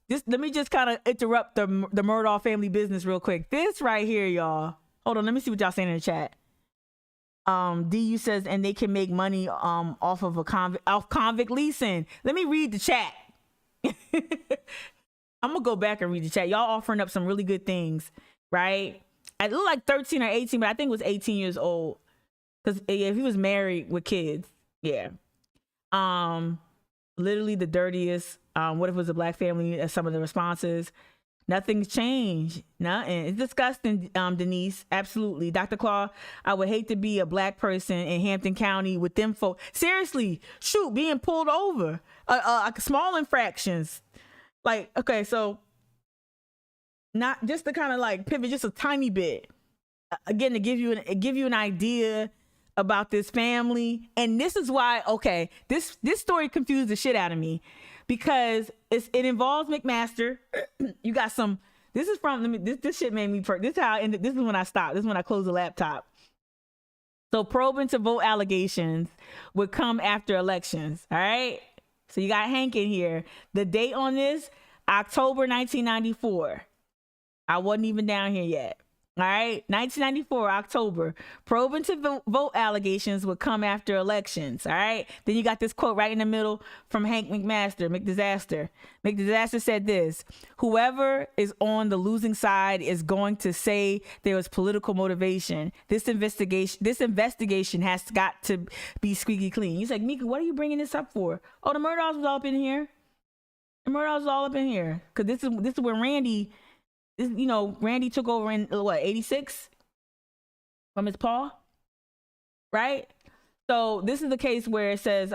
Let me just kind of interrupt the Murdaugh family business real quick. This right here, y'all. Hold on, let me see what y'all saying in the chat. DU says, and they can make money off of convict leasing. Let me read the chat. I'm gonna go back and read the chat. Y'all offering up some really good things, right? I look like 13 or 18, but I think it was 18 years old. Because if he was married with kids, yeah. Literally the dirtiest. What if it was a Black family? As some of the responses. Nothing's changed. Nothing. It's disgusting, Denise. Absolutely. Dr. Claw, I would hate to be a Black person in Hampton County with them folk. Seriously, shoot, being pulled over. Small infractions. Like, okay, so not just to kind of like pivot just a tiny bit. Again, to give you an idea about this family. And this is why, okay, this story confused the shit out of me. Because it involves McMaster. You got some. This is from. This shit made me. This is how. This is when I stopped. This is when I closed the laptop. So probing to vote allegations would come after elections. All right. So you got Hank in here. The date on this, October 1994. I wasn't even down here yet. All right, 1994, October. Probing to vote allegations would come after elections. All right. Then you got this quote right in the middle from Hank McDisaster. McDisaster said this: "Whoever is on the losing side is going to say there was political motivation. This investigation has got to be squeaky clean." He's like, Mika, what are you bringing this up for? Oh, the Murdaughs was all up in here. The Murdaughs was all up in here because this is when Randy. Randy took over in 86 from his pa, right? So this is the case where it says,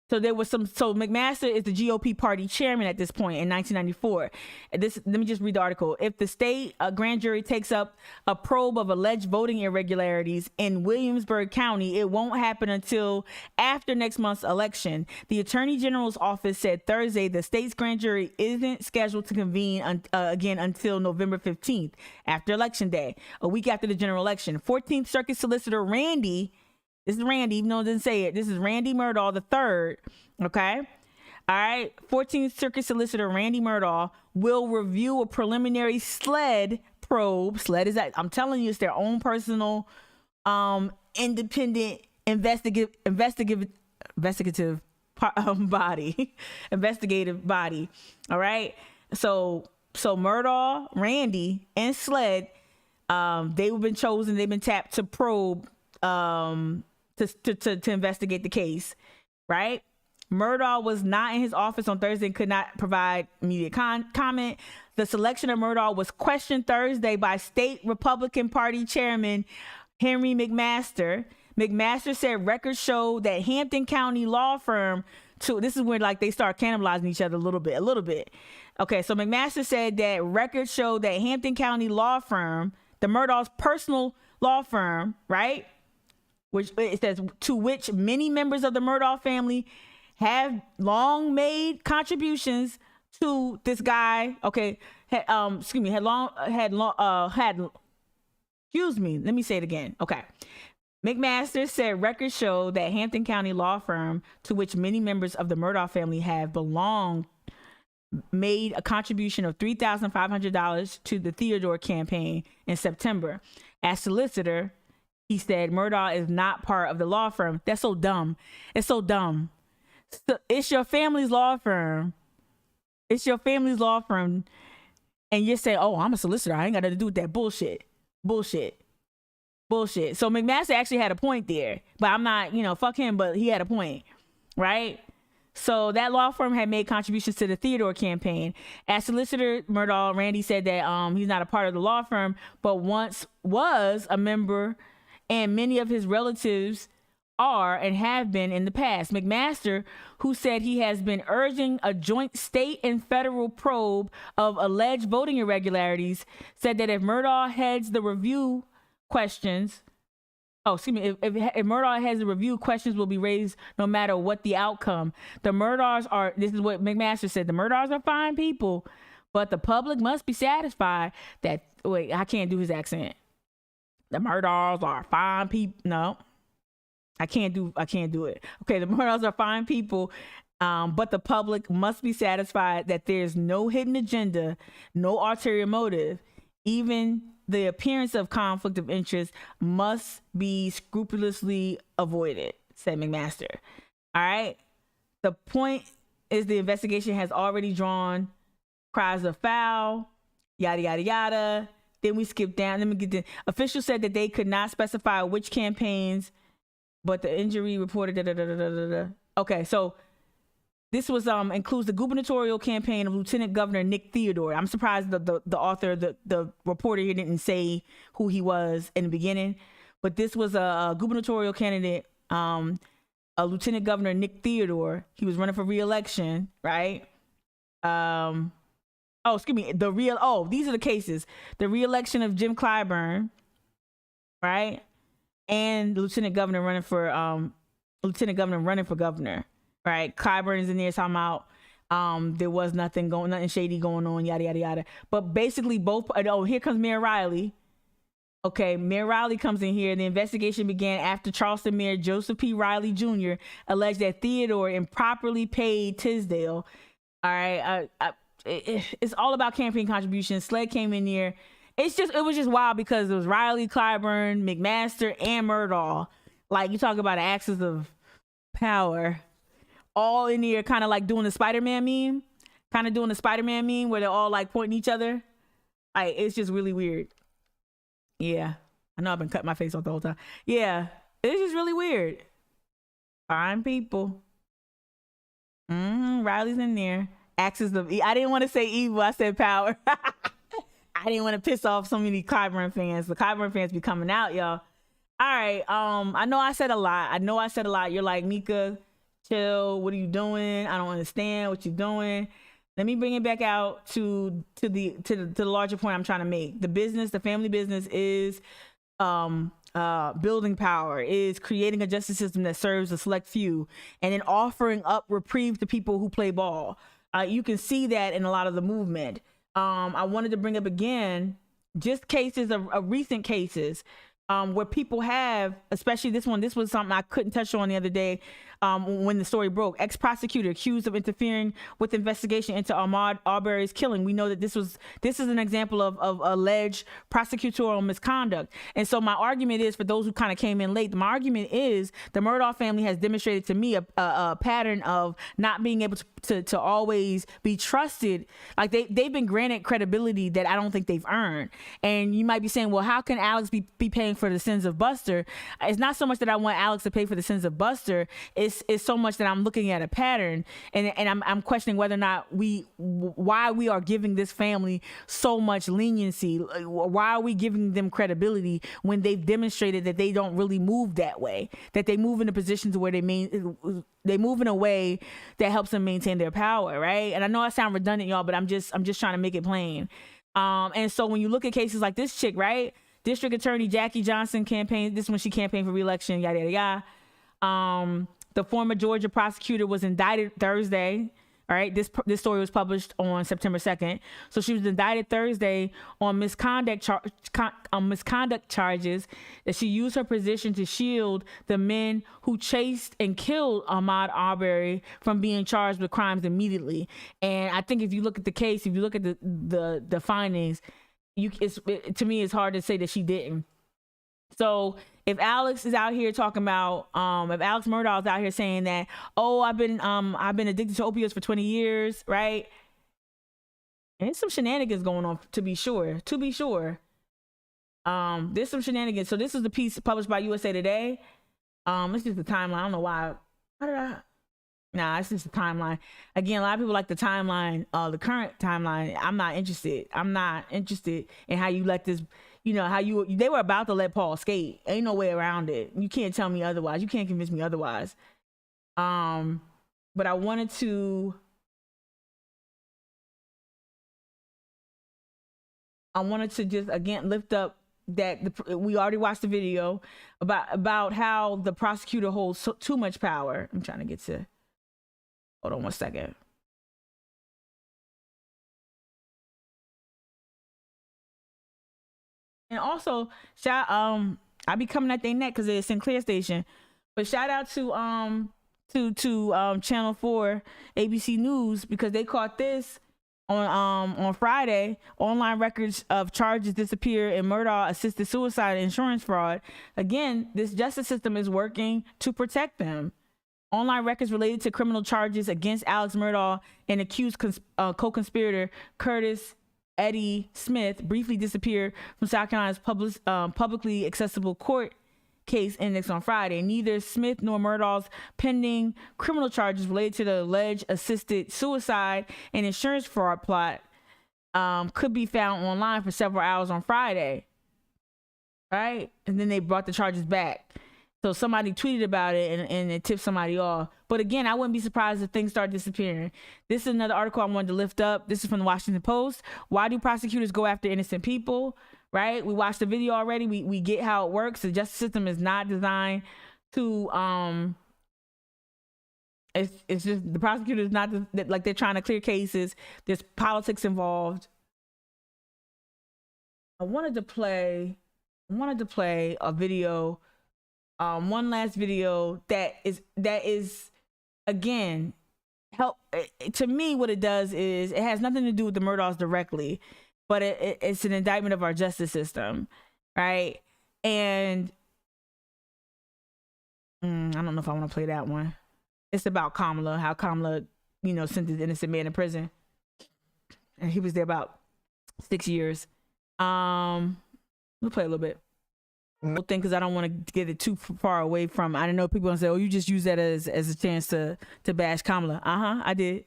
so McMaster is the GOP party chairman at this point in 1994. Let me just read the article. If the state grand jury takes up a probe of alleged voting irregularities in Williamsburg County, it won't happen until after next month's election. The Attorney General's office said Thursday the state's grand jury isn't scheduled to convene again until November 15th, after Election Day, a week after the general election. 14th Circuit Solicitor Randy, this is Randy, even though it didn't say it. This is Randy Murdaugh III. Okay. All right. 14th Circuit Solicitor Randy Murdaugh will review a preliminary SLED probe. SLED is that, I'm telling you, it's their own personal, independent investigative body. Investigative body. All right. So Murdaugh, Randy, and SLED, they've been chosen. They've been tapped to probe, to investigate the case, right? Murdaugh was not in his office on Thursday and could not provide immediate comment. The selection of Murdaugh was questioned Thursday by State Republican Party Chairman Henry McMaster. McMaster said records show that Hampton County law firm, this is where like they start cannibalizing each other a little bit. Okay, so McMaster said that records show that Hampton County law firm, the Murdaugh's personal law firm, right? Which it says to which many members of the Murdaugh family have long made contributions to this guy. Okay, let me say it again. Okay. McMaster said records show that Hampton County law firm to which many members of the Murdaugh family have belonged made a contribution of $3,500 to the Theodore campaign in September. As solicitor, He said Murdaugh is not part of the law firm. That's so dumb. It's so dumb. So it's your family's law firm. It's your family's law firm. And you're saying, oh, I'm a solicitor. I ain't got nothing to do with that bullshit. Bullshit. So McMaster actually had a point there. But I'm not, fuck him, but he had a point. Right? So that law firm had made contributions to the Theodore campaign. As solicitor Murdaugh, Randy said that he's not a part of the law firm, but once was a member, and many of his relatives are and have been in the past. McMaster, who said he has been urging a joint state and federal probe of alleged voting irregularities, said that if Murdaugh heads the review questions, if Murdaugh has a review, questions will be raised no matter what the outcome. The Murdaughs are, this is what McMaster said, the Murdaughs are fine people, but the public must be satisfied that, wait, I can't do his accent. The Murdaughs are fine people. No, I can't do it. Okay, the Murdaughs are fine people, but the public must be satisfied that there's no hidden agenda, no ulterior motive. Even the appearance of conflict of interest must be scrupulously avoided, said McMaster. All right. The point is the investigation has already drawn cries of foul, yada, yada, yada. Then we skip down. Let me get the officials said that they could not specify which campaigns, but the injury reported. Okay, so this was includes the gubernatorial campaign of Lieutenant Governor Nick Theodore. I'm surprised the author, the reporter here didn't say who he was in the beginning, but this was a gubernatorial candidate, a Lieutenant Governor Nick Theodore. He was running for re-election, right? These are the cases. The re-election of Jim Clyburn, right? And Lieutenant Governor running for governor. Right, Clyburn is in there talking about there was nothing shady going on, yada yada yada. But basically, here comes Mayor Riley. Okay, Mayor Riley comes in here. The investigation began after Charleston Mayor Joseph P. Riley Jr. alleged that Theodore improperly paid Tisdale. All right, it's all about campaign contributions. SLED came in here. It was just wild because it was Riley, Clyburn, McMaster, and Murdaugh. Like, you talk about an axis of power. All in here kind of like doing the Spider-Man meme. Where they're all like pointing each other. It's just really weird. Yeah. I know I've been cutting my face off the whole time. Yeah. It's just really weird. Fine people. Riley's in there. Axis of I didn't want to say evil. I said power. I didn't want to piss off so many Clyburn fans. The Clyburn fans be coming out, y'all. All right. I know I said a lot. You're like, Mika, chill, what are you doing? I don't understand what you're doing. Let me bring it back out to the larger point I'm trying to make. The family business is building power, is creating a justice system that serves a select few, and then offering up reprieve to people who play ball. You can see that in a lot of the movement. I wanted to bring up again just cases of recent cases where people have, especially this was something I couldn't touch on the other day when the story broke. Ex-prosecutor accused of interfering with investigation into Ahmaud Arbery's killing. We know that this is an example of alleged prosecutorial misconduct. And so my argument is, for those who kind of came in late, my argument is the Murdaugh family has demonstrated to me a pattern of not being able to always be trusted. Like they've been granted credibility that I don't think they've earned. And you might be saying, well, how can Alex be paying for the sins of Buster? It's not so much that I want Alex to pay for the sins of Buster. It's so much that I'm looking at a pattern, and I'm questioning whether or not why we are giving this family so much leniency. Why are we giving them credibility when they've demonstrated that they don't really move that way? That they move in a position to where they move in a way that helps them maintain their power, right? And I know I sound redundant, y'all, but I'm just trying to make it plain. And so when you look at cases like this chick, right? District Attorney Jackie Johnson campaigned. This is when she campaigned for re-election. Yada yada yada. The former Georgia prosecutor was indicted Thursday. All right, this story was published on September 2nd. So she was indicted Thursday on misconduct charges that she used her position to shield the men who chased and killed Ahmaud Arbery from being charged with crimes immediately. And I think if you look at the case, if you look at the findings, to me it's hard to say that she didn't. So if Alex is out here talking about, if Alex Murdaugh is out here saying that, oh, I've been addicted to opioids for 20 years, right? And there's some shenanigans going on, to be sure. There's some shenanigans. So this is the piece published by USA Today. It's just the timeline. I don't know why. It's just the timeline. Again, a lot of people like the timeline, the current timeline. I'm not interested. In how you let this, they were about to let Paul skate. Ain't no way around it. You can't tell me otherwise. You can't convince me otherwise. But I wanted to just again lift up that we already watched the video about how the prosecutor holds too much power. I'm trying to get to. Hold on one second. And also I be coming at their neck because it's Sinclair station, but shout out to Channel 4 ABC News, because they caught this on Friday. Online records of charges disappear in Murdaugh assisted suicide and insurance fraud. Again, this justice system is working to protect them. Online records related to criminal charges against Alex Murdaugh and accused co-conspirator Curtis Eddie Smith briefly disappeared from South Carolina's publicly accessible court case index on Friday. Neither Smith nor Murdaugh's pending criminal charges related to the alleged assisted suicide and insurance fraud plot could be found online for several hours on Friday. Right? And then they brought the charges back. So somebody tweeted about it and it tipped somebody off. But again, I wouldn't be surprised if things start disappearing. This is another article I wanted to lift up. This is from the Washington Post. Why do prosecutors go after innocent people? Right? We watched the video already. We get how it works. The justice system is not designed to it's just the prosecutors not like they're trying to clear cases. There's politics involved. I wanted to play a video. One last video that is again help to me. What it does is it has nothing to do with the Murdaughs directly, but it's an indictment of our justice system, right? And I don't know if I want to play that one. It's about Kamala, how Kamala, sent this innocent man to prison, and he was there about 6 years. We'll play a little bit. Thing, because I don't want to get it too far away from. I don't know, people gonna say, "Oh, you just use that as a chance to bash Kamala." I did.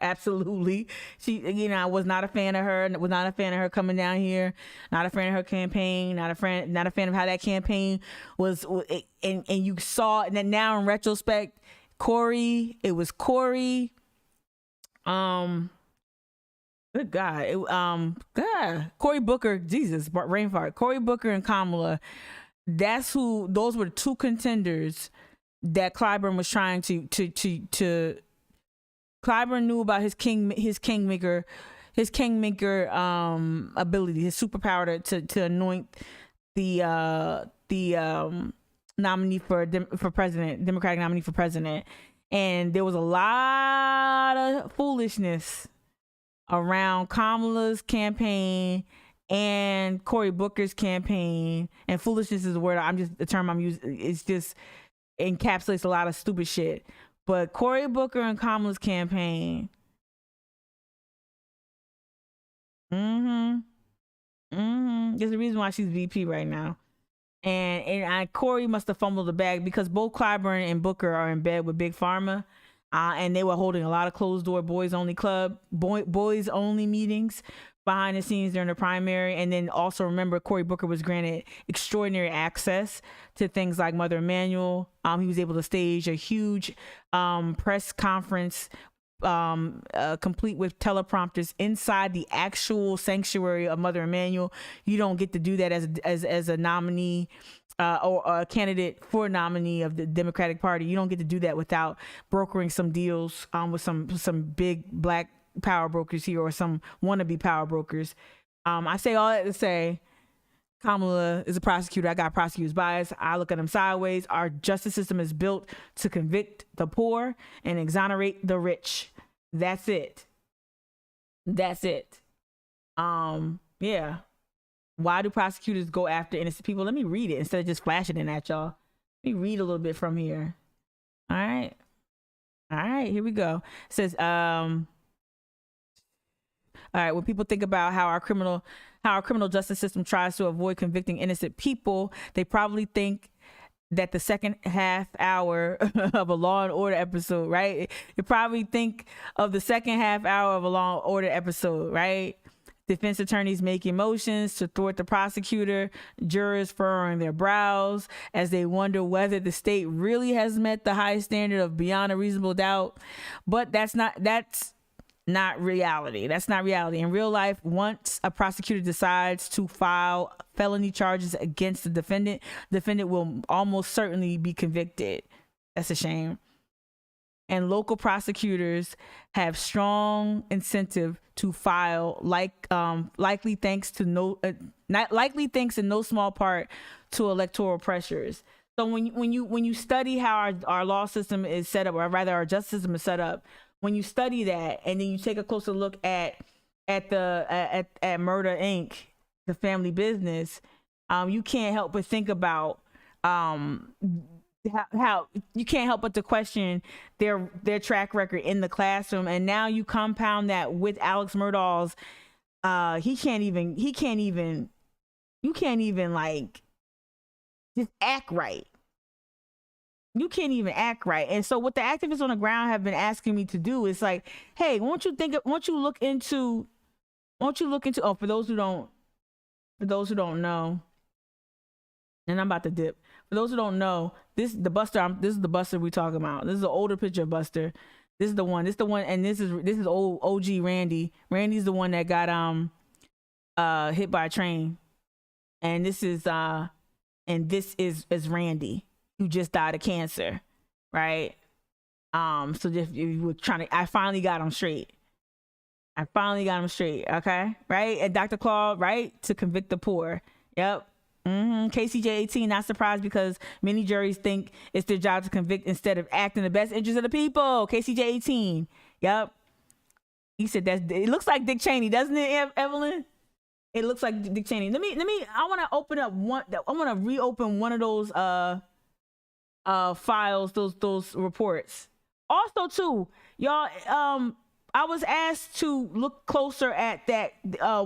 Absolutely. She, I was not a fan of her. Was not a fan of her coming down here. Not a fan of her campaign. Not a fan of how that campaign was. And you saw that now in retrospect, Corey. It was Corey. Good God. Cory Booker, Jesus, Rainfart. Cory Booker and Kamala. Those were the two contenders that Clyburn was trying to Clyburn knew about his kingmaker ability, his superpower to anoint the nominee for president, Democratic nominee for president. And there was a lot of foolishness around Kamala's campaign and Cory Booker's campaign. And foolishness is the term I'm using. It's just encapsulates a lot of stupid shit. But Cory Booker and Kamala's campaign. There's a reason why she's VP right now. And Cory must have fumbled the bag because both Clyburn and Booker are in bed with Big Pharma. And they were holding a lot of closed door boys only meetings behind the scenes during the primary. And then also remember, Cory Booker was granted extraordinary access to things like Mother Emanuel. He was able to stage a huge press conference complete with teleprompters inside the actual sanctuary of Mother Emanuel. You don't get to do that as a nominee or a candidate for a nominee of the Democratic Party. You don't get to do that without brokering some deals with some big black power brokers here or some wannabe power brokers. I say all that to say Kamala is a prosecutor. I got prosecutor's bias. I look at them sideways. Our justice system is built to convict the poor and exonerate the rich. That's it. Yeah. Why do prosecutors go after innocent people? Let me read it instead of just flashing it at y'all. Let me read a little bit from here. All right, here we go. It says, all right, when people think about how our criminal justice system tries to avoid convicting innocent people, they probably think that the second half hour of a Law and Order episode, right? You probably think of the second half hour of a Law and Order episode, right? Defense attorneys making motions to thwart the prosecutor, jurors furrowing their brows as they wonder whether the state really has met the high standard of beyond a reasonable doubt. But that's not reality. That's not reality. In real life, once a prosecutor decides to file felony charges against the defendant will almost certainly be convicted. That's a shame. And local prosecutors have strong incentive to file, likely thanks in no small part to electoral pressures. So when you study how our law system is set up, or rather our justice system is set up, when you study that and then you take a closer look at Murdaugh Inc., the family business, you can't help but think about how you can't help but to question their track record in the classroom. And now you compound that with Alex Murdaugh's you can't even like just act right. You can't even act right. And so what the activists on the ground have been asking me to do is like, hey, won't you look into for those who don't know, and I'm about to dip. For those who don't know, this is the Buster we talking about. This is an older picture of Buster. This is the one, and this is old OG Randy. Randy's the one that got hit by a train. And this is Randy, who just died of cancer, right? So if you were trying to, I finally got him straight. Okay, right? And Dr. Claw, right? To convict the poor. Yep. KCJ 18, not surprised because many juries think it's their job to convict instead of act in the best interest of the people. KCJ 18. Yep. He said it looks like Dick Cheney, doesn't it, Evelyn? It looks like Dick Cheney. I want to reopen one of those files, those reports. Also too, y'all, I was asked to look closer at that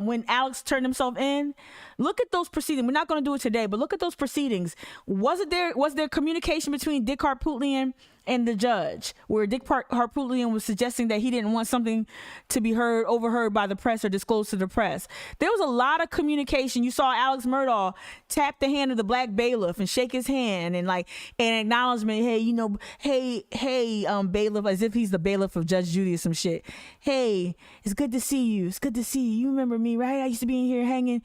when Alex turned himself in. Look at those proceedings. We're not going to do it today, but look at those proceedings. Was there communication between Dick Harpootlian and the judge, where Dick Harpootlian was suggesting that he didn't want something to be overheard by the press or disclosed to the press? There was a lot of communication. You saw Alex Murdaugh tap the hand of the black bailiff and shake his hand and like an acknowledgement. Hey, bailiff, as if he's the bailiff of Judge Judy or some shit. Hey, it's good to see you. You remember me, right? I used to be in here hanging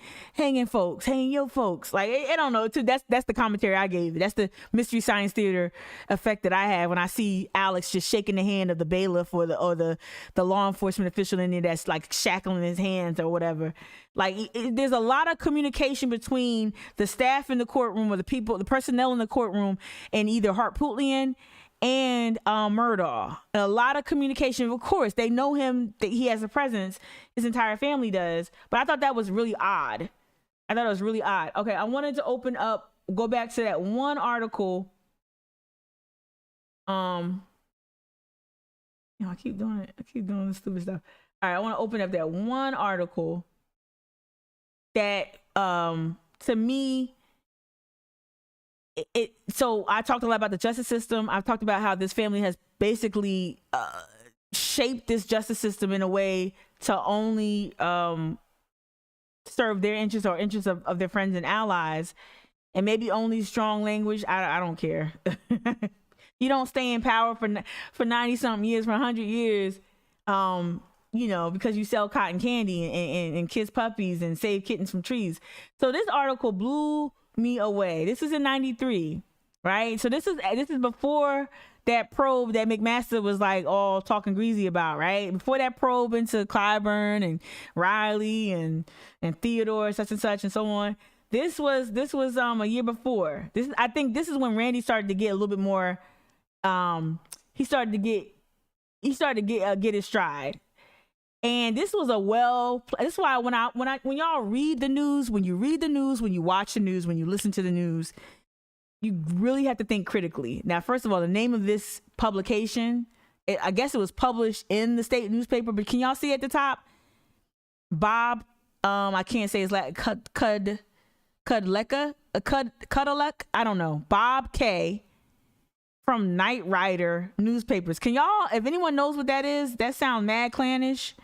your folks. Like, I don't know. Too. That's the commentary I gave. That's the Mystery Science Theater effect that I have when I see Alex just shaking the hand of the bailiff or the law enforcement official in there that's like shackling his hands or whatever. Like, there's a lot of communication between the staff in the courtroom or the personnel in the courtroom and either Harpootlian and Murdaugh. A lot of communication. Of course, they know him, that he has a presence. His entire family does. But I thought that was really odd. Okay, I wanted to go back to that one article. I keep doing it. I keep doing this stupid stuff. All right, I want to open up that one article that, to me, so I talked a lot about the justice system. I've talked about how this family has basically shaped this justice system in a way to only serve their interests or interests of their friends and allies, and maybe only strong language. I don't care. You don't stay in power for 90 something years, for 100 years, because you sell cotton candy and kiss puppies and save kittens from trees. So this article blew me away. This is in 93, right? So this is before that probe that McMaster was like all talking greasy about, right? Before that probe into Clyburn and Riley and Theodore, such and such and so on. This was a year before. I think this is when Randy started to get a little bit more. He started to get his stride. And this was this is why when y'all read the news, when you read the news, when you watch the news, when you listen to the news, you really have to think critically. Now, first of all, the name of this publication, I guess it was published in the state newspaper, but can y'all see at the top? Bob, I can't say his last, Kudalek, I don't know. Bob K. from Night Rider newspapers. Can y'all, if anyone knows what that is, that sounds mad clannish,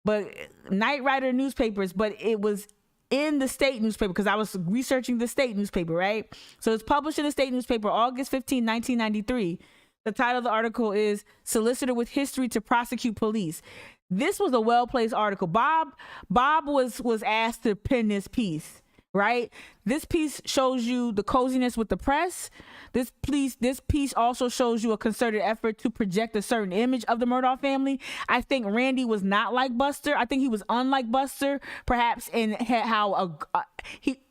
but Night Rider newspapers, but it was in the state newspaper because I was researching the state newspaper, right? So it's published in the state newspaper August 15, 1993. The title of the article is Solicitor with History to Prosecute Police. This was a well-placed article. Bob was asked to pen this piece, right? This piece shows you the coziness with the press. This piece also shows you a concerted effort to project a certain image of the Murdaugh family. I think Randy was not like Buster. I think he was unlike Buster, perhaps in how he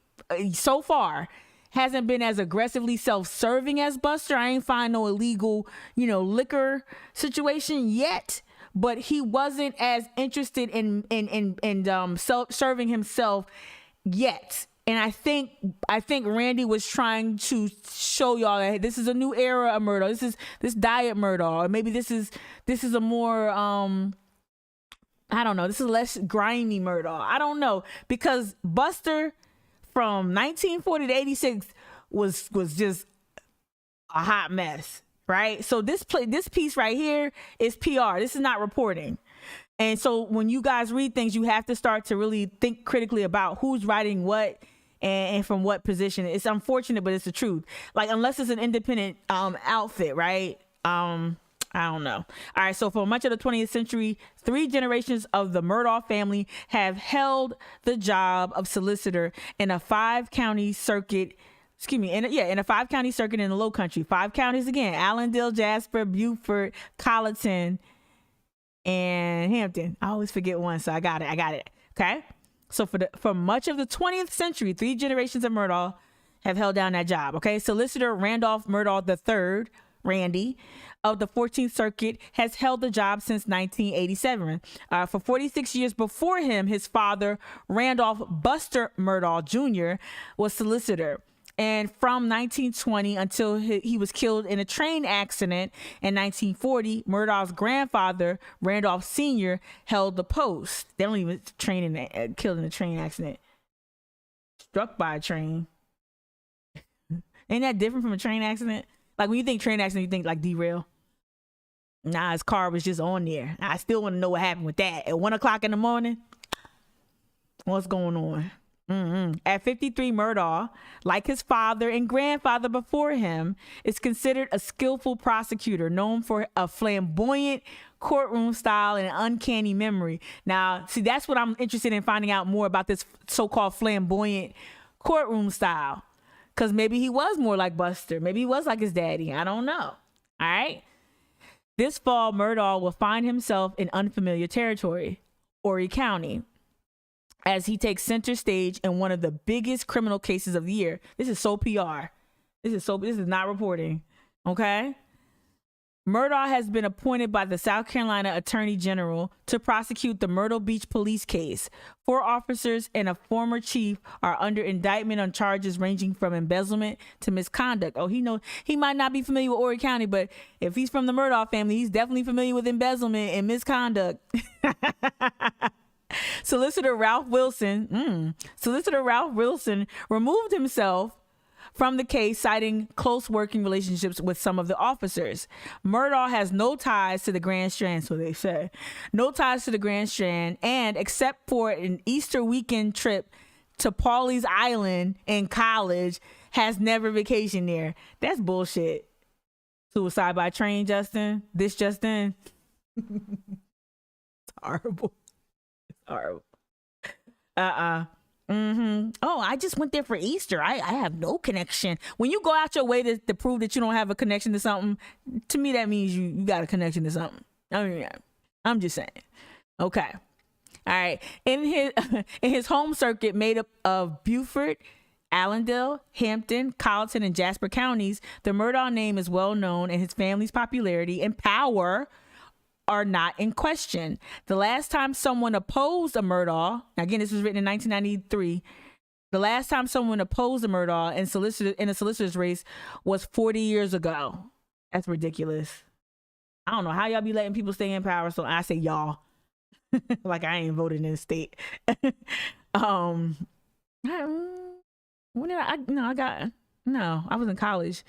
so far hasn't been as aggressively self-serving as Buster. I ain't find no illegal, liquor situation yet, but he wasn't as interested in self-serving himself yet. And I think Randy was trying to show y'all that this is a new era of Murdaugh. This diet Murdaugh. Or maybe this is a more I don't know. This is less grimy Murdaugh. I don't know, because Buster from 1940 to 86 was just a hot mess, right? So this piece right here is PR. This is not reporting. And so when you guys read things, you have to start to really think critically about who's writing what and from what position. It's unfortunate, but it's the truth. Like, unless it's an independent outfit, right? I don't know. All right, so for much of the 20th century, 3 generations of the Murdaugh family have held the job of solicitor in a 5-county circuit. In a 5-county circuit in the Low Country. 5 counties again: Allendale, Jasper, Beaufort, Colleton, and Hampton. I always forget one, so I got it. Okay. So for much of the 20th century, 3 generations of Murdaugh have held down that job. Okay. Solicitor Randolph Murdaugh III, Randy, of the 14th Circuit, has held the job since 1987. For 46 years before him, his father, Randolph Buster Murdaugh Jr., was solicitor. And from 1920 until he was killed in a train accident in 1940, Murdaugh's grandfather, Randolph Sr., held the post. They don't even killed in a train accident. Struck by a train. Ain't that different from a train accident? Like, when you think train accident, you think like derail. Nah, his car was just on there. I still want to know what happened with that. At 1 o'clock in the morning, what's going on? At 53, Murdaugh, like his father and grandfather before him, is considered a skillful prosecutor known for a flamboyant courtroom style and an uncanny memory. Now, see, that's what I'm interested in finding out more about, this so-called flamboyant courtroom style. Because maybe he was more like Buster. Maybe he was like his daddy. I don't know. All right. This fall, Murdaugh will find himself in unfamiliar territory, Horry County, as he takes center stage in one of the biggest criminal cases of the year. This is so PR. This is not reporting. Okay. Murdaugh has been appointed by the South Carolina Attorney General to prosecute the Myrtle Beach police case. 4 officers and a former chief are under indictment on charges ranging from embezzlement to misconduct. Oh, he might not be familiar with Horry County, but if he's from the Murdaugh family, he's definitely familiar with embezzlement and misconduct. Solicitor Ralph Wilson removed himself from the case, citing close working relationships with some of the officers. Murdaugh has no ties to the Grand Strand, so they say. No ties to the Grand Strand, and except for an Easter weekend trip to Pawleys Island in college, has never vacationed there. That's bullshit. Suicide by train, Justin. This Justin. It's horrible. Horrible. Oh, I just went there for Easter. I have no connection. When you go out your way to prove that you don't have a connection to something, to me that means you got a connection to something. I mean, I'm just saying. Okay. All right. In his home circuit made up of Beaufort, Allendale, Hampton, Colleton, and Jasper counties, the Murdaugh name is well known, and his family's popularity and power are not in question. The last time someone opposed a Murdaugh, again, this was written in 1993. The last time someone opposed a Murdaugh in a solicitor's race was 40 years ago. That's ridiculous. I don't know how y'all be letting people stay in power. So I say y'all, like I ain't voted in the state. I was in college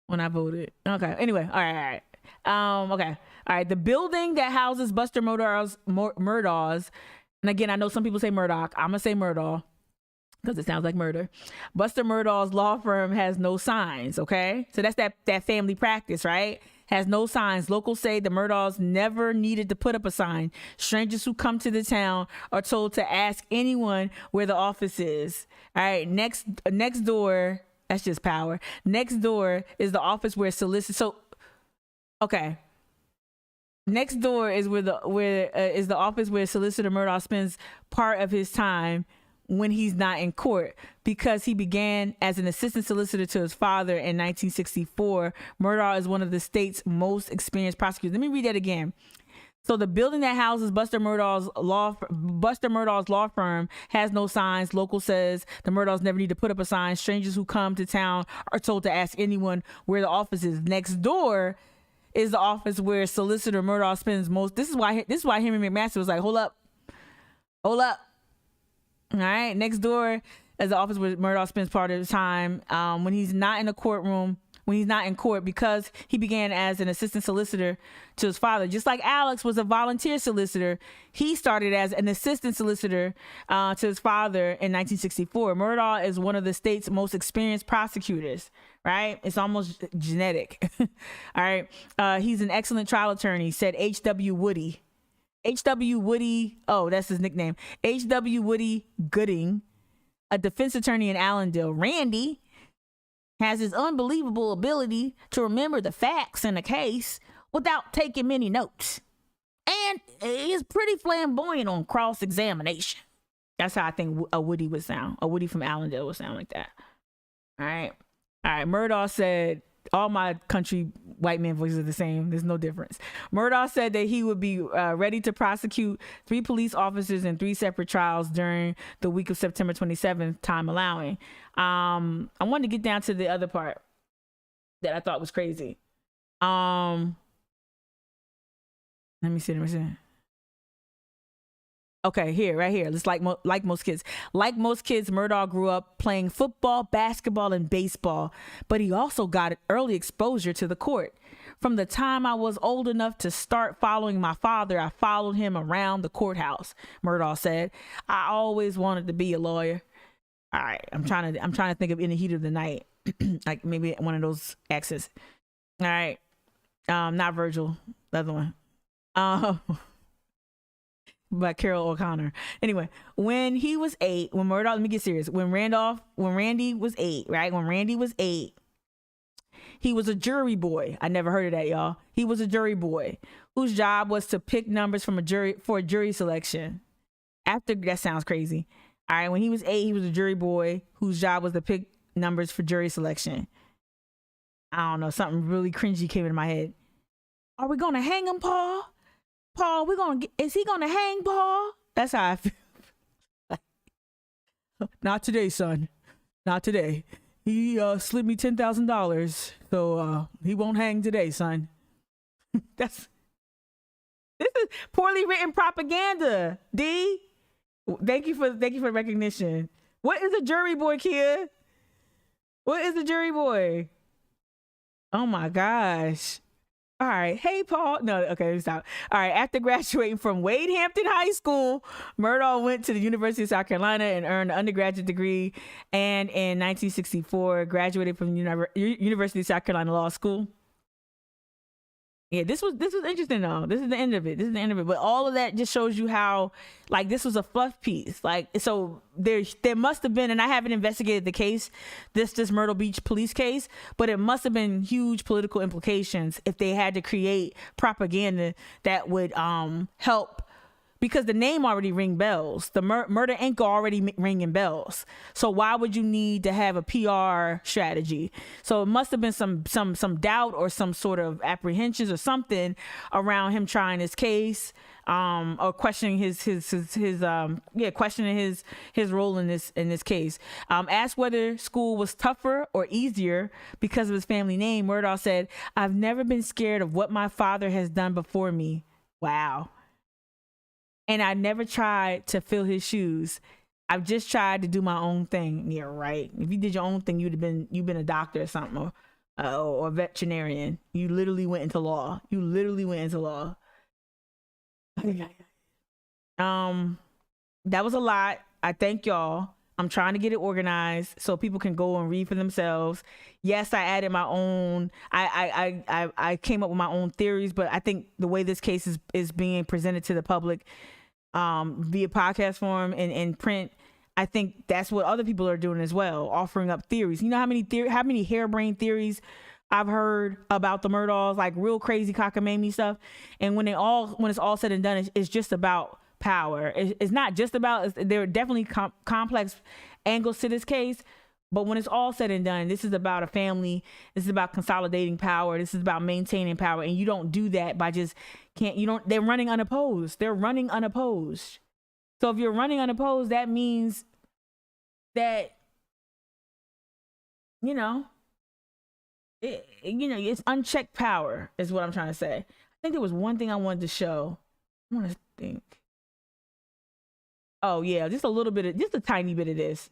when I voted. Okay. Anyway. All right. Okay. All right. The building that houses Buster Murdaugh's, and again, I know some people say Murdaugh. I'm gonna say Murdaugh because it sounds like murder. Buster Murdaugh's law firm has no signs. Okay. So that's that family practice, right? Has no signs. Locals say the Murdaughs never needed to put up a sign. Strangers who come to the town are told to ask anyone where the office is. All right. Next door. That's just power. Next door is the office where solicitors. So, okay. Next door is is the office where Solicitor Murdaugh spends part of his time when he's not in court, because he began as an assistant solicitor to his father in 1964. Murdaugh is one of the state's most experienced prosecutors. Let me read that again. So the building that houses Buster Murdaugh's law firm has no signs. Local says the Murdaughs never need to put up a sign. Strangers who come to town are told to ask anyone where the office is. Next door is the office where Solicitor Murdaugh spends most. This is why Henry McMaster was like, hold up. All right. Next door is the office where Murdaugh spends part of his time when he's not in court, because he began as an assistant solicitor to his father. Just like Alex was a volunteer solicitor, he started as an assistant solicitor to his father in 1964. Murdaugh is one of the state's most experienced prosecutors, right? It's almost genetic. All right. He's an excellent trial attorney, said H.W. Woody. H.W. Woody, oh, that's his nickname. H.W. Woody Gooding, a defense attorney in Allendale. Randy has his unbelievable ability to remember the facts in a case without taking many notes. And is pretty flamboyant on cross-examination. That's how I think a Woody would sound. A Woody from Allendale would sound like that. All right. Murdaugh said, all my country white man voices are the same. There's no difference. Murdaugh said that he would be ready to prosecute 3 police officers in 3 separate trials during the week of September 27th, time allowing. I wanted to get down to the other part that I thought was crazy. Let me see. Okay, right here. It's like most kids. Like most kids, Murdaugh grew up playing football, basketball, and baseball, but he also got early exposure to the court. From the time I was old enough to start following my father, I followed him around the courthouse, Murdaugh said. I always wanted to be a lawyer. All right, I'm trying to think of In the Heat of the Night, like maybe one of those exes. All right, not Virgil, the other one. By Carol O'Connor. Anyway, when he was 8, when Murdaugh, let me get serious. When Randy was 8, right? When Randy was 8, he was a jury boy. I never heard of that, y'all. He was a jury boy whose job was to pick numbers from a jury selection. That sounds crazy. All right, when he was 8, he was a jury boy whose job was to pick numbers for jury selection. I don't know, something really cringy came into my head. Are we gonna hang him, Paul? Paul, is he gonna hang Paul? That's how I feel. Not today, son. Not today. He slid me $10,000, so he won't hang today, son. This is poorly written propaganda. D, thank you for recognition. What is a jury boy, Kia? What is a jury boy? Oh my gosh. All right. Hey, Paul. No, okay, stop. All right. After graduating from Wade Hampton High School, Murdaugh went to the University of South Carolina and earned an undergraduate degree. And in 1964, graduated from the University of South Carolina Law School. Yeah, this was interesting though. This is the end of it. But all of that just shows you how, like, this was a fluff piece. Like, so there must have been, and I haven't investigated the case, this Myrtle Beach police case, but it must have been huge political implications if they had to create propaganda that would help because the name already ring bells. The Murder Inc. already ringing bells. So why would you need to have a PR strategy? So it must have been some doubt or some sort of apprehensions or something around him trying his case, or questioning questioning his role in this case. Asked whether school was tougher or easier because of his family name, Murdaugh said, "I've never been scared of what my father has done before me." Wow. "And I never tried to fill his shoes. I've just tried to do my own thing." Yeah, right. If you did your own thing, you've been a doctor or something, or a veterinarian. You literally went into law. That was a lot. I thank y'all. I'm trying to get it organized so people can go and read for themselves. Yes, I added my own. I came up with my own theories, but I think the way this case is being presented to the public, via podcast form and print, I think that's what other people are doing as well, offering up theories. You know how many harebrained theories I've heard about the Murdaughs, like real crazy cockamamie stuff. And when it's all said and done, it's just about power. It's not just about. There are definitely complex angles to this case, but when it's all said and done, this is about a family. This is about consolidating power. This is about maintaining power, and you don't do that by just They're running unopposed. So if you're running unopposed, that means that it's unchecked power is what I'm trying to say. I think there was one thing I wanted to show. I want to think. Oh yeah, just a tiny bit of this.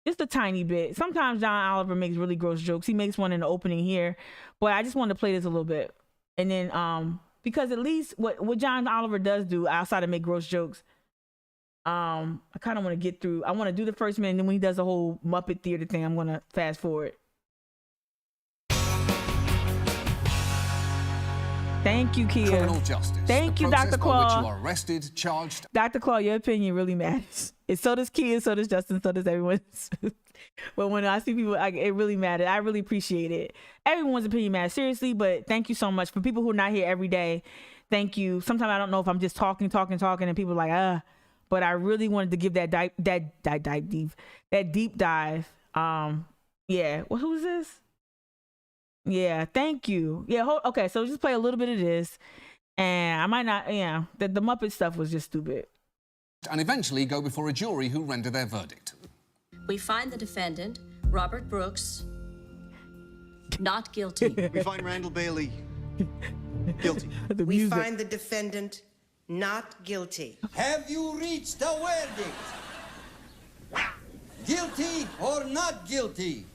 Just a tiny bit. Sometimes John Oliver makes really gross jokes. He makes one in the opening here, but I just wanted to play this a little bit. And then because at least what John Oliver does do outside of make gross jokes, I kind of want to get through. I want to do the first minute, and then when he does the whole Muppet Theater thing, I'm going to fast forward. Thank you, Kia. Criminal justice. Thank you, Dr. Claw. Which you are arrested, charged. Dr. Claw, your opinion really matters. And so does Kia, so does Justin, so does everyone. But when I see people, it really matters. I really appreciate it. Everyone's opinion matters, seriously, but thank you so much. For people who are not here every day, thank you. Sometimes I don't know if I'm just talking, and people are like, but I really wanted to give that deep dive. Yeah. Well, who is this? Yeah, thank you. Yeah, okay, so just play a little bit of this, and I might not, the Muppet stuff was just stupid. And eventually go before a jury who render their verdict. We find the defendant, Robert Brooks, not guilty. We find Randall Bailey guilty. We find the defendant not guilty. Have you reached a verdict? Guilty or not guilty?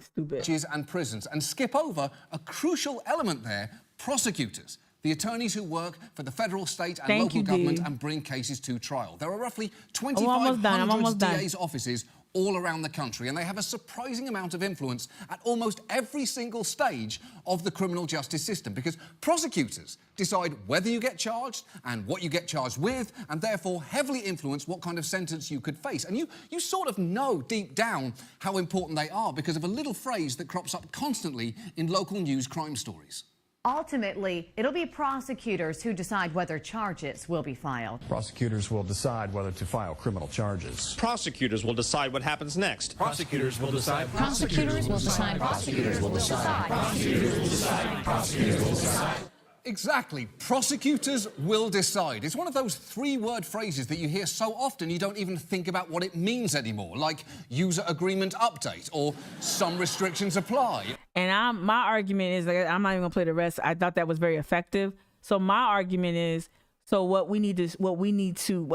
Stupid. And prisons, and skip over a crucial element there: prosecutors, the attorneys who work for the federal, state, and local government and bring cases to trial. There are roughly 2,500 DA's offices all around the country, and they have a surprising amount of influence at almost every single stage of the criminal justice system, because prosecutors decide whether you get charged and what you get charged with, and therefore heavily influence what kind of sentence you could face. And you sort of know deep down how important they are because of a little phrase that crops up constantly in local news crime stories. Ultimately, it'll be prosecutors who decide whether charges will be filed. Prosecutors will decide whether to file criminal charges. Prosecutors will decide what happens next. Prosecutors will decide. Prosecutors will decide. Prosecutors will decide. Prosecutors will decide. Prosecutors will decide. Exactly. Prosecutors will decide. It's one of those three-word phrases that you hear so often you don't even think about what it means anymore, like user agreement update or some restrictions apply. And my argument is, like, I'm not even gonna play the rest. I thought that was very effective. So my argument is, a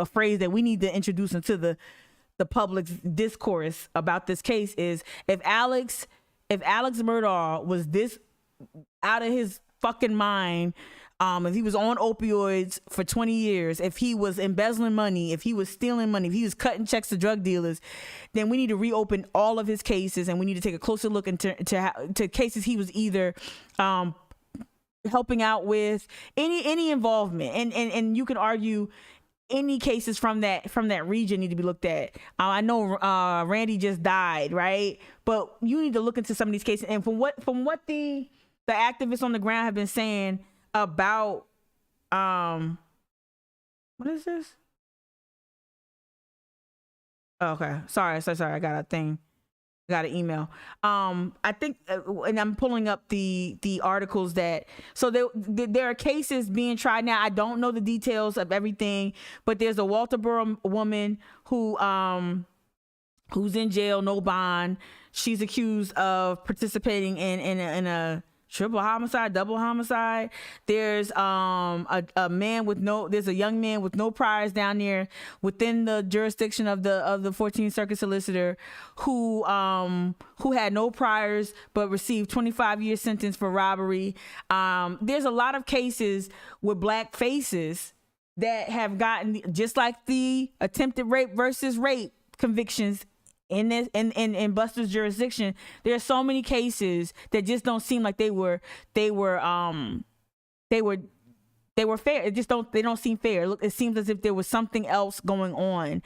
phrase that we need to introduce into the public's discourse about this case is, if Alex Murdaugh was this out of his fucking mind, if he was on opioids for 20 years, if he was embezzling money, if he was stealing money, if he was cutting checks to drug dealers, then we need to reopen all of his cases, and we need to take a closer look into cases he was either helping out with, any involvement, and you can argue any cases from that region need to be looked at. I know Randy just died, right? But you need to look into some of these cases, and from what the activists on the ground have been saying about What is this? Oh, okay. Sorry. I got a thing. Got an email. I think, and I'm pulling up the articles that. So there are cases being tried now. I don't know the details of everything, but there's a Walterboro woman who's in jail, no bond. She's accused of participating in a triple homicide, double homicide. There's a man with there's a young man with no priors down there within the jurisdiction of the 14th Circuit solicitor who had no priors but received 25-year sentence for robbery. There's a lot of cases with black faces that have gotten, just like the attempted rape versus rape convictions in Buster's jurisdiction. There are so many cases that just don't seem like they were fair. They don't seem fair. Look, it seems as if there was something else going on,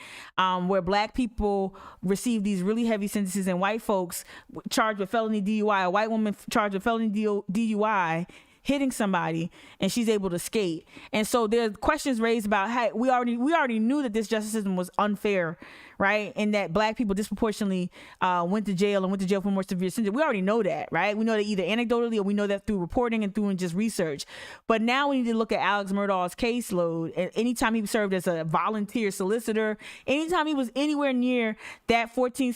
where black people receive these really heavy sentences and white folks charged with felony DUI, a white woman charged with felony DUI hitting somebody, and she's able to skate. And so there are questions raised about, hey, we already knew that this justice system was unfair, right? And that black people disproportionately went to jail for more severe sentences. We already know that, right? We know that either anecdotally or we know that through reporting and through just research. But now we need to look at Alex Murdaugh's caseload. And anytime he served as a volunteer solicitor, anytime he was anywhere near that 14th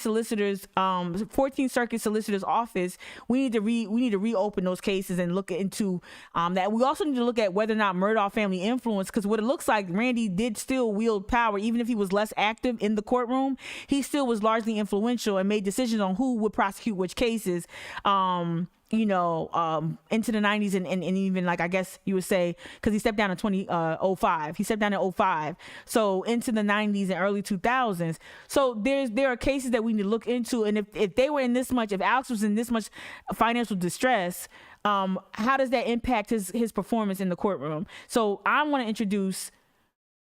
Circuit solicitor's office, we need to reopen those cases and look into that. We also need to look at whether or not Murdaugh family influence, because what it looks like, Randy did still wield power. Even if he was less active in the courtroom, he still was largely influential and made decisions on who would prosecute which cases, into the 90s and even, like, I guess you would say, because he stepped down in 2005. He stepped down in 2005. So into the 90s and early 2000s. So there are cases that we need to look into. And if they were in this much, if Alex was in this much financial distress, how does that impact his performance in the courtroom? So I want to introduce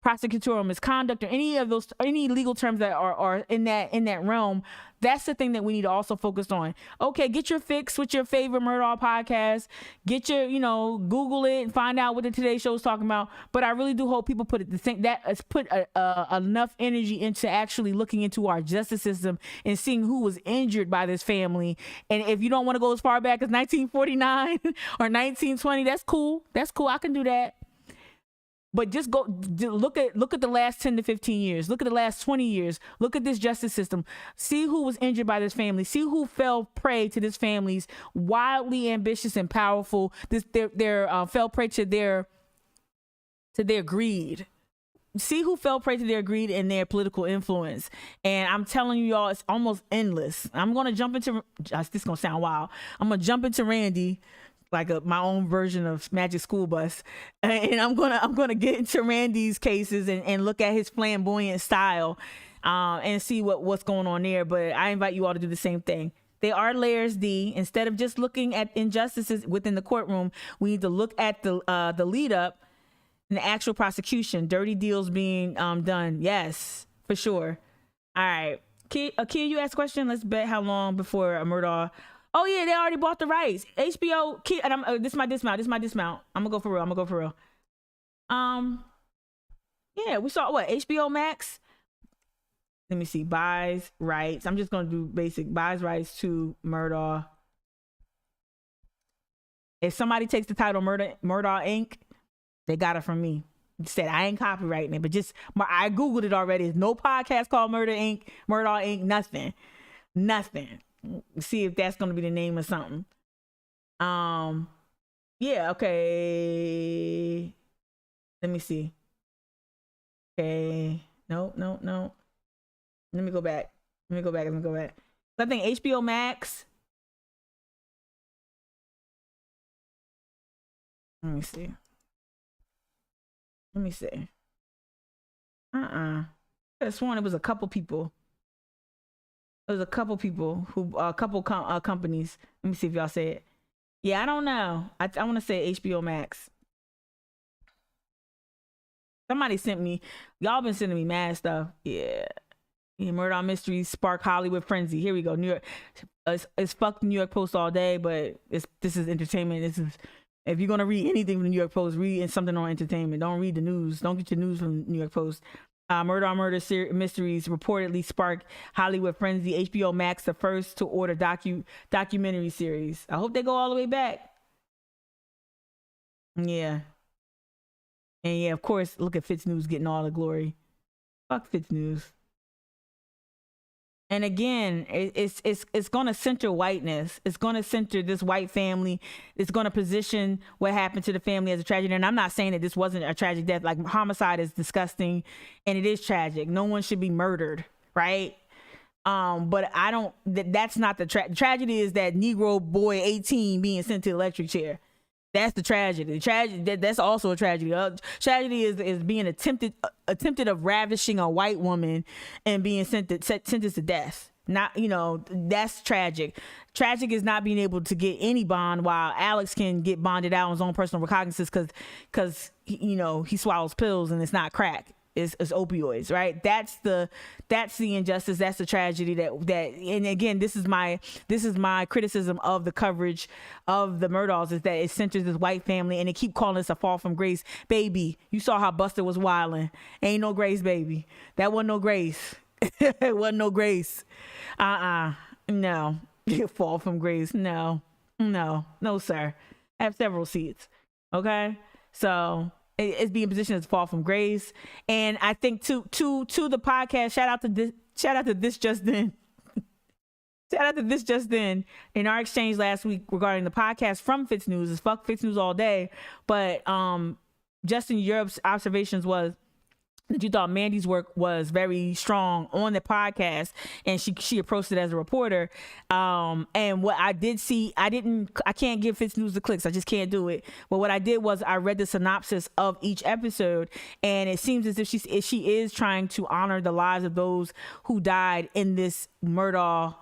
prosecutorial misconduct, or any legal terms that are in that realm. That's the thing that we need to also focus on. Okay, get your fix with your favorite Murdaugh podcast. Get your, Google it and find out what the Today Show is talking about. But I really do hope people put enough energy into actually looking into our justice system and seeing who was injured by this family. And if you don't want to go as far back as 1949 or 1920, that's cool. I can do that. But just go look at the last 10 to 15 years. Look at the last 20 years. Look at this justice system. See who was injured by this family. See who fell prey to this family's wildly ambitious and powerful. Fell prey to their greed. See who fell prey to their greed and their political influence. And I'm telling you, y'all, it's almost endless. I'm gonna jump into this is gonna sound wild. I'm gonna jump into Randy, like my own version of Magic School Bus, and I'm gonna get into Randy's cases and look at his flamboyant style, and see what's going on there. But I invite you all to do the same thing. They are layers, D. Instead of just looking at injustices within the courtroom, we need to look at the lead up and the actual prosecution, dirty deals being done. Yes, for sure. All right, Kia, you asked a question. Let's bet how long before a Murdaugh. Oh yeah, they already bought the rights. HBO, and this is my dismount. I'm gonna go for real. Yeah, we saw what? HBO Max. Let me see. Buys rights. I'm just gonna do basic. Buys rights to Murdaugh. If somebody takes the title Murdaugh Inc., they got it from me. Said I ain't copyrighting it, but I googled it already. There's no podcast called Murdaugh Inc. Nothing. See if that's gonna be the name of something. Yeah, okay. Let me see. Okay. No. Let me go back. I think HBO Max. Let me see. I sworn it was a couple people. There's a couple people who, companies. Let me see if y'all say it. Yeah, I don't know. I want to say HBO Max. Somebody sent me. Y'all been sending me mad stuff. Yeah. Murdaugh Mysteries spark Hollywood frenzy. Here we go. New York. It's fucked New York Post all day, but this is entertainment. This is If you're gonna read anything from the New York Post, read something on entertainment. Don't read the news. Don't get your news from the New York Post. Murdaugh murder mysteries reportedly spark Hollywood frenzy. HBO Max the first to order documentary series. I hope they go all the way back. Yeah. And yeah, of course, look at Fitz News getting all the glory. Fuck Fitz News. And again, it's going to center whiteness. It's going to center this white family. It's going to position what happened to the family as a tragedy. And I'm not saying that this wasn't a tragic death. Like, homicide is disgusting and it is tragic. No one should be murdered, right? But I don't, that's not the tragedy is that Negro boy 18 being sent to the electric chair. That's the tragedy. That's also a tragedy. Tragedy is being attempted of ravishing a white woman and being sentenced to death. Not, that's tragic. Tragic is not being able to get any bond while Alex can get bonded out on his own personal recognizance because he swallows pills and it's not crack. It's opioids, right? That's the injustice. That's the tragedy that and again, this is my criticism of the coverage of the Murdaughs is that it centers this white family and they keep calling us a fall from grace. Baby, you saw how Buster was wilding. Ain't no grace, baby. That wasn't no grace. It wasn't no grace. No. Fall from grace. No, sir. I have several seats. Okay. So it's being positioned as fall from grace. And I think to the podcast, shout out to this just then. Shout out to this just then. In our exchange last week regarding the podcast from Fitz News, is fuck Fitz News all day. But Justin, your observations was that you thought Mandy's work was very strong on the podcast, and she approached it as a reporter. And what I did see, I can't give Fitz News the clicks. I just can't do it. But what I did was I read the synopsis of each episode, and it seems as if she is trying to honor the lives of those who died in this Murdaugh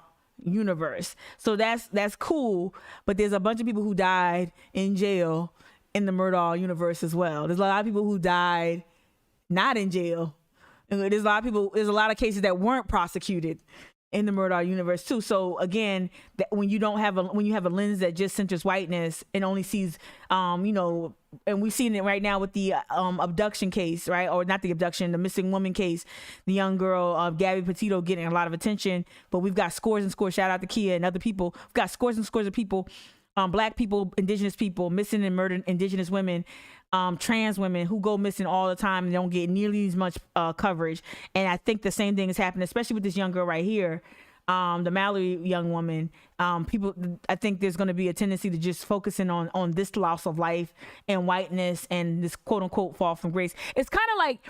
universe. So that's cool. But there's a bunch of people who died in jail in the Murdaugh universe as well. There's a lot of people who died not in jail. And there's a lot of cases that weren't prosecuted in the Murdaugh universe too. So again, when you have a lens that just centers whiteness and only sees, and we've seen it right now with the abduction case, right? Or not the abduction, the missing woman case, the young girl, Gabby Petito, getting a lot of attention, but we've got scores and scores, shout out to Kia and other people. We've got scores and scores of people, Black people, indigenous people, missing and murdered indigenous women, trans women who go missing all the time and don't get nearly as much coverage. And I think the same thing is happening, especially with this young girl right here, the Mallory young woman. I think there's going to be a tendency to just focusing on this loss of life and whiteness and this quote unquote fall from grace. It's kind of like,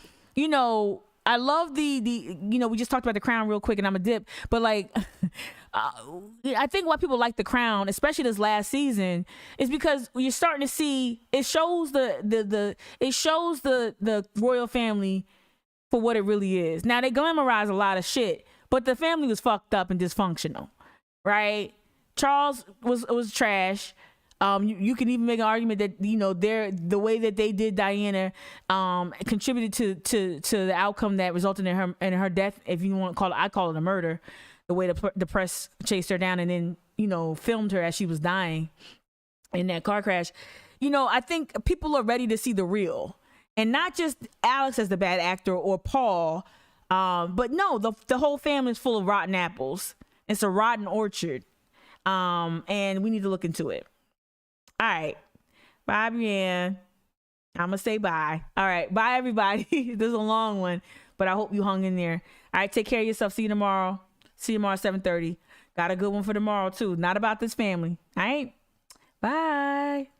I love the we just talked about The Crown real quick and I'm a dip, but like I think why people like The Crown, especially this last season, is because you're starting to see it shows the royal family for what it really is. Now they glamorize a lot of shit, but the family was fucked up and dysfunctional, right? Charles was trash. You can even make an argument that the way that they did Diana contributed to the outcome that resulted in her death. If you want to call it, I call it a murder. The way the press chased her down and then filmed her as she was dying in that car crash. I think people are ready to see the real, and not just Alex as the bad actor or Paul, but no, the whole family is full of rotten apples. It's a rotten orchard, and we need to look into it. All right. Bye, Brianne. I'm going to say bye. All right. Bye, everybody. This is a long one, but I hope you hung in there. All right. Take care of yourself. See you tomorrow. See you tomorrow at 7:30. Got a good one for tomorrow, too. Not about this family. All right. Bye.